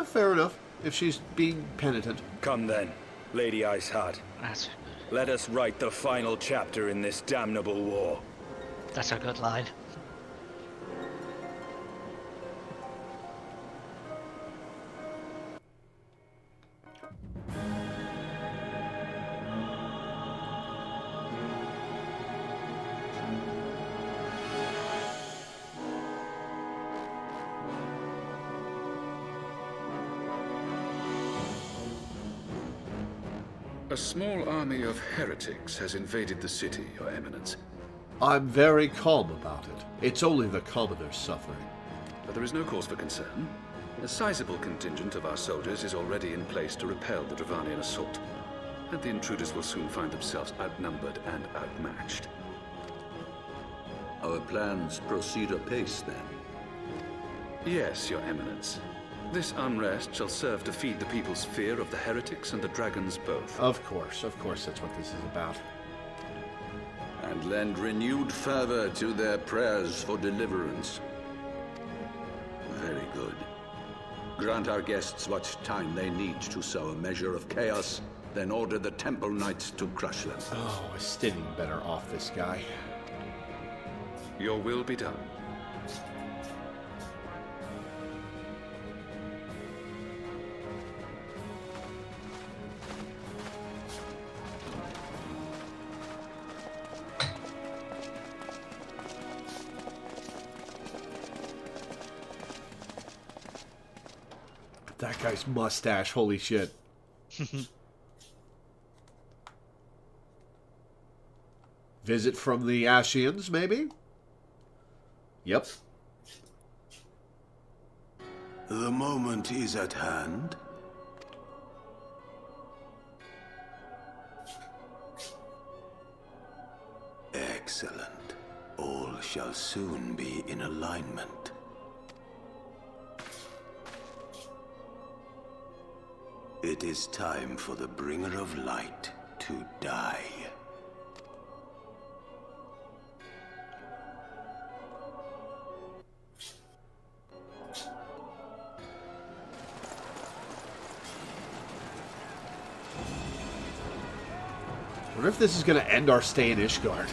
Fair enough, if she's being penitent. Come then, Lady Iceheart. That's Let us write the final chapter in this damnable war. a good line. A small army of heretics has invaded the city, Your Eminence. I'm very calm about it. It's only the commoners suffering. But there is no cause for concern. A sizable contingent of our soldiers is already in place to repel the Dravanian assault. And the intruders will soon find themselves outnumbered and outmatched. Our plans proceed apace, then? Yes, Your Eminence. This unrest shall serve to feed the people's fear of the heretics and the dragons both. Of course that's what this is about. And lend renewed fervor to their prayers for deliverance. Very good. Grant our guests what time they need to sow a measure of chaos, then order the Temple Knights to crush them. Oh, Estinian better off this guy. Your will be done. That guy's mustache, holy shit. Visit from the Ashians, maybe? Yep. The moment is at hand. Excellent. All shall soon be in alignment. It is time for the Bringer of Light to die. I wonder if this is going to end our stay in Ishgard.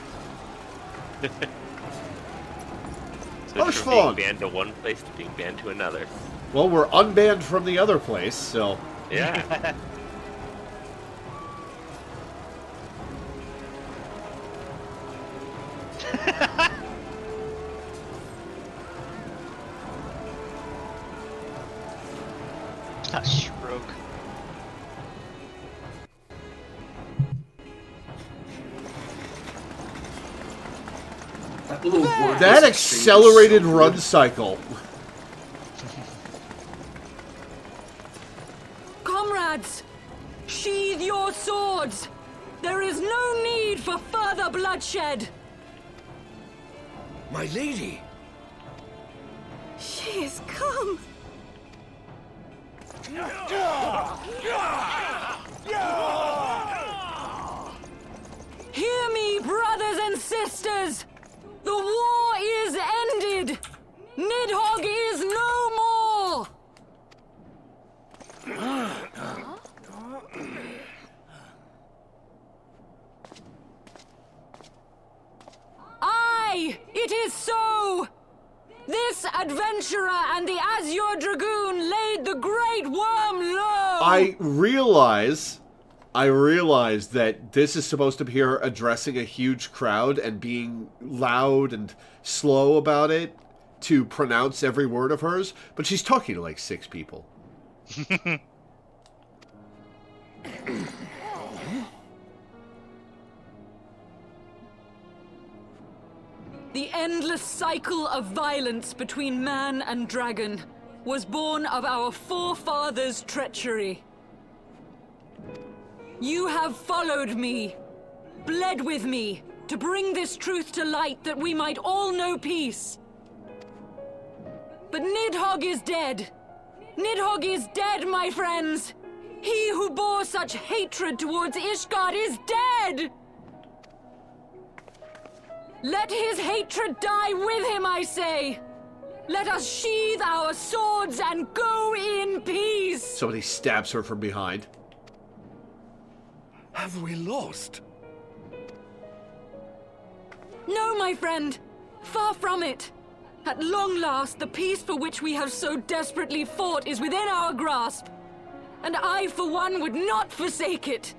So from being banned to one place to being banned to another. Well, we're unbanned from the other place, so... Yeah. That shrug. That accelerated run cycle. Comrades! Sheathe your swords! There is no need for further bloodshed! My lady! She has come. Hear me, brothers and sisters! The war is ended! Nidhogg is no more! Aye, it is so! This adventurer and the Azure Dragoon laid the great worm low! I realize that this is supposed to be her addressing a huge crowd and being loud and slow about it to pronounce every word of hers, but she's talking to like 6 people. The endless cycle of violence between man and dragon was born of our forefathers' treachery. You have followed me, bled with me, to bring this truth to light that we might all know peace. But Nidhogg is dead. Nidhogg is dead, my friends. He who bore such hatred towards Ishgard is dead. Let his hatred die with him, I say. Let us sheathe our swords and go in peace. Somebody stabs her from behind. Have we lost? No, my friend. Far from it. At long last, the peace for which we have so desperately fought is within our grasp. And I, for one, would not forsake it.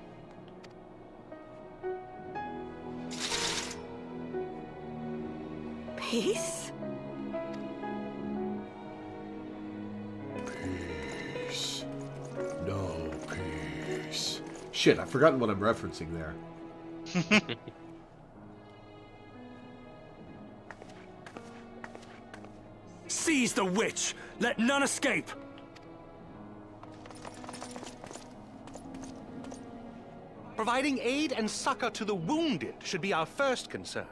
Peace? Peace. No peace. Shit, I've forgotten what I'm referencing there. Seize the witch! Let none escape! Providing aid and succor to the wounded should be our first concern.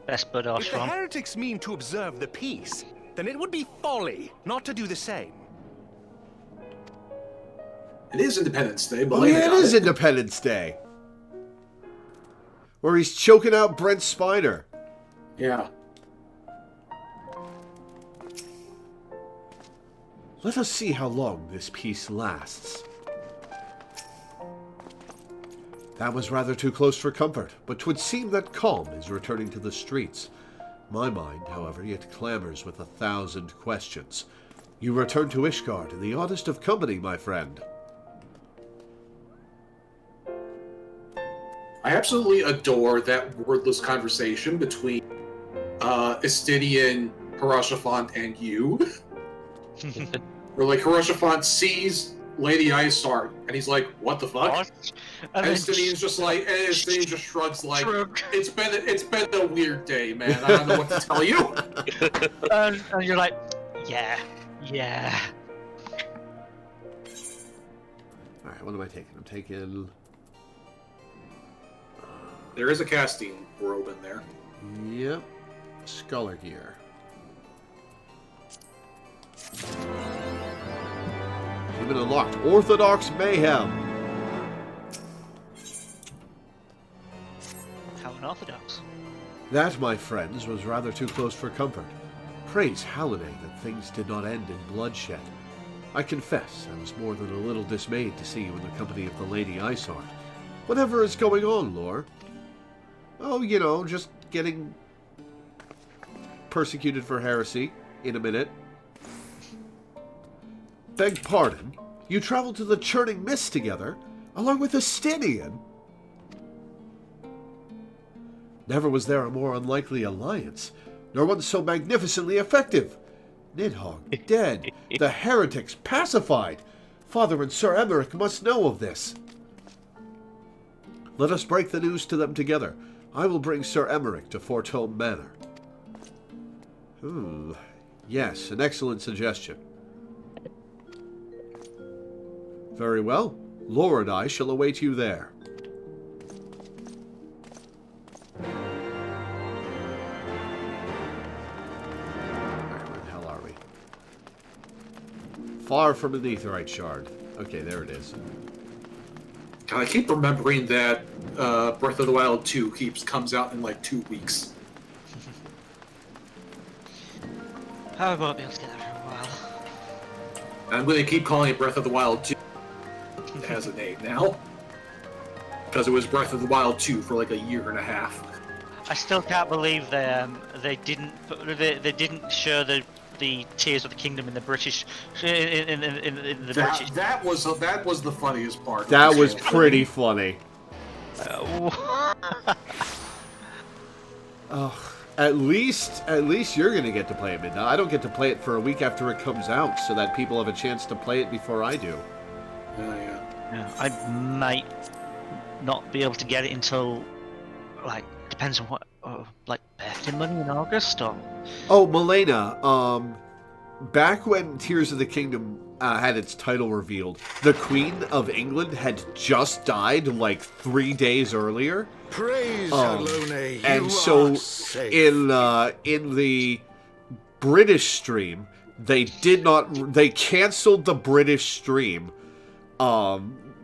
Best bud If the heretics mean to observe the peace, then it would be folly not to do the same. It is Independence Day, but Oh yeah, it is Independence Day. Where he's choking out Brent Spiner. Yeah. Let us see how long this peace lasts. That was rather too close for comfort, but 'twould seem that calm is returning to the streets. My mind, however, yet clamors with 1,000 questions. You return to Ishgard in the oddest of company, my friend. I absolutely adore that wordless conversation between Estidian, Harashafont, and you. Where like Harashafont sees Lady Isart, and he's like, "What the fuck?" What? And Estidian's just like, and Estidian just shrugs like, "It's been a weird day, man. I don't know what to tell you." And you're like, yeah. All right, what am I taking? I'm taking. There is a casting robe in there. Yep, Scholar gear. Human unlocked. Orthodox Mayhem. How unorthodox. That, my friends, was rather too close for comfort. Praise Halliday that things did not end in bloodshed. I confess I was more than a little dismayed to see you in the company of the Lady Isart. Whatever is going on, Lore? Oh, you know, just getting persecuted for heresy in a minute. Beg pardon? You traveled to the Churning Mist together, along with Estidian? Never was there a more unlikely alliance, nor one so magnificently effective. Nidhogg dead, the heretics pacified. Father and Sir Emmerich must know of this. Let us break the news to them together. I will bring Sir Emmerich to Fortome Manor. Yes, an excellent suggestion. Very well. Laura and I shall await you there. Alright, where the hell are we? Far from an aetherite shard. Okay, there it is. God, I keep remembering that Breath of the Wild 2 comes out in like 2 weeks. I won't be able to get that for a while. I'm going to keep calling it Breath of the Wild 2. It has a name now. Because it was Breath of the Wild 2 for like a year and a half. I still can't believe they didn't show the Tears of the Kingdom in the British in the British. That was the funniest part. That was pretty funny. Oh, at least you're gonna get to play it, Midna. I don't get to play it for a week after it comes out, so that people have a chance to play it before I do. Yeah, I might not be able to get it until, like, depends on what, like, birthday money in August, or... Oh, Milena, back when Tears of the Kingdom had its title revealed, the Queen of England had just died, like, 3 days earlier. Praise Halone, and so, in the British stream, they canceled the British stream,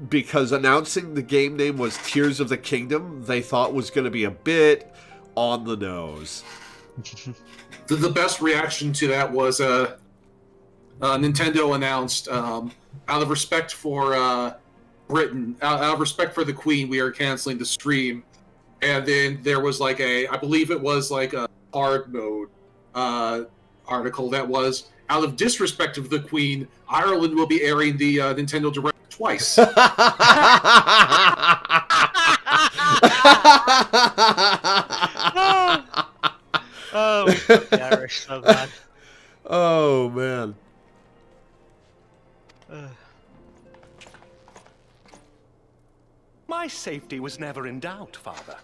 because announcing the game name was Tears of the Kingdom, they thought was going to be a bit on the nose. The best reaction to that was Nintendo announced, out of respect for Britain, out of respect for the Queen, we are canceling the stream. And then there was like I believe it was like a hard mode article that was, out of disrespect of the Queen, Ireland will be airing the Nintendo Direct twice. Oh, the Irish so bad. Oh, man. My safety was never in doubt, Father.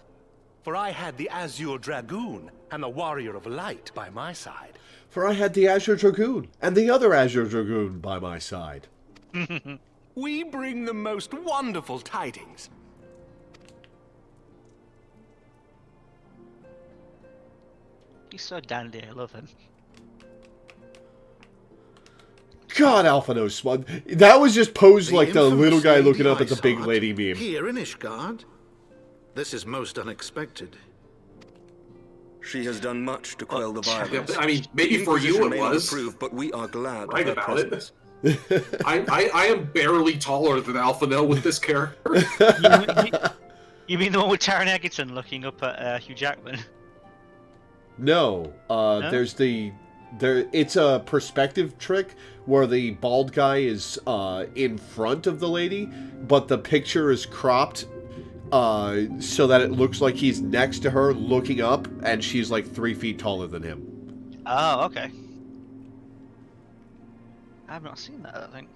For I had the Azure Dragoon and the Warrior of Light by my side. For I had the Azure Dragoon and the other Azure Dragoon by my side. We bring the most wonderful tidings. He's so dandy, I love him. God, Alphino's smug. That was just posed like the little guy looking up at the big lady meme. Here in Ishgard? This is most unexpected. She has done much to quell the violence. I mean, maybe for you it was. Approved, but we are glad right of her about presence. it. I am barely taller than Alphino with this character. You mean the one with Taron Egerton looking up at Hugh Jackman? No, it's a perspective trick where the bald guy is in front of the lady, but the picture is cropped so that it looks like he's next to her looking up, and she's like 3 feet taller than him. Oh, okay. I've not seen that, I think.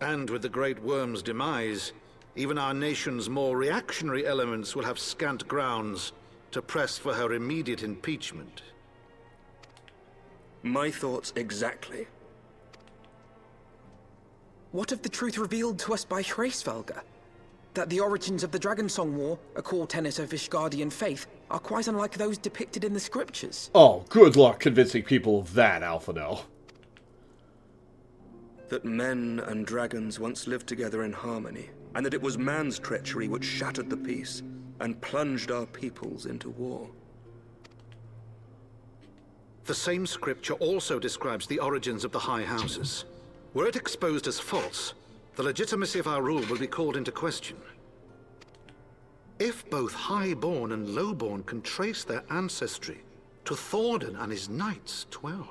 And with the Great Worm's demise, even our nation's more reactionary elements will have scant grounds to press for her immediate impeachment. My thoughts exactly. What of the truth revealed to us by Hraesvelgr? That the origins of the Dragonsong War, a core tenet of Ishgardian faith, are quite unlike those depicted in the scriptures. Oh, good luck convincing people of that, Alphino. That men and dragons once lived together in harmony, and that it was man's treachery which shattered the peace and plunged our peoples into war. The same scripture also describes the origins of the High Houses. Were it exposed as false, the legitimacy of our rule will be called into question. If both Highborn and Lowborn can trace their ancestry to Thordan and his knights 12.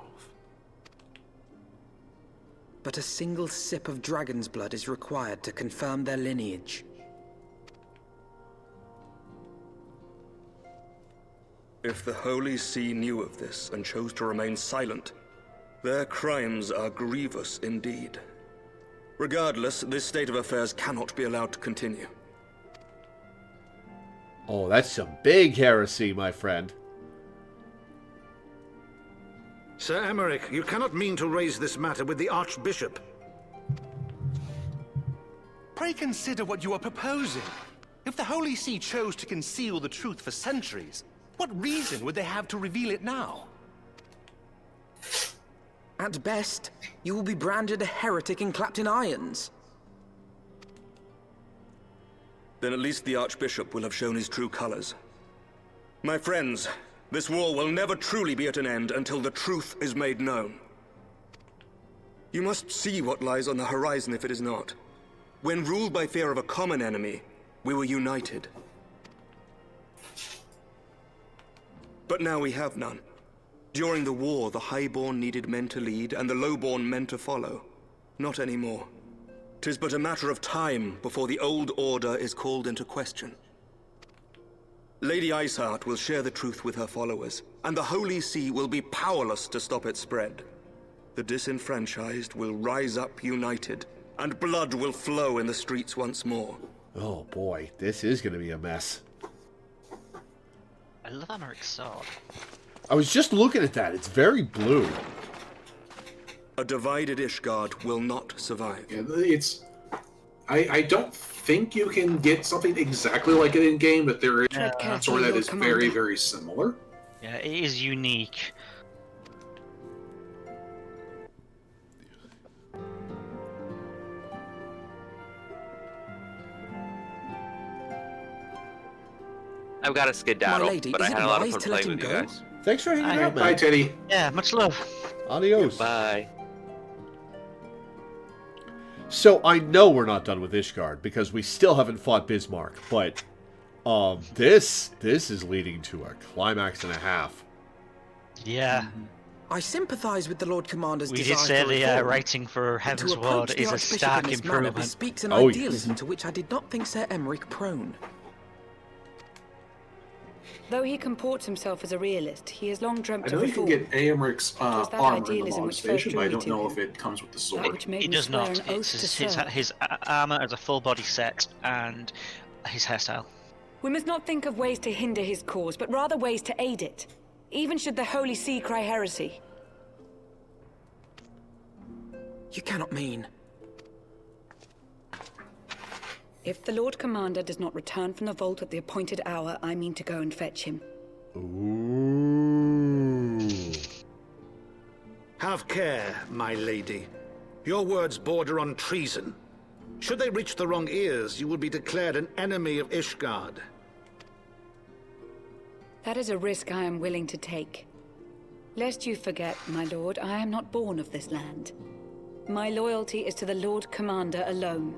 But a single sip of dragon's blood is required to confirm their lineage. If the Holy See knew of this and chose to remain silent, their crimes are grievous indeed. Regardless, this state of affairs cannot be allowed to continue. Oh, that's some big heresy, my friend. Sir Emmerich, you cannot mean to raise this matter with the Archbishop. Pray consider what you are proposing. If the Holy See chose to conceal the truth for centuries, what reason would they have to reveal it now? At best, you will be branded a heretic and clapped in irons. Then at least the Archbishop will have shown his true colors. My friends, this war will never truly be at an end until the truth is made known. You must see what lies on the horizon if it is not. When ruled by fear of a common enemy, we were united. But now we have none. During the war, the highborn needed men to lead, and the lowborn men to follow. Not anymore. 'Tis but a matter of time before the old order is called into question. Lady Iceheart will share the truth with her followers, and the Holy See will be powerless to stop its spread. The disenfranchised will rise up united, and blood will flow in the streets once more. Oh boy, this is going to be a mess. I love Amaric's sword. I was just looking at that. It's very blue. A divided Ishgard will not survive. Yeah, I don't think you can get something exactly like it in game, but there is a sword that is very, very similar. Yeah, it is unique. I've got a skedaddle, My lady, but I is it had a lot of wise fun to let playing him with you go? guys. Thanks for hanging out, man. Bye, Teddy. Yeah, much love. Adios. Bye. So I know we're not done with Ishgard because we still haven't fought Bismarck, but this is leading to a climax and a half. Yeah. I sympathize with the Lord Commander's We desire did say for the reform. writing for To approach Heavensward the is a Archbishop stark in this manner improvement. bespeaks an Oh, yes. idealism to which I did not think Sir Emmerich prone. Though he comports himself as a realist, he has long dreamt I of know you can reform. get Aemric's was that armor in the idealism log which first station, but I drew me don't to know him. if it comes with the That sword. which made It me does swear not. an oath It's to serve. his armor as a full body set and his hairstyle. We must not think of ways to hinder his cause, but rather ways to aid it. Even should the Holy See cry heresy. You cannot mean. If the Lord Commander does not return from the vault at the appointed hour, I mean to go and fetch him. Ooh. Have care, my lady. Your words border on treason. Should they reach the wrong ears, you will be declared an enemy of Ishgard. That is a risk I am willing to take. Lest you forget, my lord, I am not born of this land. My loyalty is to the Lord Commander alone.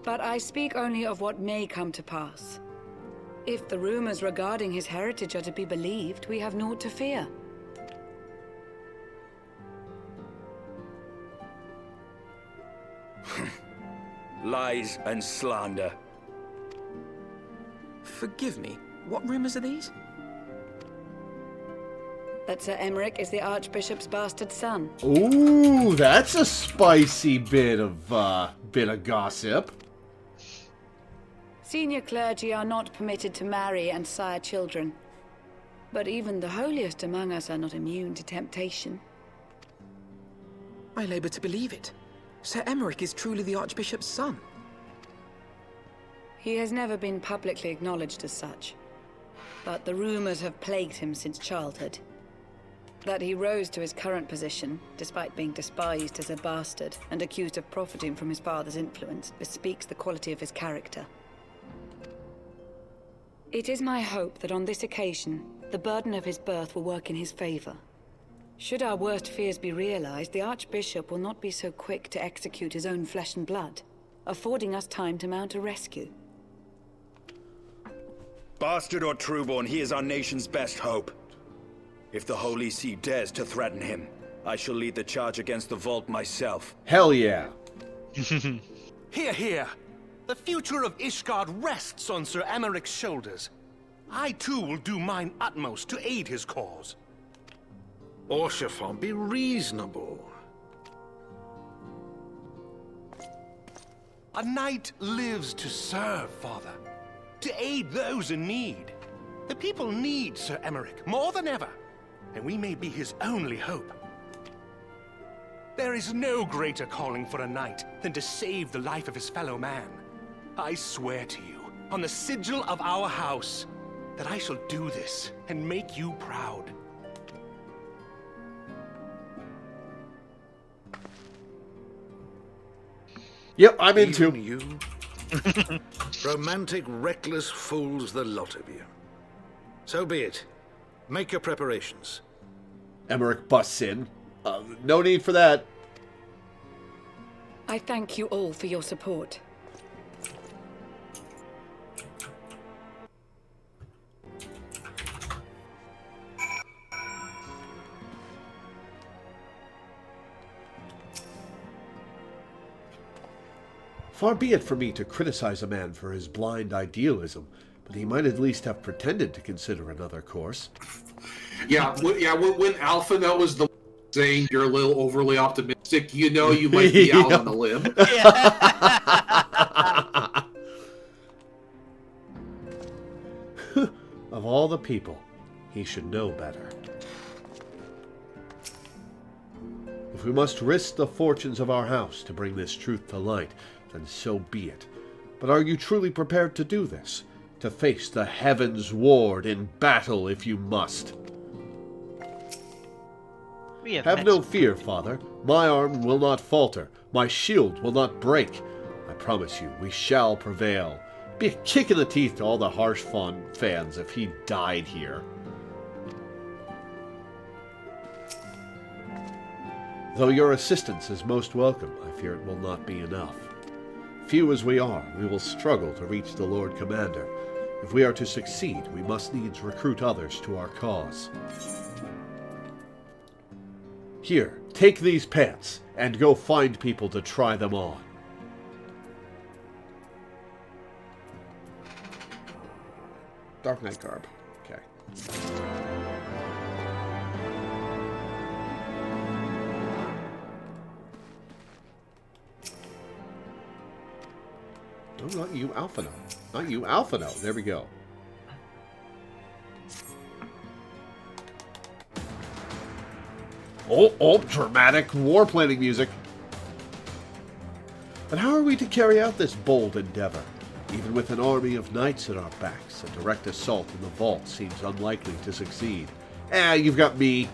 But I speak only of what may come to pass. If the rumors regarding his heritage are to be believed, we have naught to fear. Lies and slander. Forgive me, what rumors are these? That Sir Emmerich is the Archbishop's bastard son. Ooh, that's a spicy bit of gossip. Senior clergy are not permitted to marry and sire children. But even the holiest among us are not immune to temptation. I labor to believe it. Sir Emmerich is truly the Archbishop's son. He has never been publicly acknowledged as such. But the rumors have plagued him since childhood. That he rose to his current position, despite being despised as a bastard and accused of profiting from his father's influence, bespeaks the quality of his character. It is my hope that on this occasion, the burden of his birth will work in his favor. Should our worst fears be realized, the Archbishop will not be so quick to execute his own flesh and blood, affording us time to mount a rescue. Bastard or trueborn, he is our nation's best hope. If the Holy See dares to threaten him, I shall lead the charge against the vault myself. Hell yeah. Hear, hear! The future of Ishgard rests on Sir Emmerich's shoulders. I too will do mine utmost to aid his cause. Orshafon, be reasonable. A knight lives to serve, Father. To aid those in need. The people need Sir Emmerich more than ever, and we may be his only hope. There is no greater calling for a knight than to save the life of his fellow man. I swear to you, on the sigil of our house, that I shall do this and make you proud. Yep, I'm into. Even you? Romantic, reckless fools, the lot of you. So be it. Make your preparations. Emmerich busts in. No need for that. I thank you all for your support. Far be it from me to criticize a man for his blind idealism, but he might at least have pretended to consider another course. Yeah, when Alphina was the saying you're a little overly optimistic, you know you might be out on the limb. Of all the people, he should know better. If we must risk the fortunes of our house to bring this truth to light, then so be it. But are you truly prepared to do this? To face the Heavensward in battle if you must? Have no fear, Father. My arm will not falter. My shield will not break. I promise you, we shall prevail. Be a kick in the teeth to all the harsh fans if he died here. Though your assistance is most welcome, I fear it will not be enough. Few as we are, we will struggle to reach the Lord Commander. If we are to succeed, we must needs recruit others to our cause. Here, take these pants, and go find people to try them on. Dark Knight garb. Okay. No, not you, Alphino. Not you, Alphino. There we go. Oh, dramatic war planning music. But how are we to carry out this bold endeavor? Even with an army of knights at our backs, a direct assault in the vault seems unlikely to succeed. You've got me,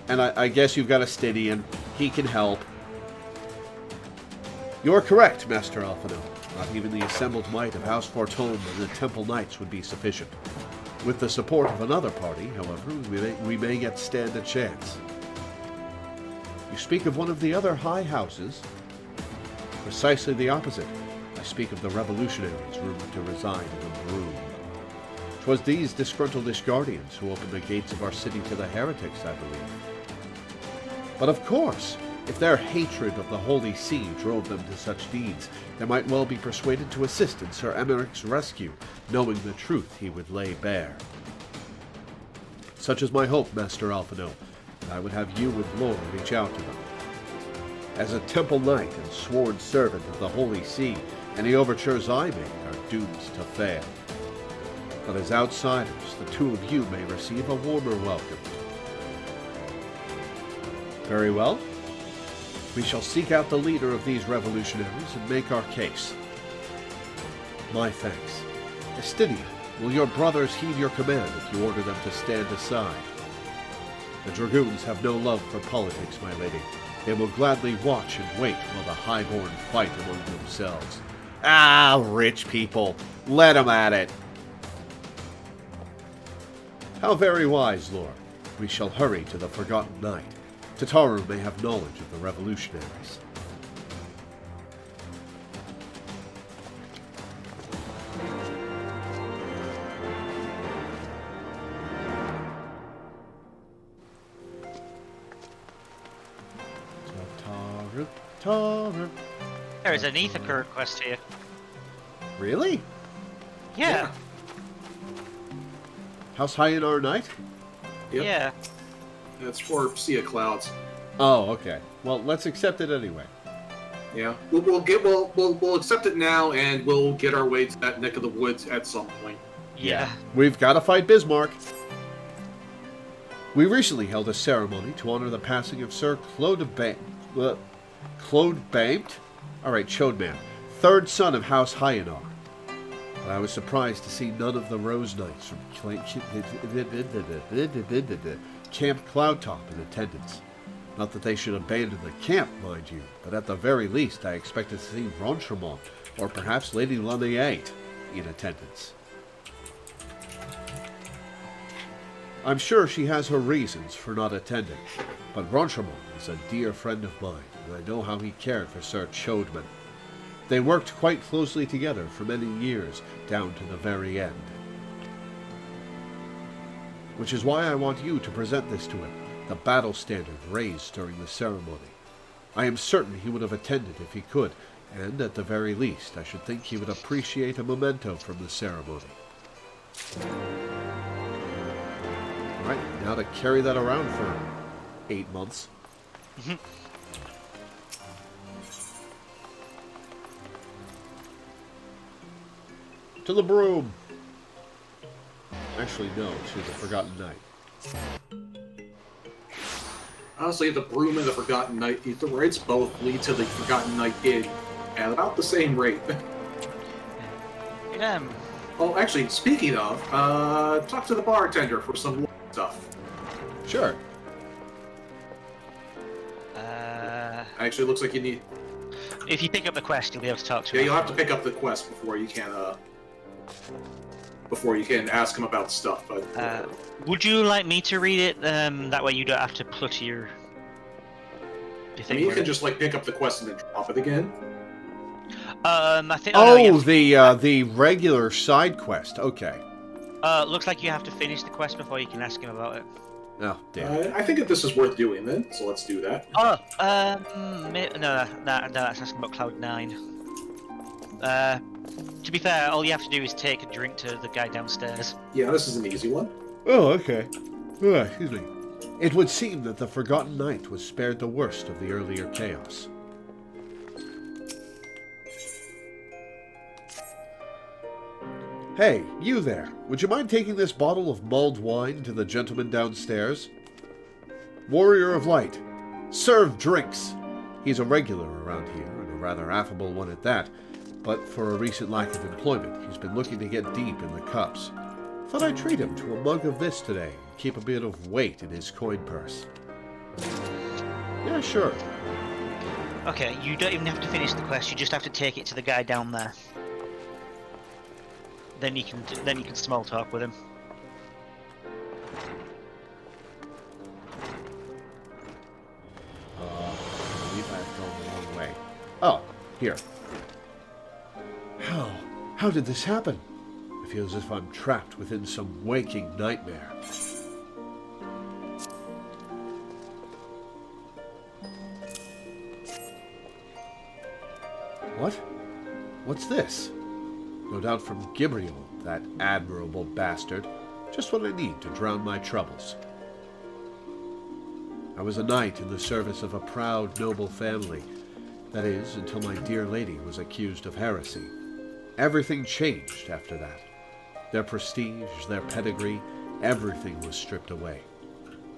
and I guess you've got a Stydian. He can help. You're correct, Master Alphino. Not even the assembled might of House Fortune and the Temple Knights would be sufficient. With the support of another party, however, we may yet stand a chance. You speak of one of the other high houses? Precisely the opposite. I speak of the revolutionaries rumored to reside in the Broom. 'Twas these disgruntled Ishgardians who opened the gates of our city to the heretics, I believe. But of course, if their hatred of the Holy See drove them to such deeds, they might well be persuaded to assist in Sir Emmerich's rescue, knowing the truth he would lay bare. Such is my hope, Master Alphino, and I would have you and Lore reach out to them. As a Temple Knight and sworn servant of the Holy See, any overtures I make are doomed to fail. But as outsiders, the two of you may receive a warmer welcome. Very well. We shall seek out the leader of these revolutionaries and make our case. My thanks. Estinia, will your brothers heed your command if you order them to stand aside? The Dragoons have no love for politics, my lady. They will gladly watch and wait while the Highborn fight among themselves. Rich people. Let them at it. How very wise, Lord. We shall hurry to the Forgotten Knight. Tataru may have knowledge of the revolutionaries. Tataru. There is an Ithaca quest here. Really? Yeah. House Hyenar Knight? Yep. Yeah. That's for Sea of Clouds. Oh, okay. Well, let's accept it anyway. Yeah, we'll accept it now, and we'll get our way to that neck of the woods at some point. Yeah. We've got to fight Bismarck. We recently held a ceremony to honor the passing of Sir Claude Bamped? Alright, Chodeman. Third son of House Hyanar. But I was surprised to see none of the Rose Knights from Camp Cloudtop in attendance. Not that they should abandon the camp, mind you, but at the very least I expected to see Rontremont, or perhaps Lady Laniate, in attendance. I'm sure she has her reasons for not attending, but Rontremont is a dear friend of mine, and I know how he cared for Sir Chodeman. They worked quite closely together for many years, down to the very end. Which is why I want you to present this to him, the battle standard raised during the ceremony. I am certain he would have attended if he could, and at the very least I should think he would appreciate a memento from the ceremony. Alright, now to carry that around for 8 months. To the broom! Actually, no, to the Forgotten Night. Honestly, the broom and the Forgotten Night Aetheroids both lead to the Forgotten Night Inn at about the same rate. Oh, actually, speaking of, talk to the bartender for some stuff. Sure. Actually, it looks like you need... If you pick up the quest, you'll be able to talk to him. Yeah, you'll have to pick up the quest before you can ask him about stuff, but... would you like me to read it? That way you don't have to clutter your... I mean, you can just, like, pick up the quest and then drop it again. I think... the regular side quest. Okay. Looks like you have to finish the quest before you can ask him about it. Oh, damn. I think that this is worth doing then, so let's do that. Oh, no, that's asking about Cloud 9. To be fair, all you have to do is take a drink to the guy downstairs. Yeah, this is an easy one. Oh, okay. Excuse me. It would seem that the Forgotten Knight was spared the worst of the earlier chaos. Hey, you there. Would you mind taking this bottle of mulled wine to the gentleman downstairs? Warrior of Light. Serve drinks. He's a regular around here, and a rather affable one at that, but for a recent lack of employment, he's been looking to get deep in the cups. Thought I'd treat him to a mug of this today, and keep a bit of weight in his coin purse. Yeah, sure. Okay, you don't even have to finish the quest, you just have to take it to the guy down there. Then you can small talk with him. I believe I've gone the wrong way. Oh, here. How did this happen? I feel as if I'm trapped within some waking nightmare. What? What's this? No doubt from Gibriel, that admirable bastard. Just what I need to drown my troubles. I was a knight in the service of a proud, noble family. That is, until my dear lady was accused of heresy. Everything changed after that. Their prestige, their pedigree, everything was stripped away.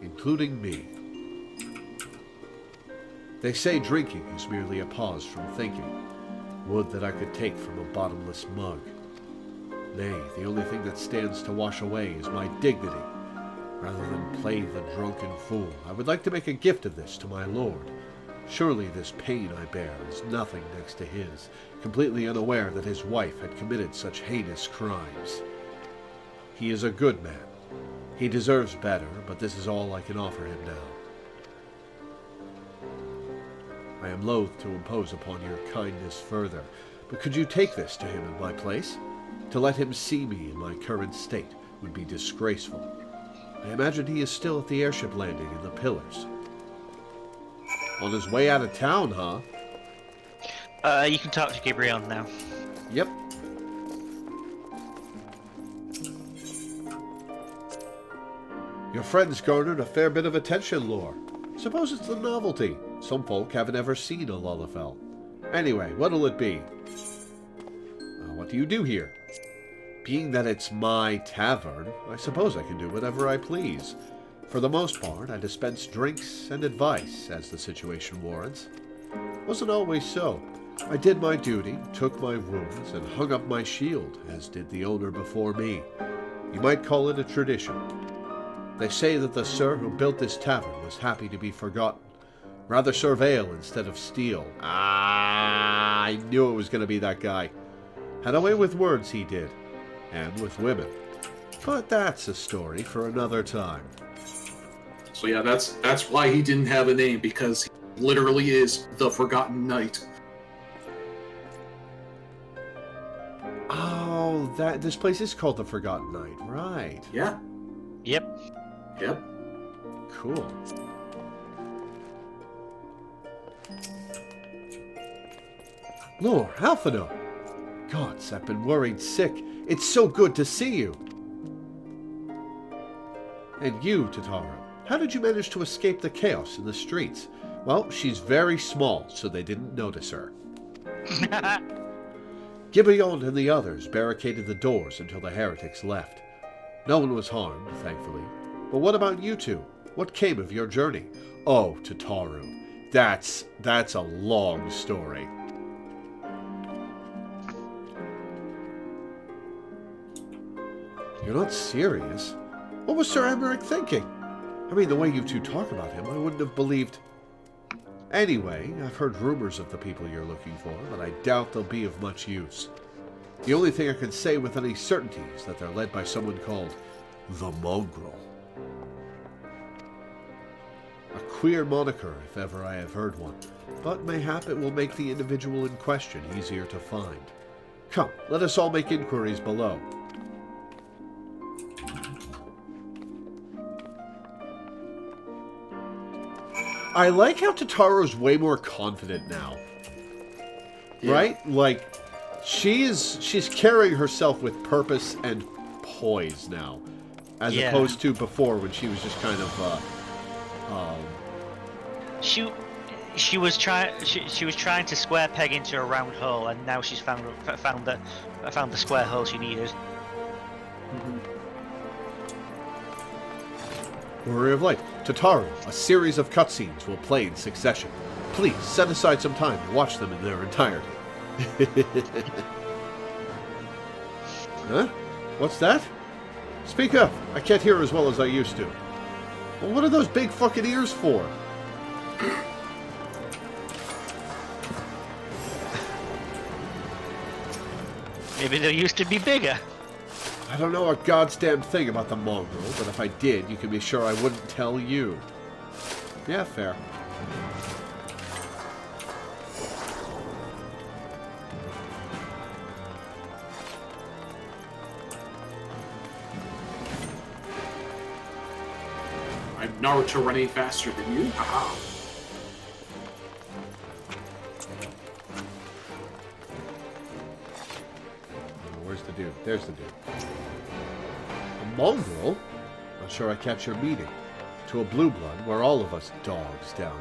Including me. They say drinking is merely a pause from thinking. Would that I could take from a bottomless mug. Nay, the only thing that stands to wash away is my dignity. Rather than play the drunken fool, I would like to make a gift of this to my lord. Surely this pain I bear is nothing next to his, completely unaware that his wife had committed such heinous crimes. He is a good man. He deserves better, but this is all I can offer him now. I am loath to impose upon your kindness further, but could you take this to him in my place? To let him see me in my current state would be disgraceful. I imagine he is still at the airship landing in the Pillars. On his way out of town, huh? You can talk to Gabriel now. Yep. Your friend's garnered a fair bit of attention, Lore. Suppose it's the novelty. Some folk haven't ever seen a Lullafell. Anyway, what'll it be? What do you do here? Being that it's my tavern, I suppose I can do whatever I please. For the most part, I dispense drinks and advice as the situation warrants. Wasn't always so. I did my duty, took my wounds, and hung up my shield, as did the owner before me. You might call it a tradition. They say that the sir who built this tavern was happy to be forgotten. Rather serve ale instead of steel. Ah, I knew it was going to be that guy. Had a way with words, he did. And with women. But that's a story for another time. So yeah, that's why he didn't have a name, because he literally is the Forgotten Knight. Oh, this place is called the Forgotten Knight, right? Yeah. Yep. Yep. Cool. Lord, Alphino! Gods, I've been worried sick. It's so good to see you. And you, Totaro, how did you manage to escape the chaos in the streets? Well, she's very small, so they didn't notice her. Gibeon and the others barricaded the doors until the heretics left. No one was harmed, thankfully. But what about you two? What came of your journey? Oh, Totaro, that's a long story. You're not serious? What was Sir Emmerich thinking? I mean, the way you two talk about him, I wouldn't have believed... Anyway, I've heard rumors of the people you're looking for, but I doubt they'll be of much use. The only thing I can say with any certainty is that they're led by someone called the Mongrel. A queer moniker, if ever I have heard one, but mayhap it will make the individual in question easier to find. Come, let us all make inquiries below. I like how Totaro's way more confident now. Yeah. Right? Like, she's carrying herself with purpose and poise now. As opposed to before when she was just kind of, She was trying to square peg into a round hole, and now she's found the square hole she needed. Warrior of Light, Totaro, a series of cutscenes will play in succession. Please set aside some time to watch them in their entirety. Huh? What's that? Speak up. I can't hear as well as I used to. Well, what are those big fucking ears for? Maybe they used to be bigger. I don't know a goddamn thing about the mongrel, but if I did, you can be sure I wouldn't tell you. Yeah, fair. I'm Naruto running faster than you. Haha. Where's the dude? There's the dude. A mongrel? Not sure I catch your meaning. To a blue blood, we're all of us dogs down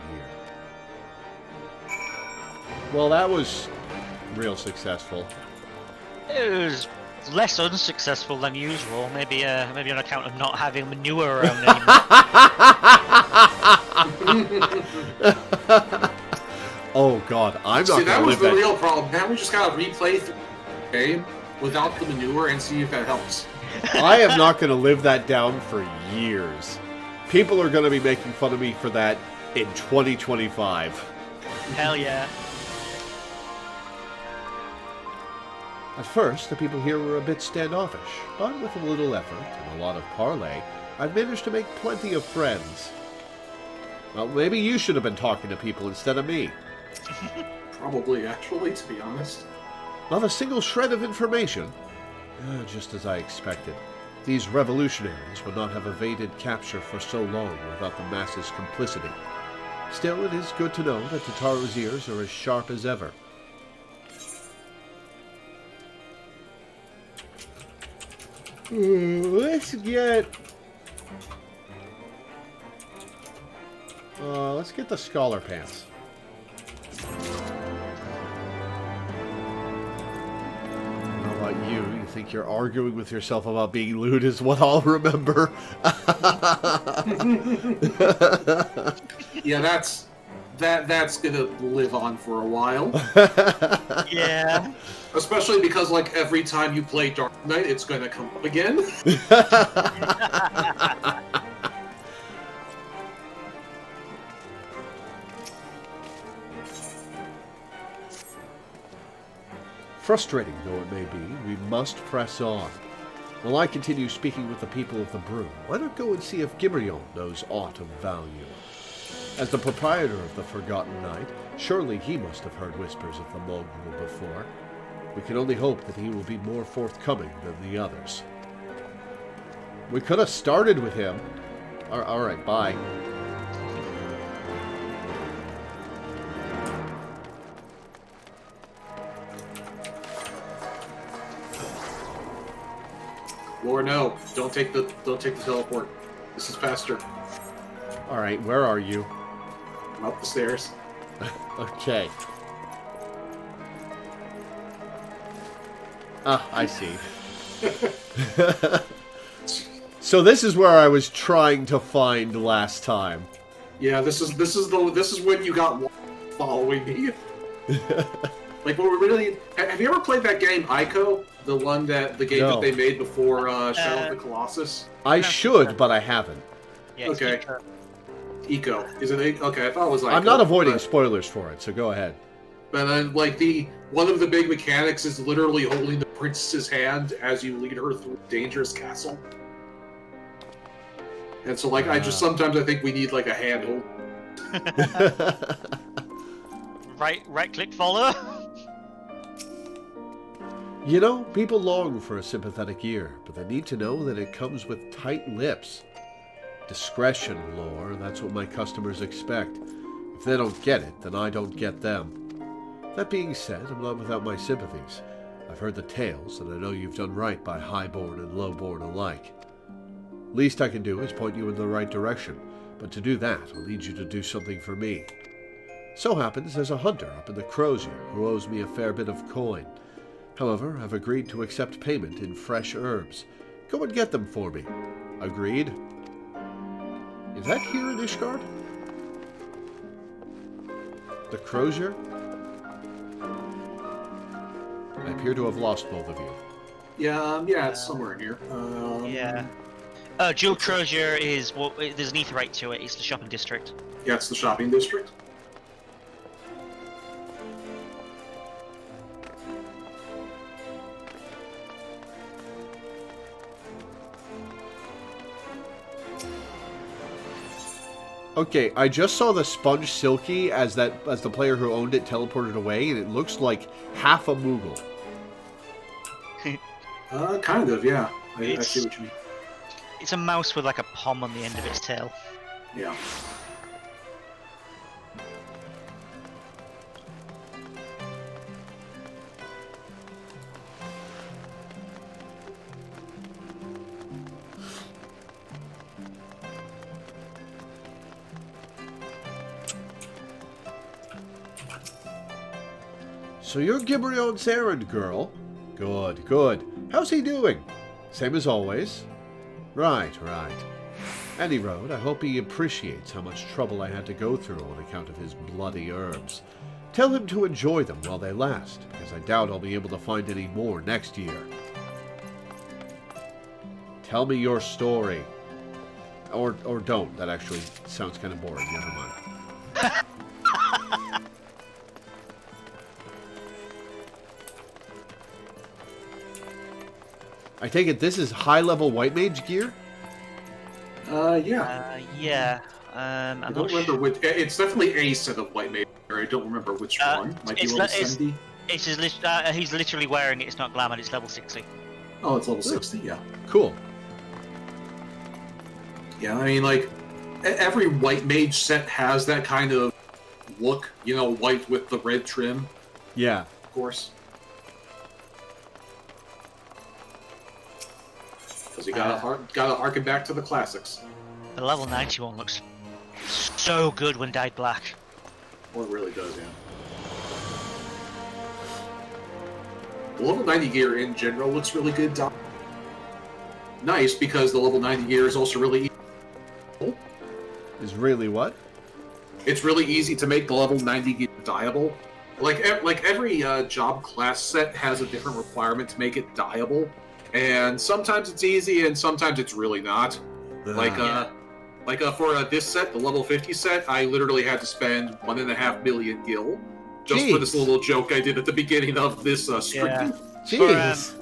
here. Well, that was real successful. It was less unsuccessful than usual. Maybe on account of not having manure around anymore. Oh God, I'm not. See, that was the that. real problem. Now we just gotta replay through the game without the manure and see if that helps. I am not going to live that down for years. People are going to be making fun of me for that in 2025. Hell yeah. At first, the people here were a bit standoffish, but with a little effort and a lot of parley, I've managed to make plenty of friends. Well, maybe you should have been talking to people instead of me. Probably, actually, to be honest. Not a single shred of information. Just as I expected. These revolutionaries would not have evaded capture for so long without the masses' complicity. Still, it is good to know that Totaro's ears are as sharp as ever. Let's get the scholar pants. You think you're arguing with yourself about being lewd is what I'll remember. Yeah, that's that's gonna live on for a while. Yeah. Especially because, like, every time you play Dark Knight, it's gonna come up again. Frustrating though it may be, we must press on. While I continue speaking with the people of the Brew, why not go and see if Gibrion knows aught of value? As the proprietor of the Forgotten Knight, surely he must have heard whispers of the Mogul before. We can only hope that he will be more forthcoming than the others. We could have started with him. Alright, bye. Or no, don't take the teleport. This is faster. Alright, where are you? I'm up the stairs. Okay. Ah, I see. So this is where I was trying to find last time. Yeah, this is when you got following me. Like, what we really have you ever played that game Ico, the game No. that they made before Shadow of the Colossus? I should, but I haven't. Yeah, okay. Eco. Is it okay? I thought it was Ico. I'm not avoiding spoilers for it, so go ahead. But then, like, one of the big mechanics is literally holding the princess's hand as you lead her through a dangerous castle. And so, like, sometimes I think we need, like, a handhold. Right click follow. You know, people long for a sympathetic ear, but they need to know that it comes with tight lips. Discretion, Lore, that's what my customers expect. If they don't get it, then I don't get them. That being said, I'm not without my sympathies. I've heard the tales, and I know you've done right by highborn and lowborn alike. Least I can do is point you in the right direction, but to do that, I'll need you to do something for me. So happens there's a hunter up in the Crozier who owes me a fair bit of coin. However, I've agreed to accept payment in fresh herbs. Go and get them for me. Agreed? Is that here in Ishgard? The Crozier? I appear to have lost both of you. Yeah, it's somewhere in here. Yeah. Jewel Crozier is there's an Aetheryte to it. It's the shopping district. Yeah, it's the shopping district. Okay, I just saw the Sponge Silky as the player who owned it teleported away, and it looks like half a Moogle. Kind of, yeah. I see what you mean. It's a mouse with like a pom on the end of its tail. Yeah. So you're Gibrion's errand girl? Good, good. How's he doing? Same as always? Right. Any road, I hope he appreciates how much trouble I had to go through on account of his bloody herbs. Tell him to enjoy them while they last, because I doubt I'll be able to find any more next year. Tell me your story. Or don't. That actually sounds kind of boring. Never mind. I take it this is high-level white mage gear? Yeah. Yeah. I don't remember which. It's definitely a set of white mage. I don't remember which one. Might be level 70. He's literally wearing it. It's not glamour. It's level 60. Oh, it's level 60. Yeah. Cool. Yeah, I mean, like, every white mage set has that kind of look. You know, white with the red trim. Yeah. Of course. Because you gotta harken back to the classics. The level 91 looks so good when dyed black. Well, it really does, yeah. The level 90 gear in general looks really good. Nice, because the level 90 gear is also really Is really what? it's really easy to make the level 90 gear dyeable. Like every job class set has a different requirement to make it dyeable, and sometimes it's easy and sometimes it's really not. For this set, the level 50 set, I literally had to spend 1.5 million gil just for this little joke I did at the beginning of this stream. Yeah. Jeez.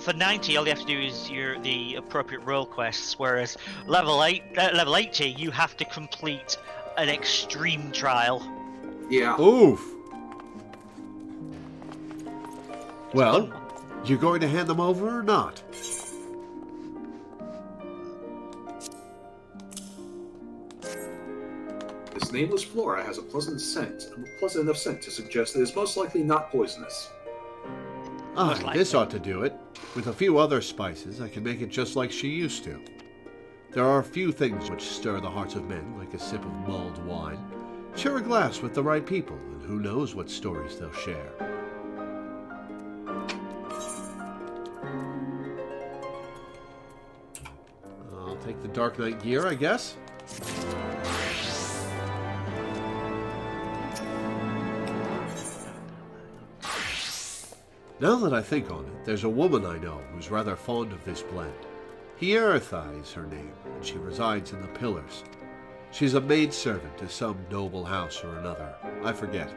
For 90, all you have to do is the appropriate role quests, whereas level 80, you have to complete an extreme trial. Yeah. Oof. Well, you going to hand them over or not? This nameless flora has a pleasant enough scent to suggest that it is most likely not poisonous. This ought to do it. With a few other spices, I can make it just like she used to. There are a few things which stir the hearts of men, like a sip of mulled wine. Share a glass with the right people, and who knows what stories they'll share. I'll take the Dark Knight gear, I guess. Now that I think on it, there's a woman I know who's rather fond of this blend. Hiertha is her name, and she resides in the Pillars. She's a maidservant to some noble house or another. I forget.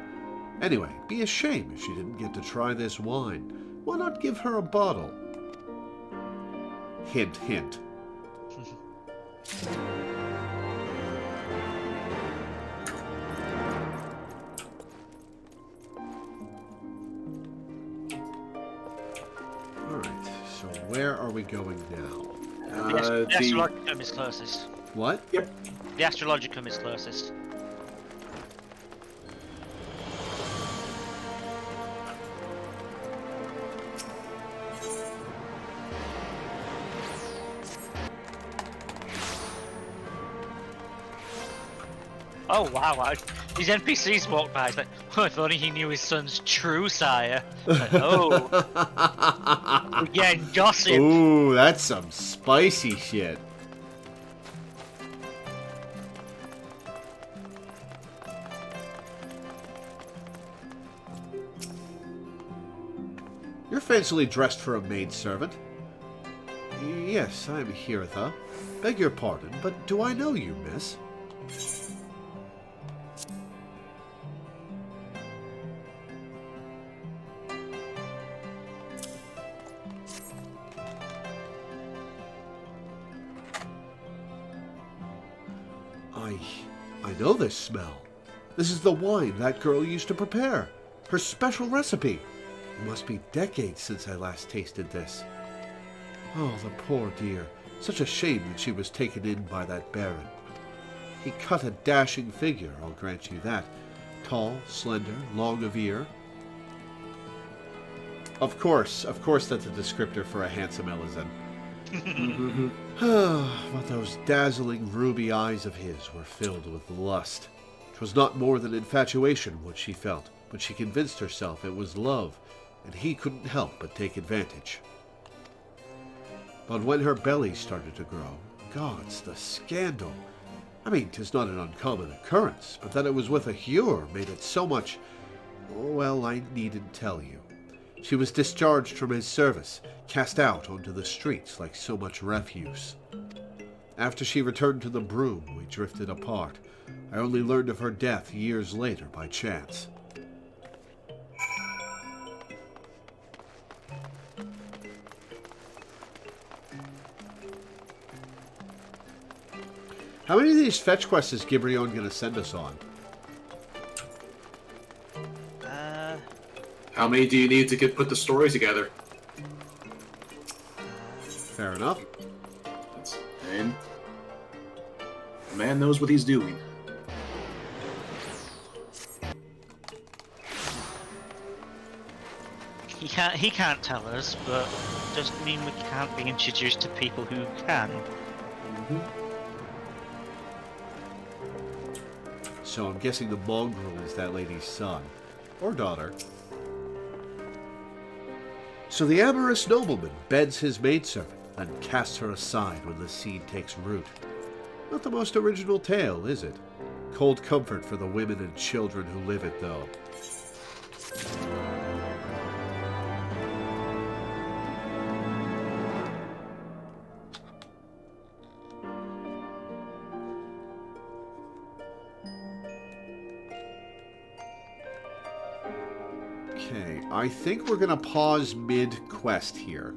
Anyway, be a shame if she didn't get to try this wine. Why not give her a bottle? Hint, hint. Where are we going now? The Astrologicum is closest. What? Yep. The Astrologicum is closest. Oh wow, these NPCs walk by, it's like, oh, if only he knew his son's true sire. Like, oh. We're getting gossip. Ooh, that's some spicy shit. You're fancily dressed for a maidservant. Yes, I'm Hiertha. Beg your pardon, but do I know you, miss? I know this smell. This is the wine that girl used to prepare. Her special recipe. It must be decades since I last tasted this. Oh, the poor dear. Such a shame that she was taken in by that baron. He cut a dashing figure, I'll grant you that. Tall, slender, long of ear. Of course that's a descriptor for a handsome Elysian. But those dazzling ruby eyes of his were filled with lust. 'Twas not more than infatuation what she felt, but she convinced herself it was love, and he couldn't help but take advantage. But when her belly started to grow, gods, the scandal! I mean, 'tis not an uncommon occurrence, but that it was with a Hure made it so much... Well, I needn't tell you. She was discharged from his service, cast out onto the streets like so much refuse. After she returned to the broom, we drifted apart. I only learned of her death years later by chance. How many of these fetch quests is Gibrion going to send us on? How many do you need to put the story together? Fair enough. And the man knows what he's doing. He can't tell us, but doesn't mean we can't be introduced to people who can. So I'm guessing the mongrel is that lady's son. Or daughter. So the amorous nobleman beds his maidservant, then casts her aside when the seed takes root. Not the most original tale, is it? Cold comfort for the women and children who live it, though. Okay, I think we're gonna pause mid-quest here.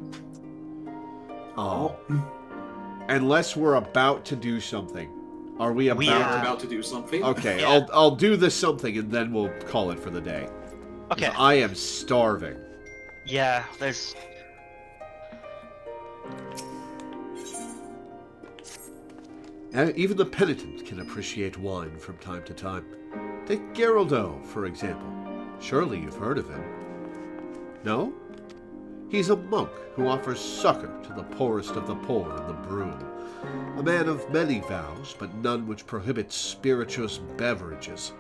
Unless we're about to do something. Are we about? We are about to do something. Okay, yeah. I'll do this something and then we'll call it for the day. Okay. I am starving. Yeah, there's... Even the penitent can appreciate wine from time to time. Take Geraldo, for example. Surely you've heard of him. No? He's a monk who offers succor to the poorest of the poor in the broom. A man of many vows, but none which prohibits spirituous beverages.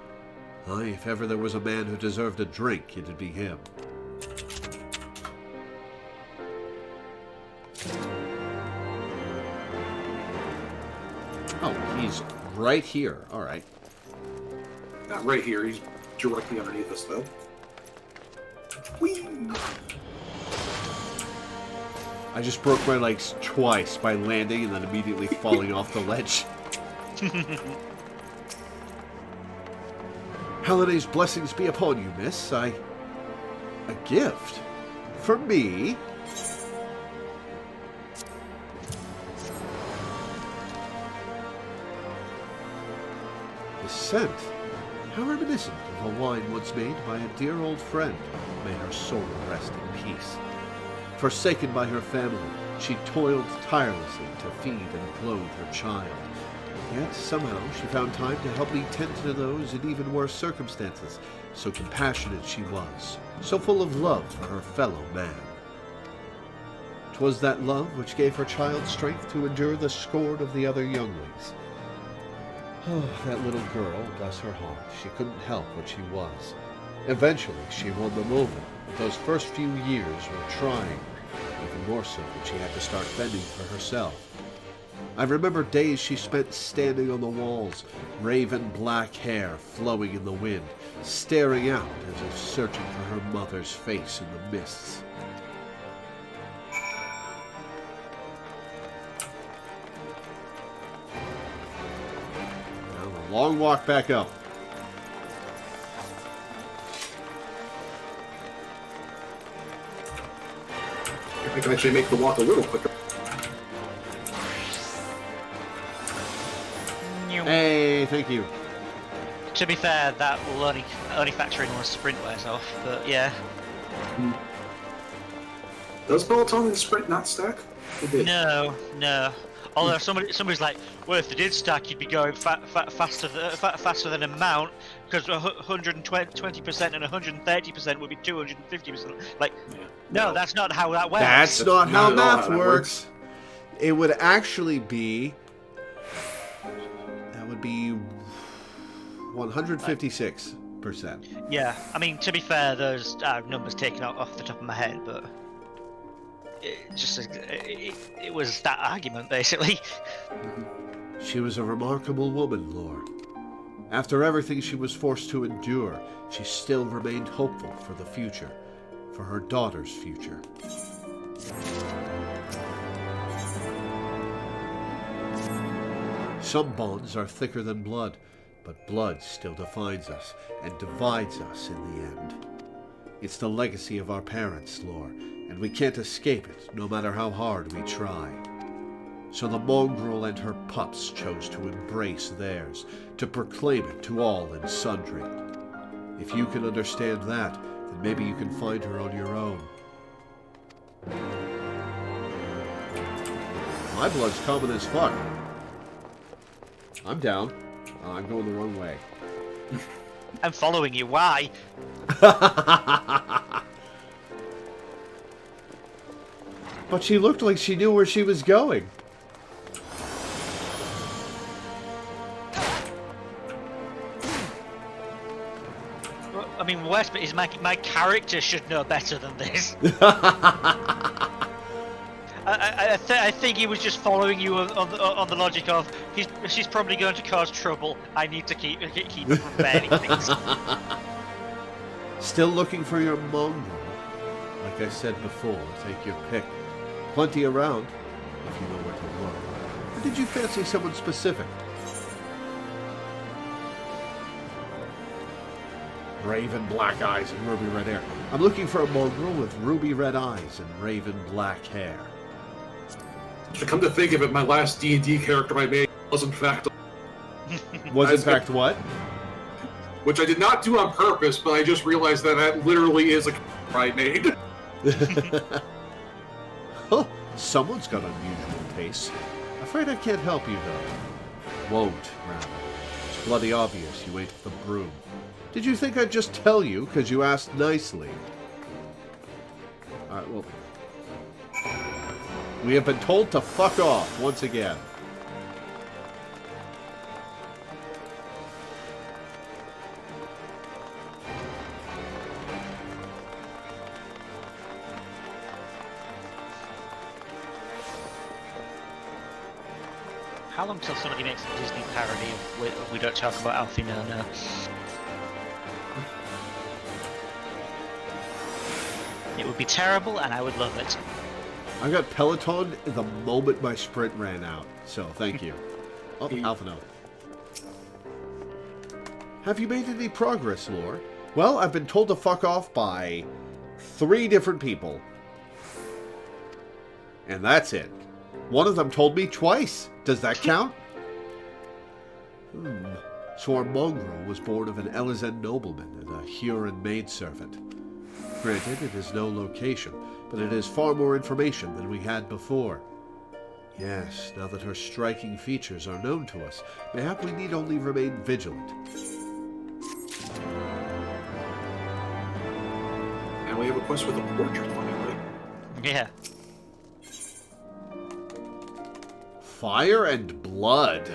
Aye, if ever there was a man who deserved a drink, it'd be him. Oh, he's right here. All right. Not right here. He's directly underneath us, though. Whee! I just broke my legs twice by landing and then immediately falling off the ledge. Holidays' blessings be upon you, miss. A gift? For me? The scent. How reminiscent of a wine once made by a dear old friend. May her soul rest in peace. Forsaken by her family, she toiled tirelessly to feed and clothe her child. Yet somehow she found time to help me tend to those in even worse circumstances. So compassionate she was, so full of love for her fellow man. 'Twas that love which gave her child strength to endure the scorn of the other younglings. Oh, that little girl, bless her heart, she couldn't help what she was. Eventually, she won them over, but those first few years were trying, even more so when she had to start fending for herself. I remember days she spent standing on the walls, raven black hair flowing in the wind, staring out as if searching for her mother's face in the mists. Now the long walk back up. I can actually make the walk a little quicker. Hey, thank you. To be fair, that will only factor in once sprint wears off, but yeah. Does Peloton sprint not stack? It did. No. Although somebody's like, well, if they did stack, you'd be going faster than a mount, because 120% and 130% would be 250%. Like, no, that's not how that works. That's not how math works. It would actually be... That would be 156%. Yeah, I mean, to be fair, those numbers taken out off the top of my head, but it was that argument, basically. She was a remarkable woman, Lord. After everything she was forced to endure, she still remained hopeful for the future, for her daughter's future. Some bonds are thicker than blood, but blood still defines us and divides us in the end. It's the legacy of our parents, Lore, and we can't escape it no matter how hard we try. So the mongrel and her pups chose to embrace theirs, to proclaim it to all and sundry. If you can understand that, then maybe you can find her on your own. My blood's common as fuck. I'm down. I'm going the wrong way. I'm following you. Why? But she looked like she knew where she was going. Well, I mean, worst bit is my character should know better than this. I think he was just following you on the logic of she's probably going to cause trouble. I need to keep her from burning things. Still looking for your mongrel? Like I said before, take your pick. Plenty around, if you know where to look. Or did you fancy someone specific? Raven black eyes and ruby red hair. I'm looking for a mongrel with ruby red eyes and raven black hair. To come to think of it, my last D&D character I made was in fact... Was in fact what? Which I did not do on purpose, but I just realized that literally is a character I made. Oh, someone's got unusual tastes. Afraid I can't help you, though. Won't, rather. It's bloody obvious you ain't the broom. Did you think I'd just tell you because you asked nicely? Alright, well... We have been told to fuck off once again. How long till somebody makes a Disney parody of We Don't Talk About Alfie No No? It would be terrible, and I would love it. I got Peloton the moment my sprint ran out, so thank you. Oh, Alpha Note. Have you made any progress, Lore? Well, I've been told to fuck off by 3 different people. And that's it. One of them told me twice. Does that count? So our mongrel was born of an Elizen nobleman and a Huron maidservant. Granted, it is no location, but it is far more information than we had before. Yes, now that her striking features are known to us, mayhap we need only remain vigilant. And we have a quest with a portrait, finally. Yeah. Fire and blood.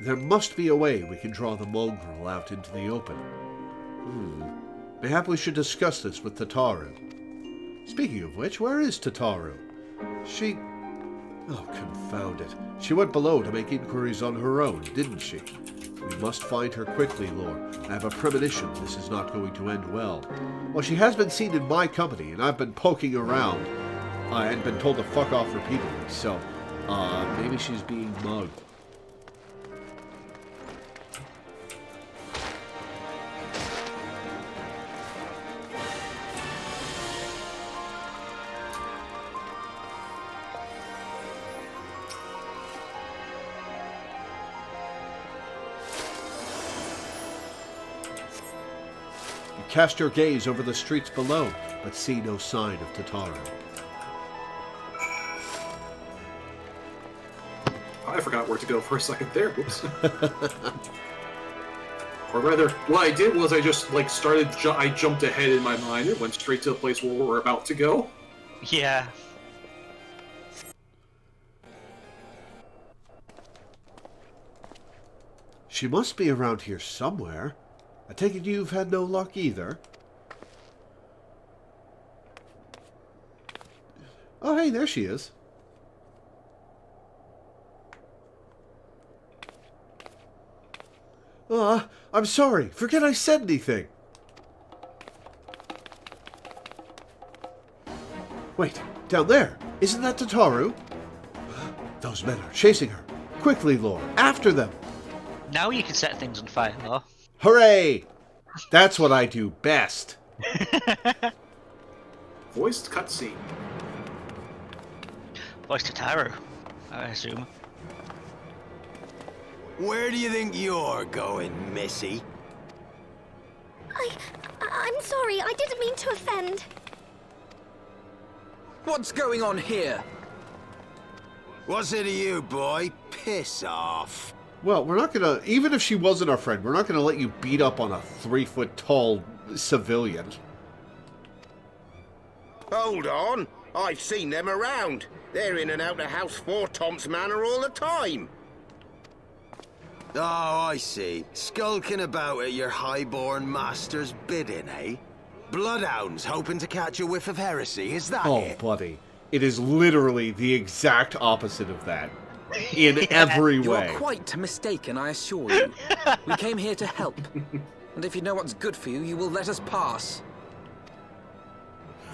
There must be a way we can draw the mongrel out into the open. Mayhap we should discuss this with Tataru. Speaking of which, where is Tataru? She... Oh, confound it. She went below to make inquiries on her own, didn't she? We must find her quickly, Lore. I have a premonition this is not going to end well. Well, she has been seen in my company, and I've been poking around, and been told to fuck off repeatedly, so, maybe she's being mugged. Cast your gaze over the streets below, but see no sign of Tataru. I forgot where to go for a second there. Whoops. Or rather, what I did was I just, I jumped ahead in my mind and went straight to the place where we're about to go. Yeah. She must be around here somewhere. I take it you've had no luck either? Oh, hey, there she is. I'm sorry. Forget I said anything. Wait, down there. Isn't that Tataru? Those men are chasing her. Quickly, Lore. After them. Now you can set things on fire, Lore. Hooray! That's what I do best. Voiced cutscene. Voice Tataru, I assume. Where do you think you're going, Missy? I'm sorry, I didn't mean to offend. What's going on here? What's it to you, boy? Piss off. Well, we're not gonna... Even if she wasn't our friend, we're not gonna let you beat up on a 3-foot-tall civilian. Hold on. I've seen them around. They're in and out of House 4 Tom's Manor all the time. Oh, I see. Skulking about at your highborn master's bidding, eh? Bloodhounds hoping to catch a whiff of heresy, is that Oh, it? buddy. It is literally the exact opposite of that. In every You are way. quite mistaken, I assure you. We came here to help. And if you know what's good for you, you will let us pass.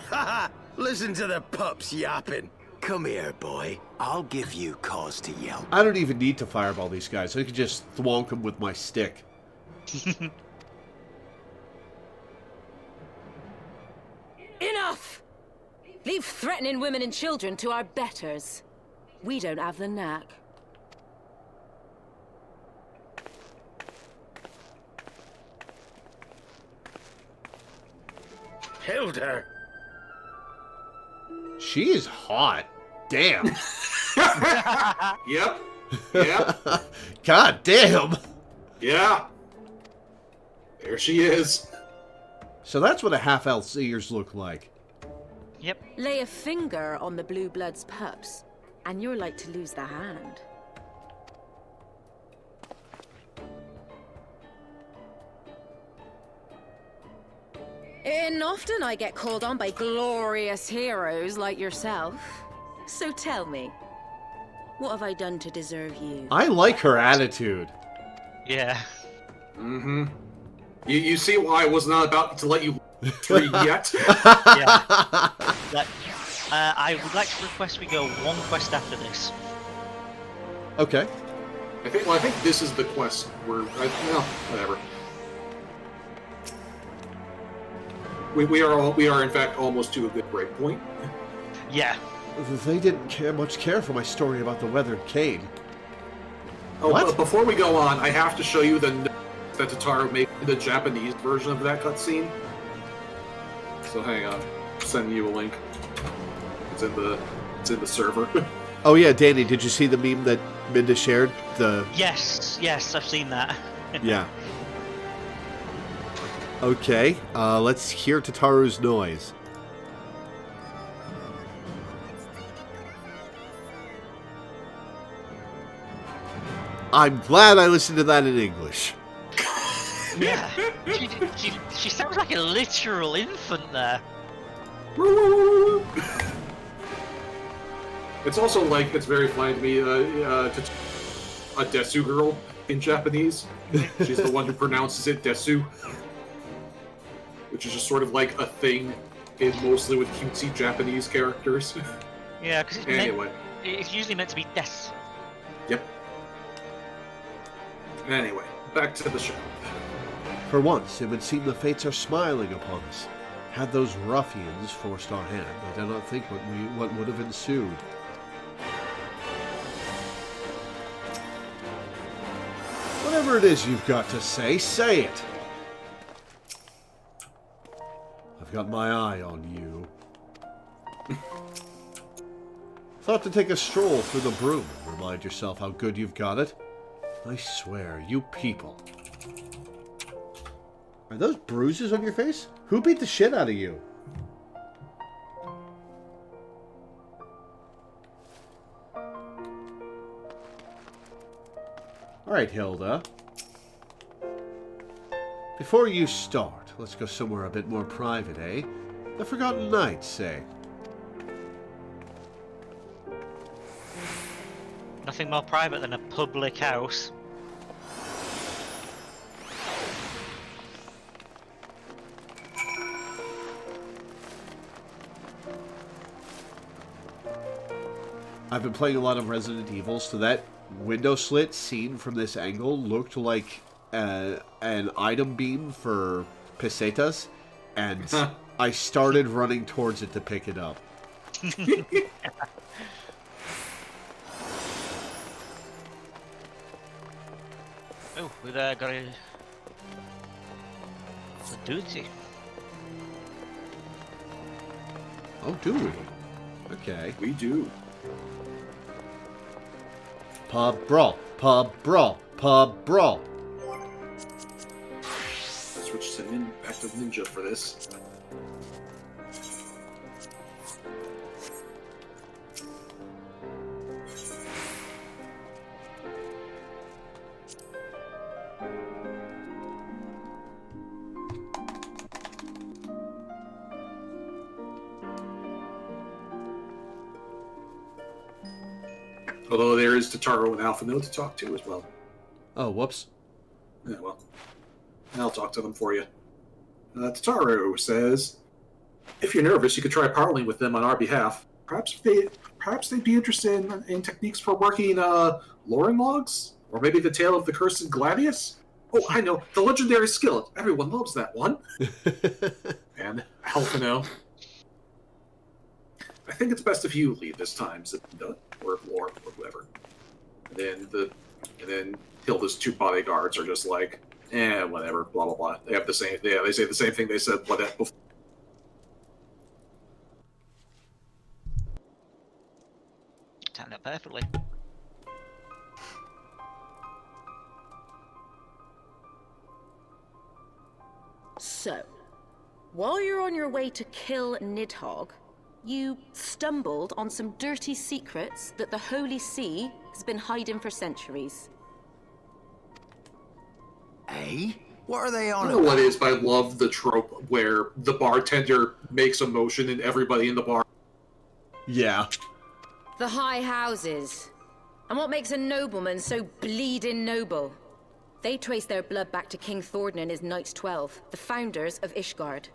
Haha! Listen to the pups yapping. Come here, boy. I'll give you cause to yelp. I don't even need to fireball these guys. I could just thwonk them with my stick. Enough! Leave threatening women and children to our betters. We don't have the knack. Hilda! She is hot. Damn. Yep. Yep. God damn. Yeah. There she is. So that's what a half-elf seers look like. Yep. Lay a finger on the blue blood's pups, and you're like to lose the hand. And often I get called on by glorious heroes like yourself. So tell me, what have I done to deserve you? I like her attitude. Yeah. Mm-hmm. You see why I was not about to let you free yet? Yeah. I would like to request we go one quest after this. Okay. I think this is the quest where no, whatever. We are in fact almost to a good break point. Yeah. They didn't much care for my story about the weathered cane. Oh, What? but before we go on, I have to show you the notes that Tataru made the Japanese version of that cutscene. So hang on, sending you a link. It's in the server. Oh yeah, Danny, did you see the meme that Minda shared? Yes, I've seen that. Yeah. Okay, let's hear Tataru's noise. I'm glad I listened to that in English. Yeah. She sounds like a literal infant there. It's also like, it's very funny to me, a Desu girl in Japanese. She's the one who pronounces it Desu. Which is just sort of like a thing, mostly with cutesy Japanese characters. Yeah, because it's usually meant to be des. Yep. Anyway, back to the show. For once, it would seem the fates are smiling upon us. Had those ruffians forced our hand, I do not think what would have ensued. Whatever it is you've got to say it. I've got my eye on you. Thought to take a stroll through the broom and remind yourself how good you've got it. I swear, you people. Are those bruises on your face? Who beat the shit out of you? Alright, Hilda. Before you start, let's go somewhere a bit more private, eh? The Forgotten Knights, say. Nothing more private than a public house. I've been playing a lot of Resident Evil, so that window slit seen from this angle looked like an item beam for pesetas, and I started running towards it to pick it up. Oh, we've got a duty. Oh, do we? Okay. We do. Pub brawl, pub brawl, pub brawl. Switch to back to ninja for this. Although there is Tataru and Alphino to talk to as well. Oh, whoops. Yeah, well, I'll talk to them for you. Tataru says, if you're nervous, you could try parlaying with them on our behalf. Perhaps they'd be interested in techniques for working loring logs? Or maybe the tale of the cursed Gladius? Oh, I know, the legendary skillet. Everyone loves that one. And Alphino. I think it's best if you lead this time, Zinda, or whoever. And then Hilda's two bodyguards are just like, whatever, blah blah blah. They have the same. Yeah, they say the same thing they said before. Timed out perfectly. So, while you're on your way to kill Nidhogg, you stumbled on some dirty secrets that the Holy See has been hiding for centuries. Eh? What are they on I don't know what it is, but I love the trope where the bartender makes a motion and everybody in the bar. Yeah. The high houses. And what makes a nobleman so bleeding noble? They trace their blood back to King Thordan and his Knights 12, the founders of Ishgard.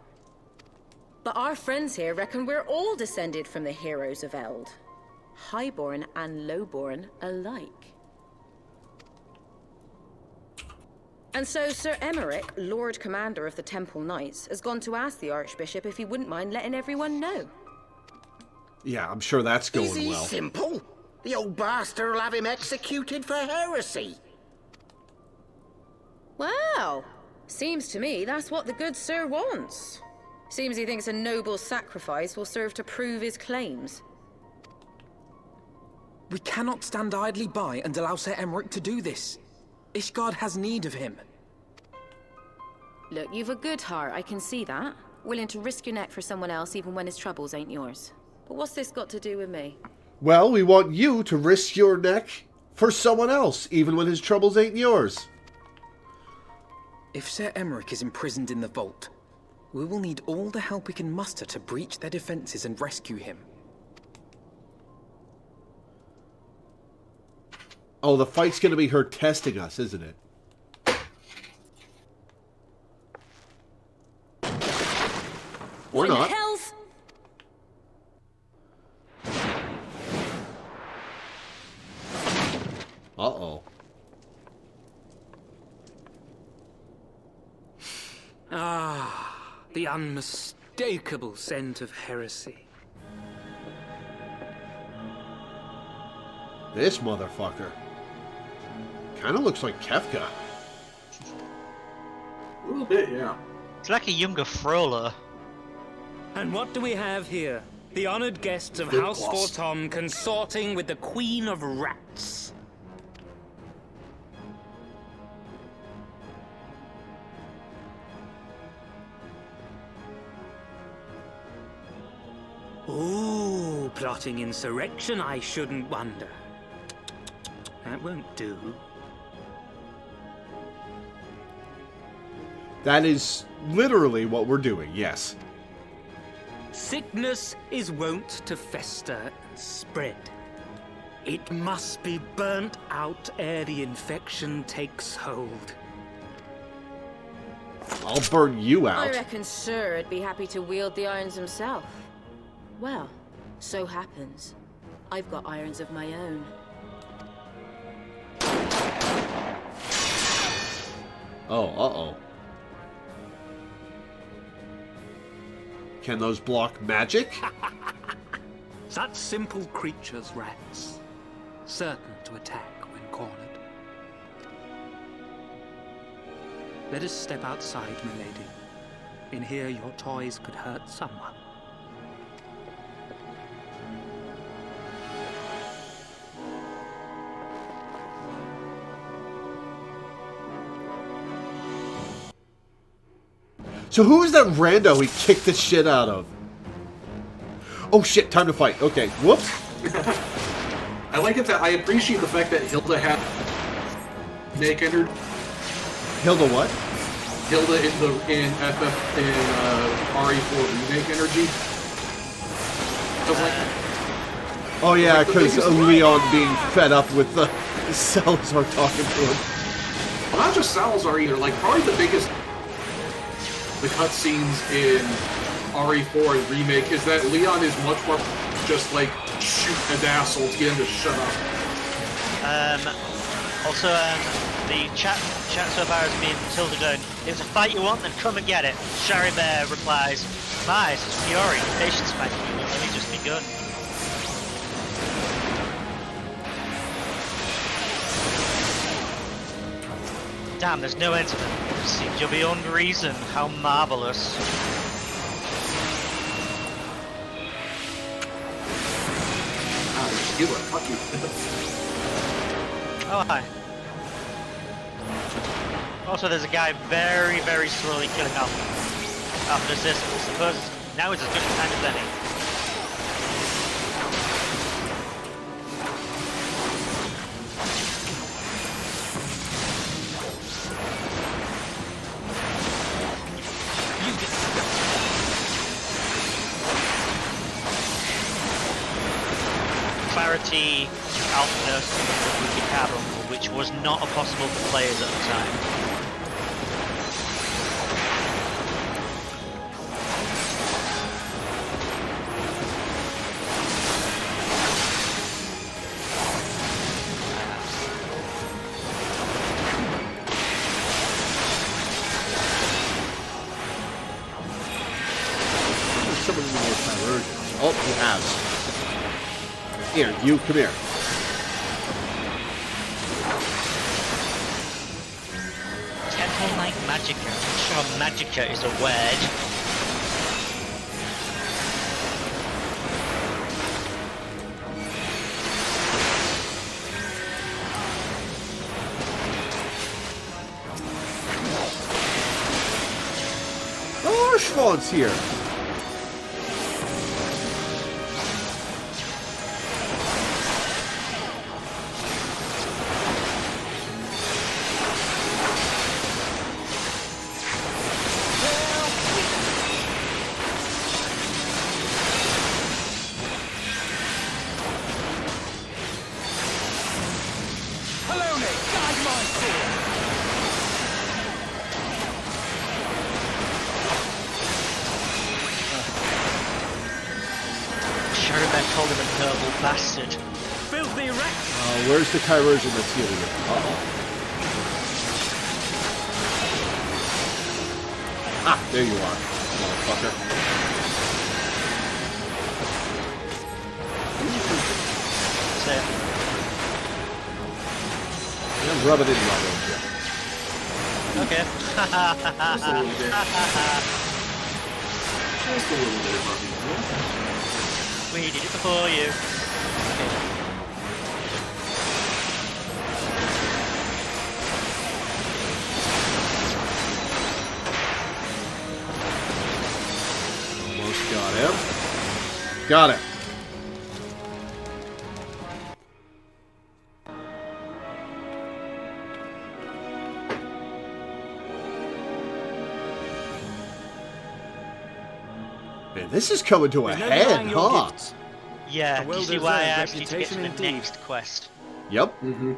But our friends here reckon we're all descended from the heroes of Eld. Highborn and lowborn alike. And so Sir Emmerich, Lord Commander of the Temple Knights, has gone to ask the Archbishop if he wouldn't mind letting everyone know. Yeah, I'm sure that's going Easy, well. simple. The old bastard will have him executed for heresy. Well, seems to me that's what the good sir wants. Seems he thinks a noble sacrifice will serve to prove his claims. We cannot stand idly by and allow Sir Emmerich to do this. Ishgard has need of him. Look, you've a good heart, I can see that. Willing to risk your neck for someone else even when his troubles ain't yours. But what's this got to do with me? Well, we want you to risk your neck for someone else, even when his troubles ain't yours. If Sir Emmerich is imprisoned in the vault, we will need all the help we can muster to breach their defenses and rescue him. Oh, the fight's going to be her testing us, isn't it? Or What not. in hell's... Uh-oh. Ah, the unmistakable scent of heresy. This motherfucker. Kind of looks like Kefka. A little bit, yeah. It's like a younger Frollo. And what do we have here? The honored guests of Good House boss. Fortom consorting with the Queen of Rats. Ooh, plotting insurrection, I shouldn't wonder. That won't do. That is literally what we're doing, yes. Sickness is wont to fester and spread. It must be burnt out ere the infection takes hold. I'll burn you I out. reckon Sir would be happy to wield the irons himself. Well, so happens. I've got irons of my own. Oh, uh-oh. Can those block magic? Such simple creatures, rats. Certain to attack when cornered. Let us step outside, milady. In here your toys could hurt someone. So who is that rando he kicked the shit out of? Oh shit, time to fight. Okay, whoops. I like it that I appreciate the fact that Hilda had make energy. Hilda what? Hilda in FF in RE4 remake energy. I was like, Oh yeah, Like, the because biggest- Leon being fed up with the Salazar talking to him. Well, not just Salazar either. Like, probably the biggest... The cutscenes in RE4 and Remake is that Leon is much more just, like, shoot an asshole to get him to shut up. Also, the chat so far has been Hilda going, if it's a fight you want, then come and get it. Shari Bear replies, my, this is Fiori. Patience might be only just begun. Damn, there's no end to them. Seems you're beyond reason. How marvelous. Ah, there's Healer. Fuck you. Oh, hi. Also, there's a guy very, very slowly killing Alpha Assist. I suppose now is as good a time as any. Clarity, Alpha Nurse, and Carbon, which was not possible for players at the time. Some of the more divergence. Oh, he has. Here, you come here. Temple Knight Magicka. I'm sure Magicka is a word. Oh, Schwann's here. Called him a noble bastard. Filthy wreck! Where's the Chirurgeon that's healing it? Uh-oh. Ah, there you are, motherfucker. Say it. Yeah, rub it in, why don't you? Okay. Just a little bit. Just a little bit, Buffy. We did it before you. Almost got him. Got it. Man, this is coming to a head, huh? Yeah, do you see why I asked you to get to the indeed. next quest? Yep. Mm-hmm.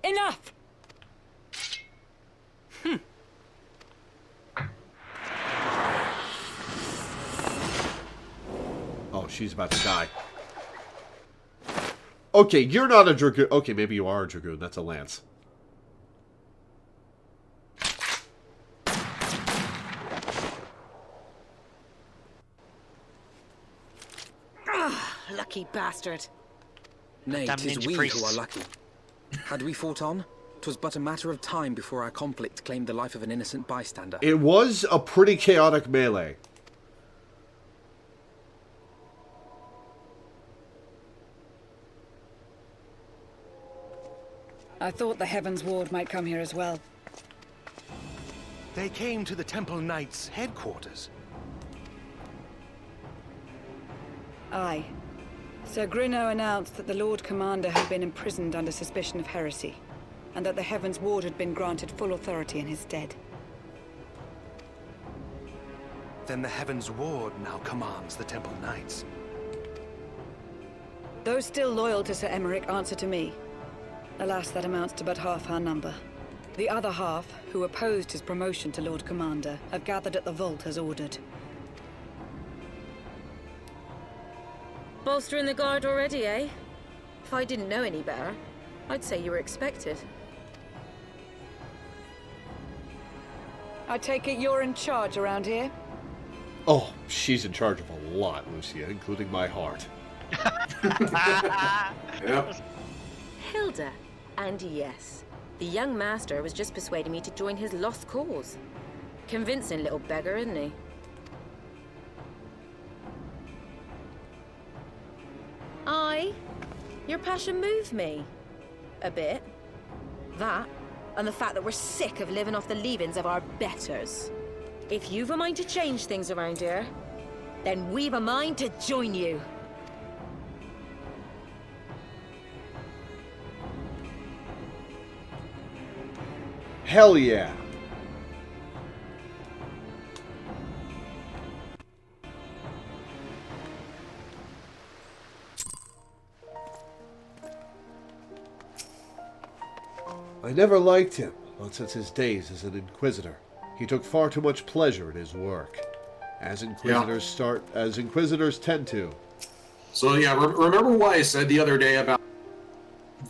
Enough! Oh, she's about to die. Okay, you're not a Dragoon. Okay, maybe you are a Dragoon. That's a Lance. Lucky bastard. Nay, Damn 'tis ninja we priests. who are lucky. Had we fought on, 'twas but a matter of time before our conflict claimed the life of an innocent bystander. It was a pretty chaotic melee. I thought the Heavensward might come here as well. They came to the Temple Knights' headquarters. Aye. Sir Grinno announced that the Lord Commander had been imprisoned under suspicion of heresy, and that the Heavensward had been granted full authority in his stead. then the Heavensward now commands the Temple Knights. Those still loyal to Sir Emmerich answer to me. Alas, that amounts to but half our number. The other half, who opposed his promotion to Lord Commander, have gathered at the vault as ordered. Bolstering the guard already, eh? If I didn't know any better, I'd say you were expected. I take it you're in charge around here? Oh, she's in charge of a lot, Lucia, including my heart. Yep. Hilda. And yes, the young master was just persuading me to join his lost cause. Convincing little beggar, isn't he? Your passion moved me. A bit. That, and the fact that we're sick of living off the leavings of our betters. If you've a mind to change things around here, then we've a mind to join you. Hell yeah! I never liked him, not since his days as an Inquisitor. He took far too much pleasure in his work, as Inquisitors tend to. So yeah, remember what I said the other day about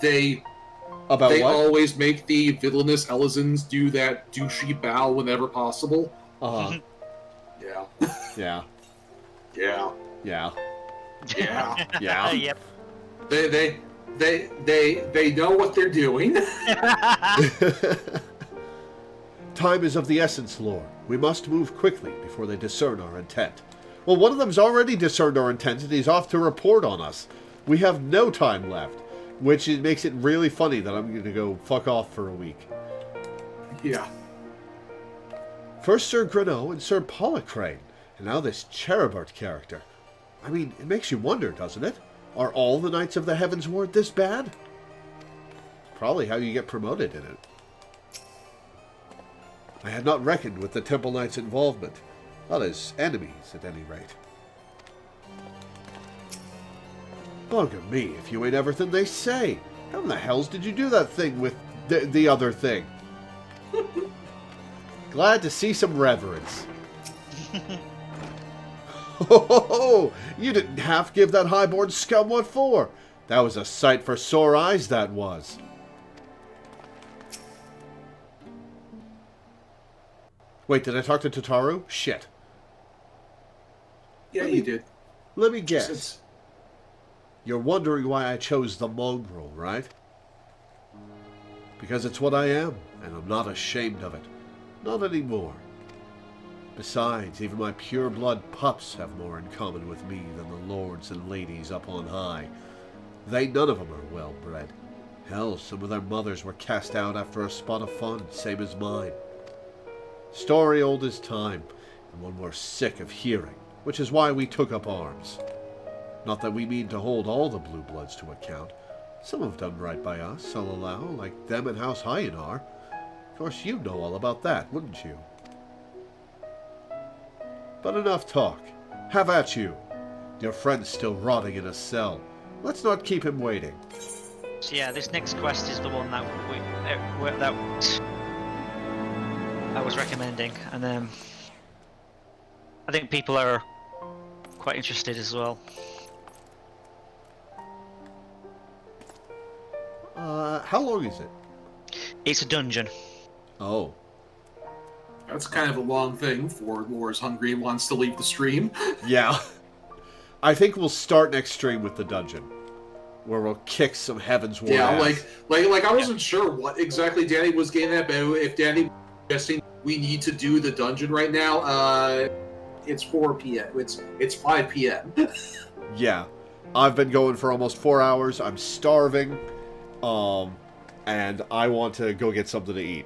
they what? always make the villainous Elizans do that douchey bow whenever possible? Uh-huh. Yeah. Yeah. Yeah. Yeah. Yeah. Yeah. Yep. They know what they're doing. Time is of the essence, Lord. We must move quickly before they discern our intent. Well, one of them's already discerned our intent and he's off to report on us. We have no time left, which makes it really funny that I'm going to go fuck off for a week. Yeah. First Sir Greneau and Sir Polycrane, and now this Cherubert character. I mean, it makes you wonder, doesn't it? Are all the Knights of the Heavensward this bad? Probably how you get promoted in it. I had not reckoned with the Temple Knights' involvement. Not as enemies, at any rate. Bugger me if you ain't everything they say. How in the hells did you do that thing with the other thing? Glad to see some reverence. Oh, you didn't half give that highborn scum what for. That was a sight for sore eyes, that was. Wait, did I talk to Tataru? Shit. Yeah, you did. Let me guess. You're wondering why I chose the mongrel, right? Because it's what I am, and I'm not ashamed of it. Not anymore. Besides, even my pure-blood pups have more in common with me than the lords and ladies up on high. None of them are well-bred. Hell, some of their mothers were cast out after a spot of fun, same as mine. Story old as time, and one we're sick of hearing, which is why we took up arms. Not that we mean to hold all the Blue Bloods to account. Some have done right by us, I'll allow, like them in House Hyanar. Of course, you'd know all about that, wouldn't you? But enough talk. Have at you. Your friend's still rotting in a cell. Let's not keep him waiting. So yeah, this next quest is the one that I was recommending, and I think people are quite interested as well. How long is it? It's a dungeon. Oh. That's kind of a long thing for Laura's hungry and wants to leave the stream. Yeah. I think we'll start next stream with the dungeon, where we'll kick some Heavensward ass. like I wasn't sure what exactly Danny was getting at, but if Danny was suggesting we need to do the dungeon right now, it's 4 p.m. It's 5 p.m. Yeah. I've been going for almost 4 hours. I'm starving. And I want to go get something to eat.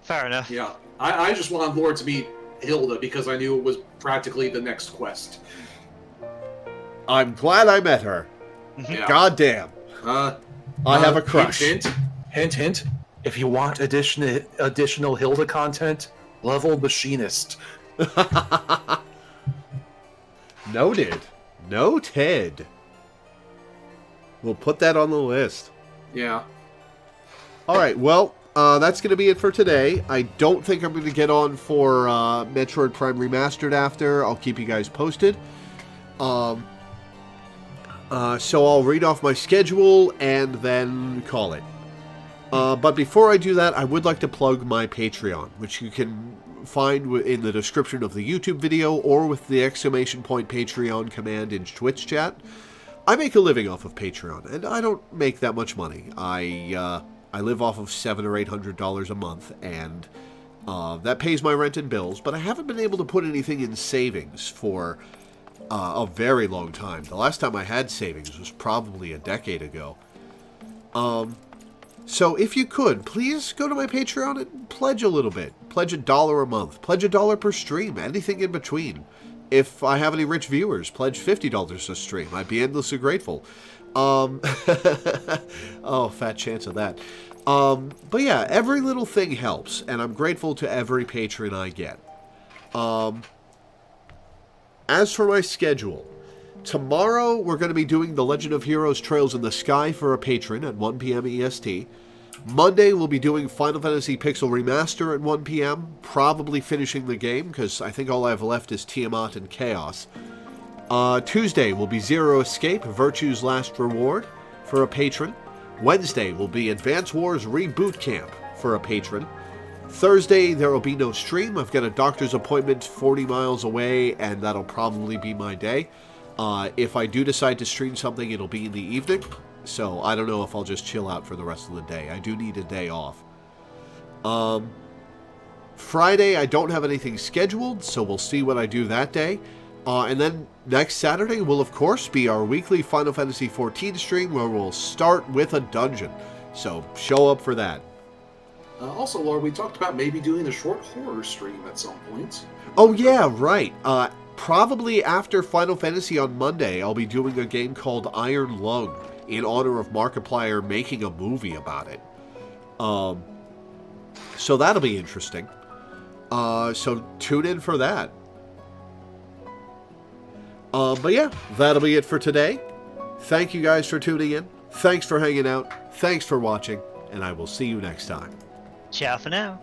Fair enough. Yeah. I just wanted Laura to meet Hilda because I knew it was practically the next quest. I'm glad I met her. Yeah. God damn. I have a crush. Hint. If you want additional Hilda content, level machinist. Noted. Noted. We'll put that on the list. Yeah. All right, well, that's going to be it for today. I don't think I'm going to get on for Metroid Prime Remastered after. I'll keep you guys posted. So I'll read off my schedule and then call it. But before I do that, I would like to plug my Patreon, which you can find in the description of the YouTube video or with the ! Patreon command in Twitch chat. I make a living off of Patreon, and I don't make that much money. I live off of $700 or $800 a month, and that pays my rent and bills, but I haven't been able to put anything in savings for a very long time. The last time I had savings was probably a decade ago. So if you could, please go to my Patreon and pledge a little bit. Pledge $1 a month. Pledge $1 per stream. Anything in between. If I have any rich viewers, pledge $50 a stream. I'd be endlessly grateful. Oh, fat chance of that. But yeah, every little thing helps, and I'm grateful to every patron I get. As for my schedule, tomorrow we're going to be doing The Legend of Heroes Trails in the Sky for a patron at 1 p.m. EST. Monday we'll be doing Final Fantasy Pixel Remaster at 1 p.m., probably finishing the game, because I think all I have left is Tiamat and Chaos. Tuesday will be Zero Escape, Virtue's Last Reward, for a patron. Wednesday will be Advance Wars Reboot Camp, for a patron. Thursday there will be no stream. I've got a doctor's appointment 40 miles away, and that'll probably be my day. If I do decide to stream something, it'll be in the evening. So I don't know if I'll just chill out for the rest of the day. I do need a day off. Friday, I don't have anything scheduled, so we'll see what I do that day. And then next Saturday will, of course, be our weekly Final Fantasy XIV stream, where we'll start with a dungeon. So show up for that. Also, Lord, we talked about maybe doing a short horror stream at some point. Oh yeah, right. Probably after Final Fantasy on Monday, I'll be doing a game called Iron Lung, in honor of Markiplier making a movie about it. So that'll be interesting. So tune in for that. But yeah, that'll be it for today. Thank you guys for tuning in. Thanks for hanging out. Thanks for watching. And I will see you next time. Ciao for now.